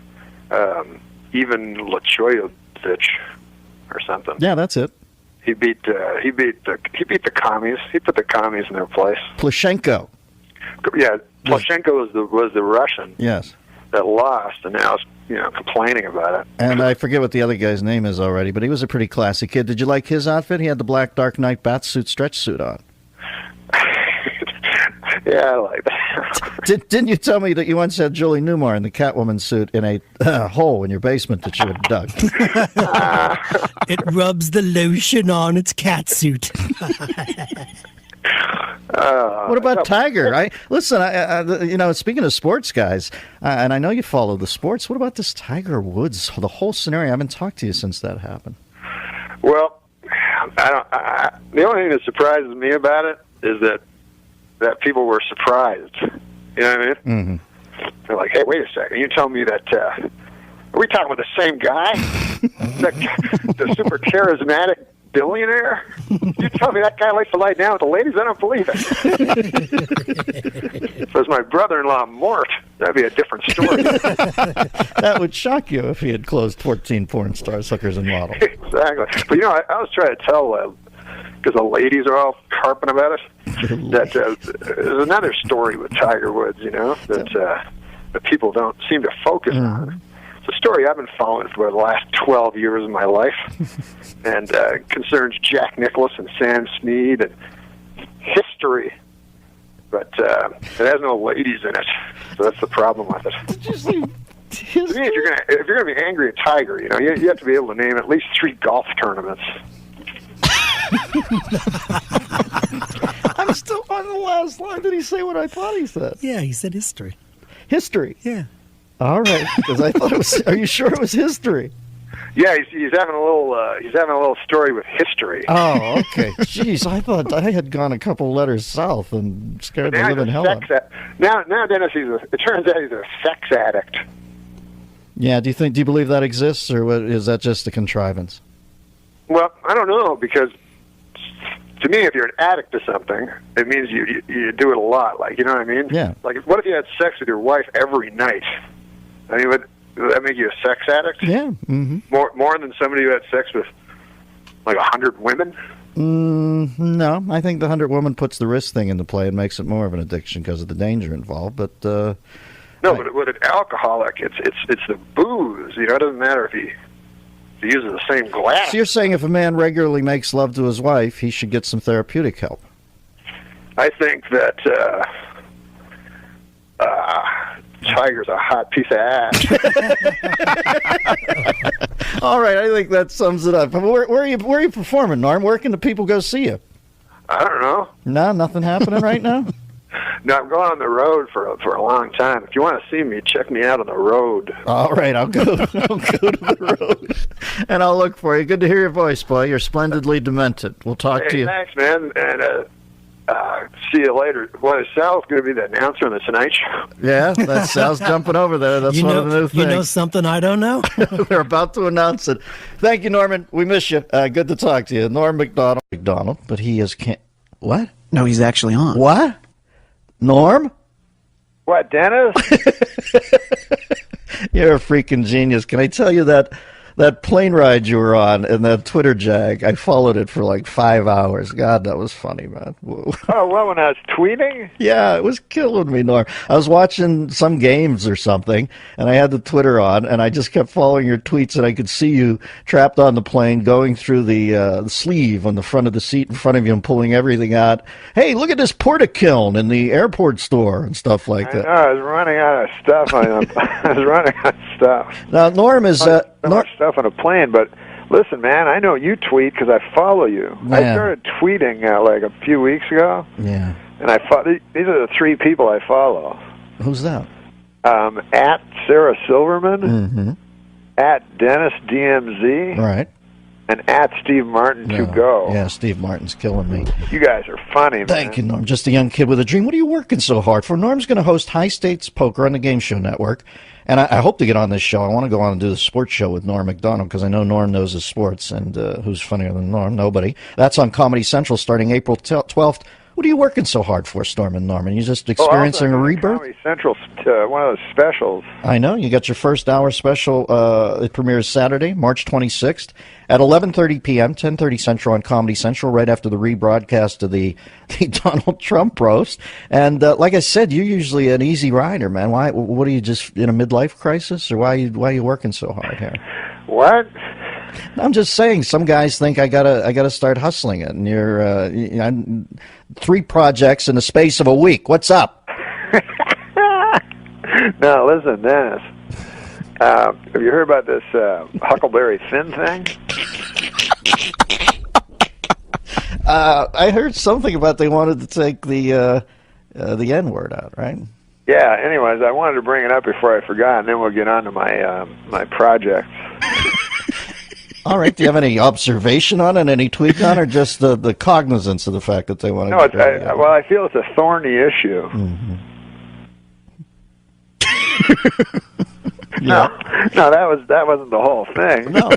Ivan Lachoyevich or something. Yeah, that's it. He beat the commies. He put the commies in their place. Plushenko. Yeah, Plushenko was the Russian. Yes. That lost, and now is complaining about it. And I forget what the other guy's name is already, but he was a pretty classy kid. Did you like his outfit? He had the black Dark Knight batsuit stretch suit on. Yeah, I like that. Didn't you tell me that you once had Julie Newmar in the Catwoman suit in a hole in your basement that you had dug? It rubs the lotion on its catsuit. What about Tiger? Listen. Speaking of sports guys, and I know you follow the sports. What about this Tiger Woods? The whole scenario. I haven't talked to you since that happened. Well, the only thing that surprises me about it is that people were surprised. You know what I mean? Mm-hmm. They're like, "Hey, wait a second! You tell me that? Are we talking about the same guy? the super charismatic billionaire? You tell me that guy likes to lie down with the ladies? I don't believe it." Says my brother-in-law Mort. That'd be a different story. That would shock you if he had closed 14 porn stars, hookers, and models. Exactly. But I was trying to tell, because the ladies are all harping about it, that there's another story with Tiger Woods, that people don't seem to focus on. It's a story I've been following for the last 12 years of my life, and concerns Jack Nicklaus and Sam Snead and history, but it has no ladies in it, so that's the problem with it. Did you see history? To me, if you're gonna be angry at Tiger, you have to be able to name at least 3 golf tournaments. I'm still on the last line. Did he say what I thought he said? Yeah, he said history. History? Yeah. All right, because I thought it was. Are you sure it was history? Yeah, he's having a little story with history. Oh, okay. Jeez, I thought I had gone a couple letters south and scared the living hell out of him. Now, Dennis, it turns out he's a sex addict. Yeah, do you believe that exists, or is that just a contrivance? Well, I don't know, because to me, if you're an addict to something, it means you do it a lot. Like, you know what I mean? Yeah. Like, what if you had sex with your wife every night? I mean, would that make you a sex addict? Yeah. Mm-hmm. More than somebody who had sex with like 100 women? No, I think the 100 woman puts the risk thing into play and makes it more of an addiction because of the danger involved. But but with an alcoholic, it's the booze. It doesn't matter if he uses the same glass. So you're saying if a man regularly makes love to his wife, he should get some therapeutic help? I think that Tiger's a hot piece of ass. All right, I think that sums it up. Where are you performing, Norm? Where can the people go see you? I don't know. No, nothing happening right now? No, I'm going on the road for a long time. If you want to see me, check me out on the road. All right, I'll go to the road, and I'll look for you. Good to hear your voice, boy. You're splendidly demented. We'll talk to you. Thanks, man, and see you later. Well, is Sal's going to be the announcer on the Tonight Show? Yeah, that's Sal's jumping over there. That's one of the new things. You know something I don't know? They're about to announce it. Thank you, Norman. We miss you. Good to talk to you. Norm MacDonald, but he is what? No, he's actually on. What? Norm? What, Dennis? You're a freaking genius. Can I tell you that plane ride you were on and that Twitter jag, I followed it for like 5 hours. God, that was funny, man. Whoa. Oh, well, when I was tweeting? Yeah, it was killing me, Norm. I was watching some games or something, and I had the Twitter on, and I just kept following your tweets, and I could see you trapped on the plane going through the sleeve on the front of the seat in front of you and pulling everything out. Hey, look at this porta-kiln in the airport store and stuff like that. I was running out of stuff. I was running out of stuff. Now, Norm is... much stuff on a plane, but listen, man, I know you tweet because I follow you. Yeah. I started tweeting like a few weeks ago. Yeah. And these are the 3 people I follow. Who's that? At Sarah Silverman, Mm-hmm. at Dennis DMZ, Right. and at Steve Martin to go. Yeah, Steve Martin's killing me. You guys are funny, man. Thank you, Norm. Just a young kid with a dream. What are you working so hard for? Norm's going to host High Stakes Poker on the Game Show Network. And I hope to get on this show. I want to go on and do the sports show with Norm MacDonald because I know Norm knows his sports. And who's funnier than Norm? Nobody. That's on Comedy Central starting April 12th. What are you working so hard for, Storm and Norman? You just experiencing a rebirth? Comedy Central, one of those specials. I know. You got your first hour special. It premieres Saturday, March 26th at 11:30 p.m., 10:30 Central on Comedy Central, right after the rebroadcast of the Donald Trump roast. And like I said, you're usually an easy rider, man. Why? What are you, just in a midlife crisis, or why are you working so hard here? What? I'm just saying, some guys think I gotta start hustling it, and you're 3 projects in the space of a week. What's up? No, listen, Dennis. Have you heard about this Huckleberry Finn thing? I heard something about they wanted to take the N-word out, right? Yeah. Anyways, I wanted to bring it up before I forgot, and then we'll get on to my my project. All right. Do you have any observation on it, any tweak on it, or just the cognizance of the fact that they want to? No, well, I feel it's a thorny issue. Mm-hmm. No, that wasn't the whole thing. No.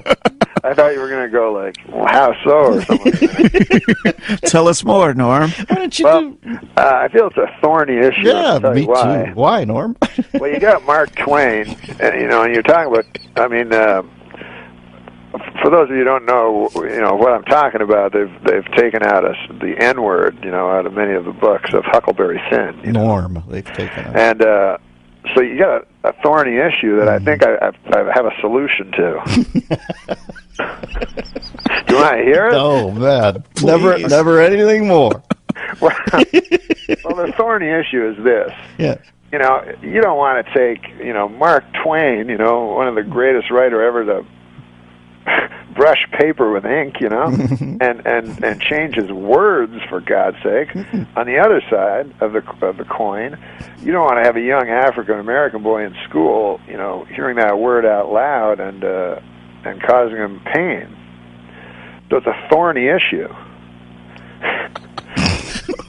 I thought you were going to go like, well, how so, or something. Tell us more, Norm. Why don't you I feel it's a thorny issue. Yeah, I'll tell me you why. too. Why, Norm? Well, you got Mark Twain, and you're talking about. I mean, for those of you who don't know, what I'm talking about. They've taken out the N-word, out of many of the books of Huckleberry Finn. Norm, they've taken out. And so you got a thorny issue that I think I have a solution to. Do you want to hear it? No, man. Never anything more. Well, the thorny issue is this. Yeah. You don't want to take, Mark Twain, one of the greatest writer ever to brush paper with ink, and change his words, for God's sake. On the other side of the coin, you don't want to have a young African American boy in school, hearing that word out loud and causing him pain. So it's a thorny issue.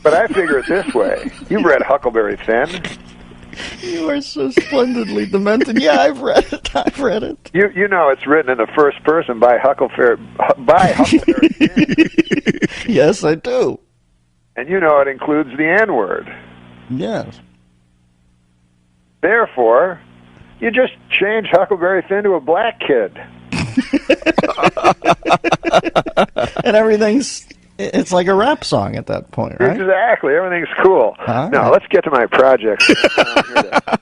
But I figure it this way: you've read Huckleberry Finn. You are so splendidly demented. Yeah, I've read it. You know it's written in the first person by Huckleberry Finn. Yes, I do. And it includes the N-word. Yes. Therefore, you just change Huckleberry Finn to a black kid. And it's like a rap song at that point, right? Exactly. Everything's cool. Now, let's get to my project.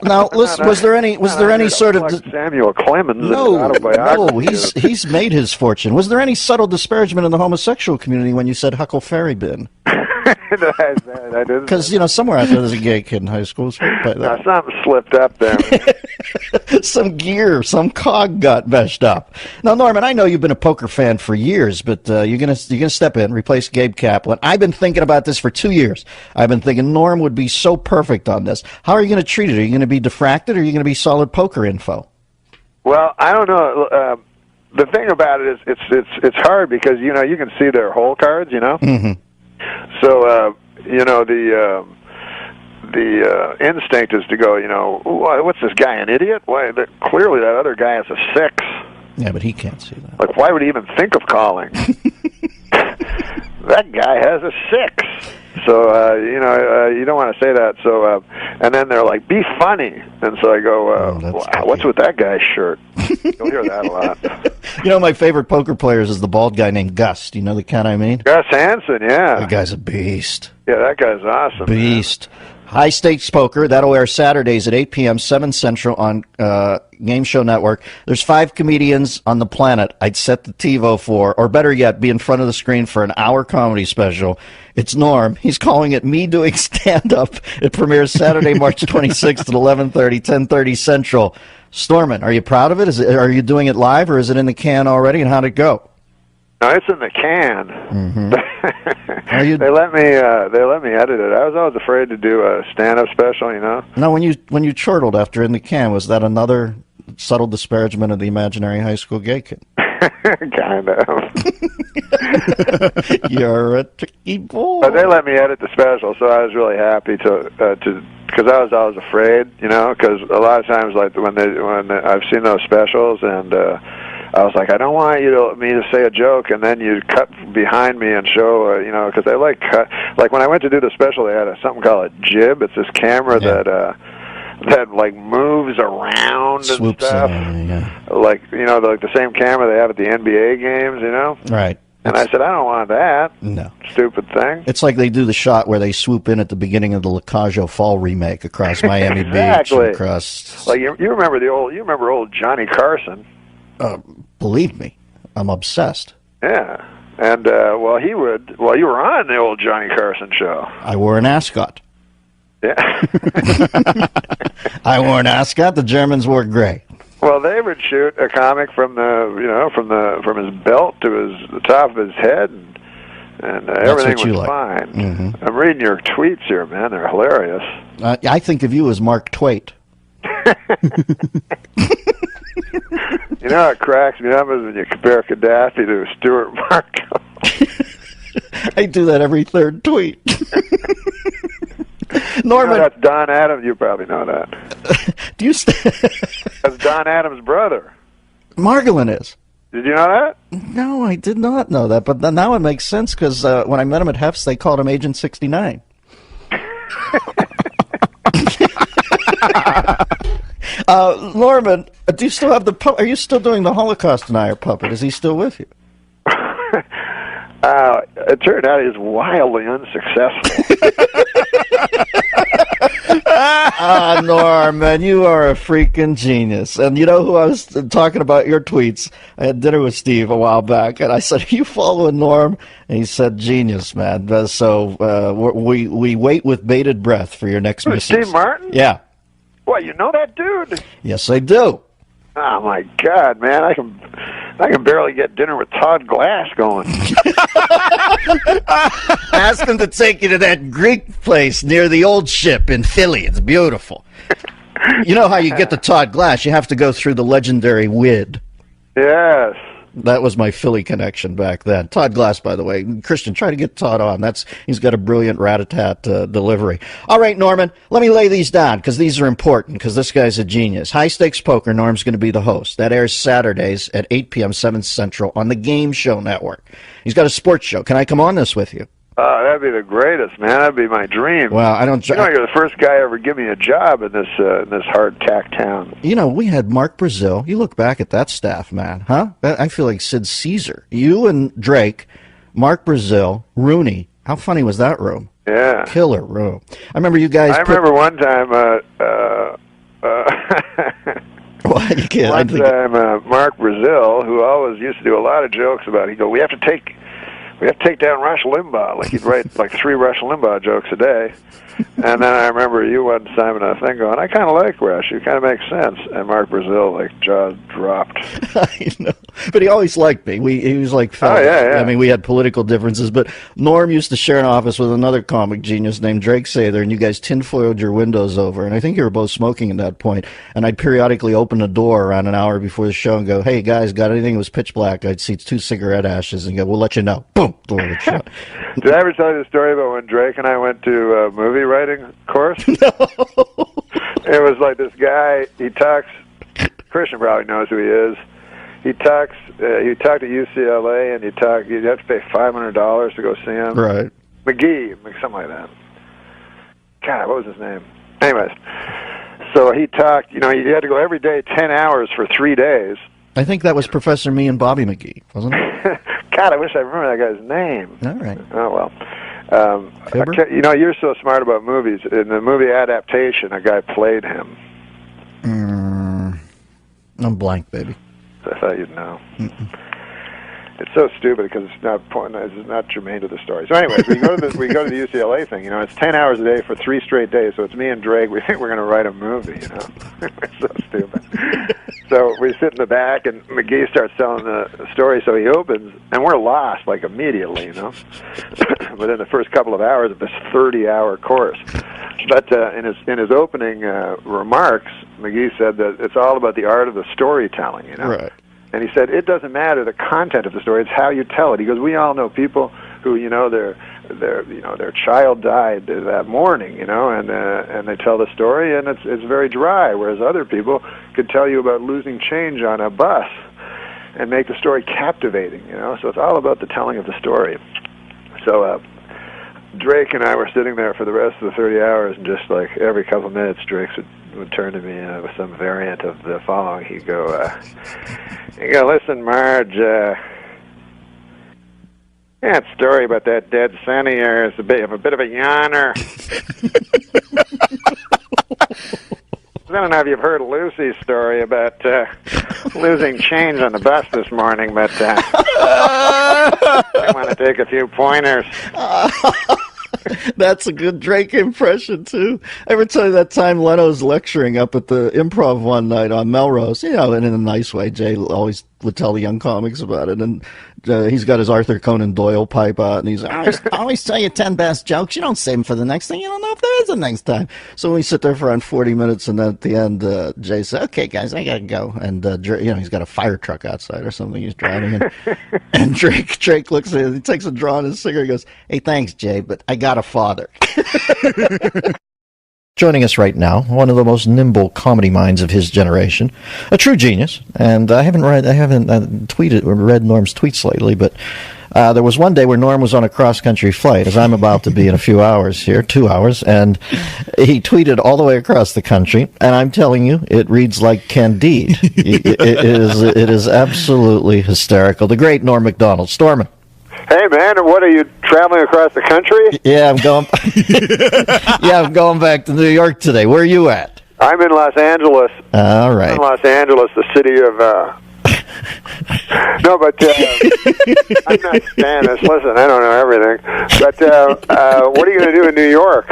Now, was there any sort of Samuel Clemens No, autobiography? he's made his fortune. Was there any subtle disparagement in the homosexual community when you said Huckleberry Bin? I didn't. Because somewhere out there there's a gay kid in high school. Now, something slipped up there. Some cog got meshed up. Now, Norman, I know you've been a poker fan for years, but you're gonna step in, replace Gabe Kaplan. I've been thinking about this for 2 years. I've been thinking Norm would be so perfect on this. How are you going to treat it? Are you going to be diffracted, or are you going to be solid poker info? Well, I don't know. The thing about it is, it's hard because you can see their hole cards. Mm-hmm. So the instinct is to go, what's this guy, an idiot? Why? Clearly that other guy has a 6. Yeah, but he can't see that. Like, why would he even think of calling? That guy has a 6. So, you don't want to say that. So, and then they're like, be funny. And so I go, what's with that guy's shirt? You'll hear that a lot. My favorite poker players is the bald guy named Gus. Do you know the cat I mean? Gus Hansen, yeah. That guy's a beast. Yeah, that guy's awesome. Beast. Man. High Stakes Poker. That'll air Saturdays at 8 p.m., 7 Central on Game Show Network. There's 5 comedians on the planet I'd set the TiVo for, or better yet, be in front of the screen for an hour comedy special. It's Norm. He's calling it Me Doing Stand-Up. It premieres Saturday, March 26th at 11:30, 10:30 Central. Stormin, are you proud of it? Are you doing it live, or is it in the can already, and how'd it go? No, it's in the can. Mm-hmm. They let me edit it. I was always afraid to do a stand-up special, No, when you chortled after in the can, was that another subtle disparagement of the imaginary high school gay kid? Kind of. You're a tricky boy. But they let me edit the special, so I was really happy to because I was always afraid, because a lot of times, like when I've seen those specials and. I was like, I don't want me to say a joke, and then you cut behind me and show, because they like when I went to do the special, they had something called a jib. It's this camera that like moves around Swoops and stuff. Like like the same camera they have at the NBA games, Right. And I said, I don't want that. No. Stupid thing. It's like they do the shot where they swoop in at the beginning of the Lacajo Fall remake across Miami exactly. Beach. Across. Like you remember old Johnny Carson. Believe me, I'm obsessed. Yeah, and you were on the old Johnny Carson show. I wore an ascot. Yeah. I wore an ascot. The Germans wore gray. Well, they would shoot a comic from his belt to the top of his head, And everything what you was like. fine. Mhm. I'm reading your tweets here, man. They're hilarious. I think of you as Mark Twain. You know what cracks me up is when you compare Gaddafi to Stuart Marco. I do that every third tweet. Norman, You know, that's Don Adams. You probably know that. do you? That's Don Adams' brother. Margolin is. Did you know that? No, I did not know that, but now it makes sense because when I met him at Hef's, they called him Agent 69. Norman, do you still have the? Are you still doing the Holocaust denier puppet? Is he still with you? It turned out he's wildly unsuccessful. Norman, you are a freaking genius. And you know who I was talking about your tweets? I had dinner with Steve a while back, and I said, "Are you following Norm?" And he said, "Genius, man." So we wait with bated breath for your next mission. Steve Martin? Yeah. What, you know that dude? Yes, I do. Oh my God, man! I can barely get dinner with Todd Glass going. Ask him to take you to that Greek place near the old ship in Philly. It's beautiful. You know how you get to Todd Glass? You have to go through the legendary WID. Yes. That was my Philly connection back then. Todd Glass, by the way. Christian, try to get Todd on. He's got a brilliant rat-a-tat delivery. All right, Norman, let me lay these down because these are important because this guy's a genius. High Stakes Poker, Norm's going to be the host. That airs Saturdays at 8 p.m. 7 Central on the Game Show Network. He's got a sports show. Can I come on this with you? Oh, that'd be the greatest, man. That'd be my dream. Well, I don't. You know, you're the first guy ever give me a job in this hardtack town. You know, we had Mark Brazil. You look back at that staff, man, huh? I feel like Sid Caesar. You and Drake, Mark Brazil, Rooney. How funny was that room? Yeah. Killer room. I remember you guys. I remember one time. Well, you can't. One time, Mark Brazil, who always used to do a lot of jokes about it, he'd go, we have to take down Rush Limbaugh. Like, he'd write like 3 Rush Limbaugh jokes a day. And then I remember you one time in a thing going, I kind of like Rush. It kind of makes sense. And Mark Brazil, like, jaw dropped. I know. But he always liked me. He was like, oh, yeah. I mean, we had political differences. But Norm used to share an office with another comic genius named Drake Sather, and you guys tinfoiled your windows over. And I think you were both smoking at that point. And I'd periodically open the door around an hour before the show and go, hey, guys, got anything? It was pitch black. I'd see 2 cigarette ashes and go, we'll let you know. Boom. Door would shut. Did I ever tell you the story about when Drake and I went to a movie writing course? No. It was like this guy, he talks, Christian probably knows who he is. He talked at UCLA, and you'd have to pay $500 to go see him. Right. McGee, something like that. God, what was his name? Anyways, so he talked, you had to go every day 10 hours for 3 days. I think that was Professor Me and Bobby McGee, wasn't it? God, I wish I remember that guy's name. All right. Oh, well. You're so smart about movies. In the movie adaptation, a guy played him. I'm blank, baby. I thought you'd know. It's so stupid because it's not germane to the story. So, anyways, we go to the UCLA thing. It's 10 hours a day for 3 straight days. So it's me and Drake. We think we're going to write a movie. It's so stupid. So we sit in the back, and McGee starts telling the story. So he opens, and we're lost like immediately. Within the first couple of hours of this 30-hour course. But in his opening remarks, McGee said that it's all about the art of the storytelling. Right. And he said, it doesn't matter the content of the story, it's how you tell it. He goes, we all know people who, their child died that morning, and they tell the story, and it's very dry, whereas other people could tell you about losing change on a bus and make the story captivating, So it's all about the telling of the story. So Drake and I were sitting there for the rest of the 30 hours, and just like every couple of minutes, Drake would turn to me with some variant of the following. He'd go, listen, Marge, that story about that dead son of yours is a bit of a yawner. I don't know if you've heard Lucy's story about losing change on the bus this morning, but I want to take a few pointers. That's a good Drake impression, too. I ever tell you that time Leno's lecturing up at the Improv one night on Melrose, and in a nice way. Jay always would tell the young comics about it. And he's got his Arthur Conan Doyle pipe out, and he's I always tell you 10 best jokes. You don't save them for the next thing. You don't know if there is a next time. So we sit there for around 40 minutes, and then at the end, Jay said, "Okay, guys, I gotta go." And he's got a fire truck outside or something he's driving, and Drake looks at him, he takes a draw on his cigarette, and goes, "Hey, thanks, Jay, but I got a father." Joining us right now, one of the most nimble comedy minds of his generation, a true genius. And I haven't read Norm's tweets lately, but there was one day where Norm was on a cross-country flight, as I'm about to be in a few hours here, 2 hours, and he tweeted all the way across the country. And I'm telling you, it reads like Candide. It is absolutely hysterical. The great Norm MacDonald, Stormin'. Hey, man, what are you, traveling across the country? Yeah, I'm going. Yeah, I'm going back to New York today. Where are you at? I'm in Los Angeles. All right. I'm in Los Angeles, the city of. No, but I'm not Spanish. Listen, I don't know everything. But what are you going to do in New York?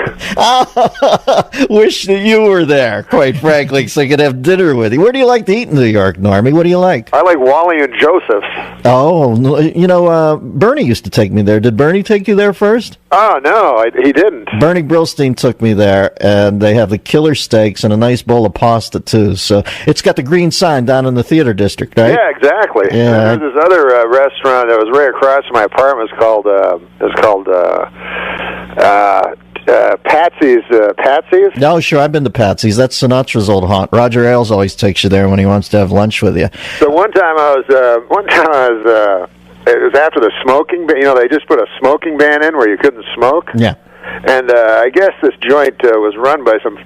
Wish that you were there, quite frankly, so I could have dinner with you. Where do you like to eat in New York, Normie? What do you like? I like Wally and Joseph's. Oh, Bernie used to take me there. Did Bernie take you there first? Oh, no, he didn't. Bernie Brillstein took me there, and they have the killer steaks and a nice bowl of pasta, too. So it's got the green sign down in the theater district, right? Yeah, exactly. Yeah. And there's this other restaurant that was right across from my apartment. It's called Patsy's. Patsy's? No, sure, I've been to Patsy's. That's Sinatra's old haunt. Roger Ailes always takes you there when he wants to have lunch with you. So one time I was it was after the smoking ban. They just put a smoking ban in where you couldn't smoke. Yeah. And I guess this joint was run by some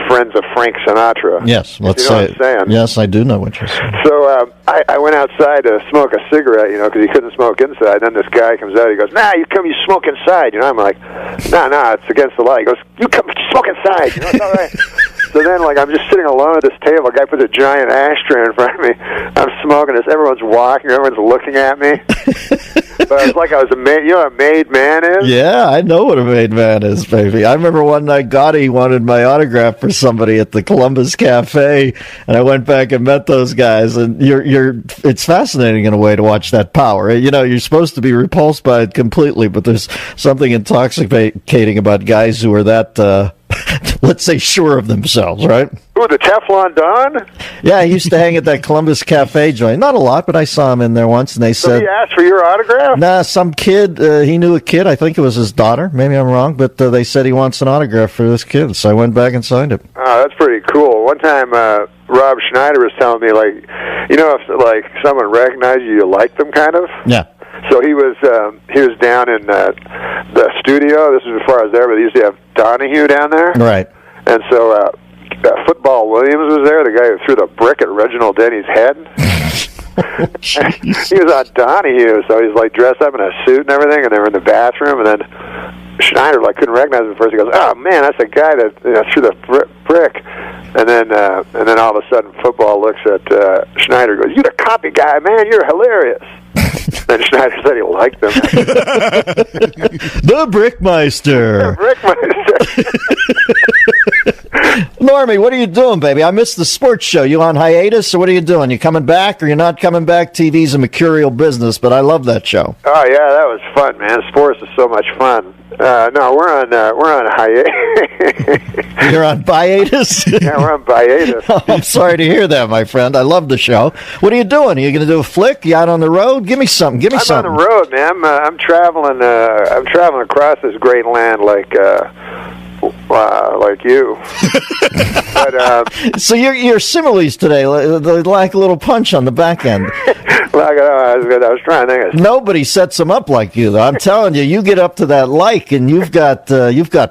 friends of Frank Sinatra. Yes, let's you know say. What I'm saying. Yes, I do know what you're saying. So I went outside to smoke a cigarette, because you couldn't smoke inside. Then this guy comes out. He goes, "Nah, you smoke inside." I'm like, "Nah, it's against the law." He goes, "You come smoke inside." It's all right. So then, I'm just sitting alone at this table. A guy puts a giant ashtray in front of me. I'm smoking this. Everyone's walking. Everyone's looking at me. But it's like I was a maid. You know what a made man is? Yeah, I know what a made man is, baby. I remember one night Gotti wanted my autograph for somebody at the Columbus Cafe, and I went back and met those guys. And it's fascinating in a way to watch that power. You're supposed to be repulsed by it completely, but there's something intoxicating about guys who are that. Let's say sure of themselves, right? Ooh, the Teflon Don? Yeah, he used to hang at that Columbus Cafe joint. Not a lot, but I saw him in there once, and they said... he asked for your autograph? Nah, some kid, he knew a kid, I think it was his daughter, maybe I'm wrong, but they said he wants an autograph for this kid, so I went back and signed it. Oh, that's pretty cool. One time, Rob Schneider was telling me, if, someone recognized you liked them, kind of? Yeah. So he was down in the studio. This was before I was there, but they used to have Donahue down there. Right. And so Football Williams was there, the guy who threw the brick at Reginald Denny's head. He was on Donahue, so he's dressed up in a suit and everything, and they were in the bathroom, and then Schneider couldn't recognize him at first. He goes, "Oh man, that's the guy that threw the brick." And then all of a sudden, Football looks at Schneider, and goes, "You the copy guy, man, you're hilarious." Then Schneider said he liked them. The Brickmeister. Normie, what are you doing, baby? I missed the sports show. You on hiatus, or what are you doing? You coming back, or you're not coming back? TV's a mercurial business, but I love that show. Oh yeah, that was fun, man. Sports is so much fun. No, we're on hiatus. You're on hiatus? Yeah, we're on hiatus. Oh, I'm sorry to hear that, my friend. I love the show. What are you doing? Are you going to do a flick? You out on the road? Give me something. I'm on the road, man. I'm traveling. I'm traveling across this great land like you. But, so your similes today, they lack a little punch on the back end. I was trying to think. Nobody sets them up like you, though. I'm telling you, you get up to that like, and you've got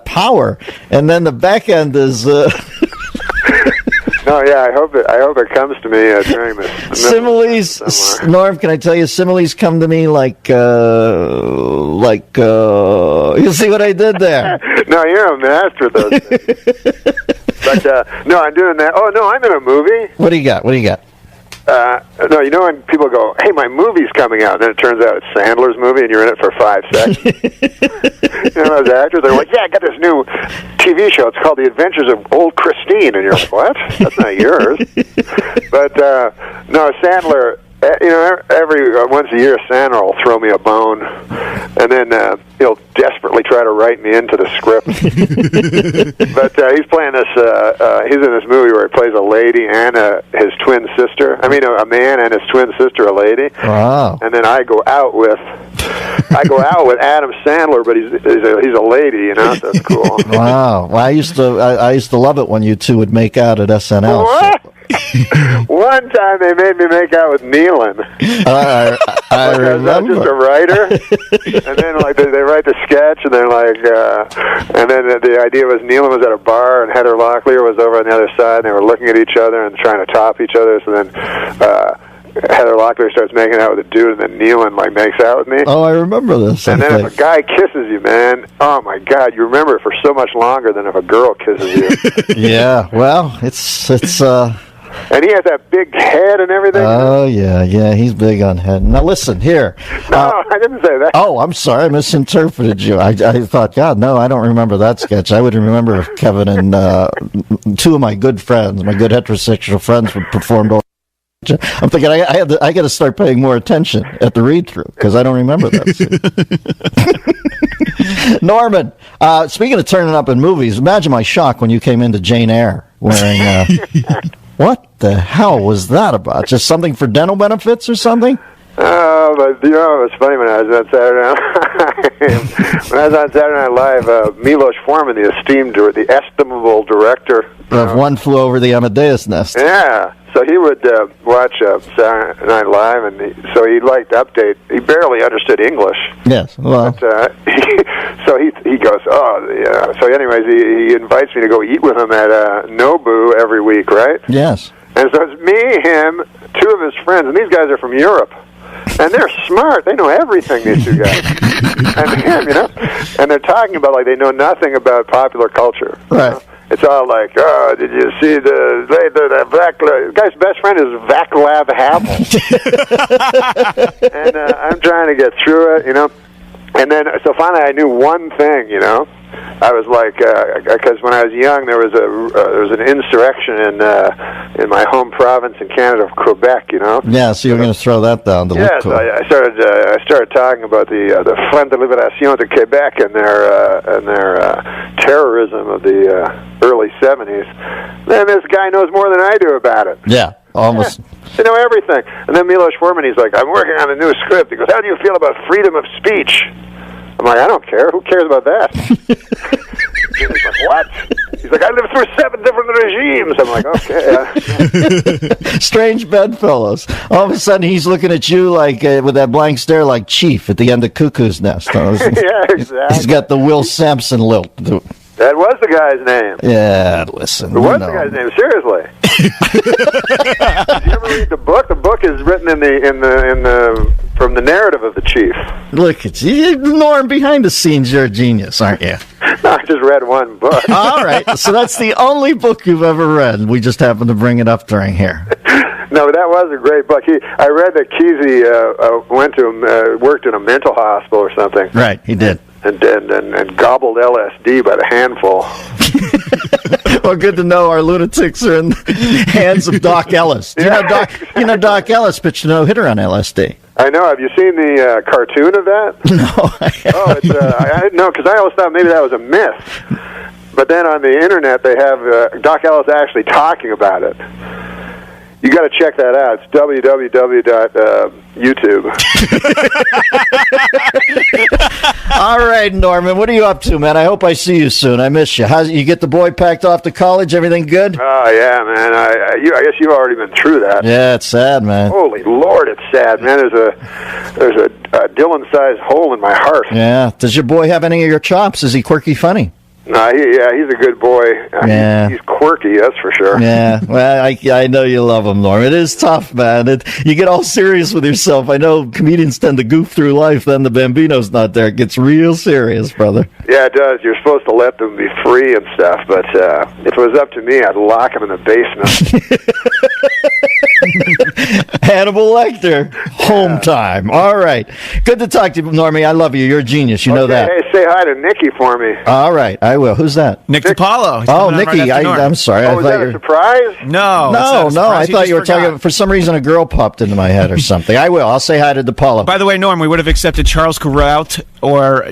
power, and then the back end is. No, yeah, I hope it comes to me during this. Similes, Norm, can I tell you, similes come to me you see what I did there? No, you're a master at those things. But, no, I'm doing that. Oh, no, I'm in a movie. What do you got? No, when people go, "Hey, my movie's coming out," and then it turns out it's Sandler's movie, and you're in it for 5 seconds. Those actors, they're like, "Yeah, I got this new TV show. It's called The Adventures of Old Christine," and you're like, "What? That's not yours." But no, Sandler every once a year, Santa will throw me a bone, and then he'll desperately try to write me into the script. But he's playing this. He's in this movie where he plays a lady and his twin sister. I mean, a man and his twin sister, a lady. Wow. And then I go out with Adam Sandler, but he's a lady, So it's cool. Wow. Well, I used to love it when you two would make out at SNL. What? One time they made me make out with Nealon. I remember. I was just a writer, and then they write the sketch, and they're like, and then the idea was Nealon was at a bar, and Heather Locklear was over on the other side, and they were looking at each other and trying to top each other. So then Heather Locklear starts making out with a dude, and then Nealon makes out with me. Oh, I remember this. And then if a guy kisses you, man, oh my God, you remember it for so much longer than if a girl kisses you. Yeah. Well, it's. And he has that big head and everything. Oh, yeah, he's big on head. Now, listen, here. No, I didn't say that. Oh, I'm sorry, I misinterpreted you. I thought, God, no, I don't remember that sketch. I would remember if Kevin and two of my good friends, my good heterosexual friends, would perform. I'm thinking, I got to start paying more attention at the read-through, because I don't remember that scene. Norman, speaking of turning up in movies, imagine my shock when you came into Jane Eyre wearing... What the hell was that about? Just something for dental benefits or something? But it was funny when I was on Saturday Night Live. Milos Forman, the estimable director of One Flew Over the Amadeus Nest. Yeah, so he would watch Saturday Night Live, and so he liked to update. He barely understood English. Yes, well, but, so he goes, oh, yeah. So anyways, he invites me to go eat with him at Nobu every week, right? Yes. And so it's me, him, two of his friends, and these guys are from Europe. And they're smart. They know everything, these two guys. And him, and they're talking about, they know nothing about popular culture. Right. It's all like, oh, did you see the guy's best friend is Vaclav Havel. And I'm trying to get through it, And then, so finally I knew one thing, I was like, because when I was young, there was an insurrection in my home province in Canada of Quebec, Yeah, so you're going to throw that down to look cool. I started talking about the Front de Libération de Quebec and their terrorism of the early '70s. Then this guy knows more than I do about it. Yeah, almost. Yeah, they know everything. And then Milos Forman, he's like, I'm working on a new script. He goes, how do you feel about freedom of speech? I'm like, I don't care. Who cares about that? He's like, what? He's like, I lived through 7 different regimes. I'm like, okay. Strange bedfellows. All of a sudden, he's looking at you like with that blank stare, like Chief at the end of Cuckoo's Nest. Yeah, exactly. He's got the Will Sampson lilt. That was the guy's name. Yeah, listen. It was the guy's name. Seriously. Did you ever read the book? The book is written from the narrative of the chief. Look at you, Norm. Behind the scenes, you're a genius, aren't you? No, I just read one book. All right, so that's the only book you've ever read. We just happened to bring it up during here. No, but that was a great book. I read that Kesey worked in a mental hospital or something. Right, he did. And gobbled LSD by the handful. Well, good to know our lunatics are in the hands of Doc Ellis. Doc Ellis pitched a no-hitter on LSD. I know. Have you seen the cartoon of that? No. I didn't know, because I always thought maybe that was a myth. But then on the internet, they have Doc Ellis actually talking about it. You got to check that out. It's www.youtube. All right, Norman, what are you up to, man? I hope I see you soon. I miss you. You get the boy packed off to college? Everything good? Oh, yeah, man. I guess you've already been through that. Yeah, it's sad, man. Holy Lord, it's sad, man. There's a Dylan-sized hole in my heart. Yeah. Does your boy have any of your chops? Is he quirky funny? No, he's a good boy. Yeah. He's quirky, that's for sure. Yeah, well, I know you love him, Norm. It is tough, man. You get all serious with yourself. I know comedians tend to goof through life, then the Bambino's not there. It gets real serious, brother. Yeah, it does. You're supposed to let them be free and stuff, but if it was up to me, I'd lock them in the basement. Hannibal Lecter, home time. All right. Good to talk to you, Normie. I love you. You're a genius. You know that. Hey, say hi to Nikki for me. All right. I will. Who's that? Nick DiPaolo. He's Oh, coming on Nikki. right after Norm. I'm sorry. Oh, was that a surprise? No. No. I thought you were talking. For some reason, a girl popped into my head or something. I will. I'll say hi to DiPaolo. By the way, Norm, we would have accepted Charles Kuralt or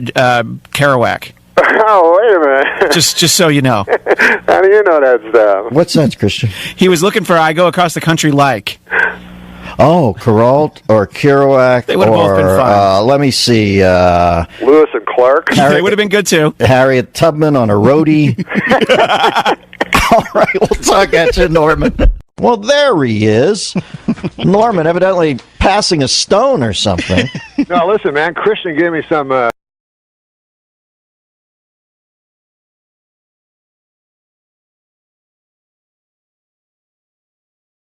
Kerouac. Oh, wait a minute. Just so you know. How do you know that stuff? What's that, Christian? He was looking for I Go Across the Country Like. Oh, Kuralt or Kerouac. They would have both been fine. Let me see. Lewis and Clark. They would have been good, too. Harriet Tubman on a roadie. All right, we'll talk at you, Norman. Well, there he is. Norman, evidently passing a stone or something. No, listen, man. Christian gave me some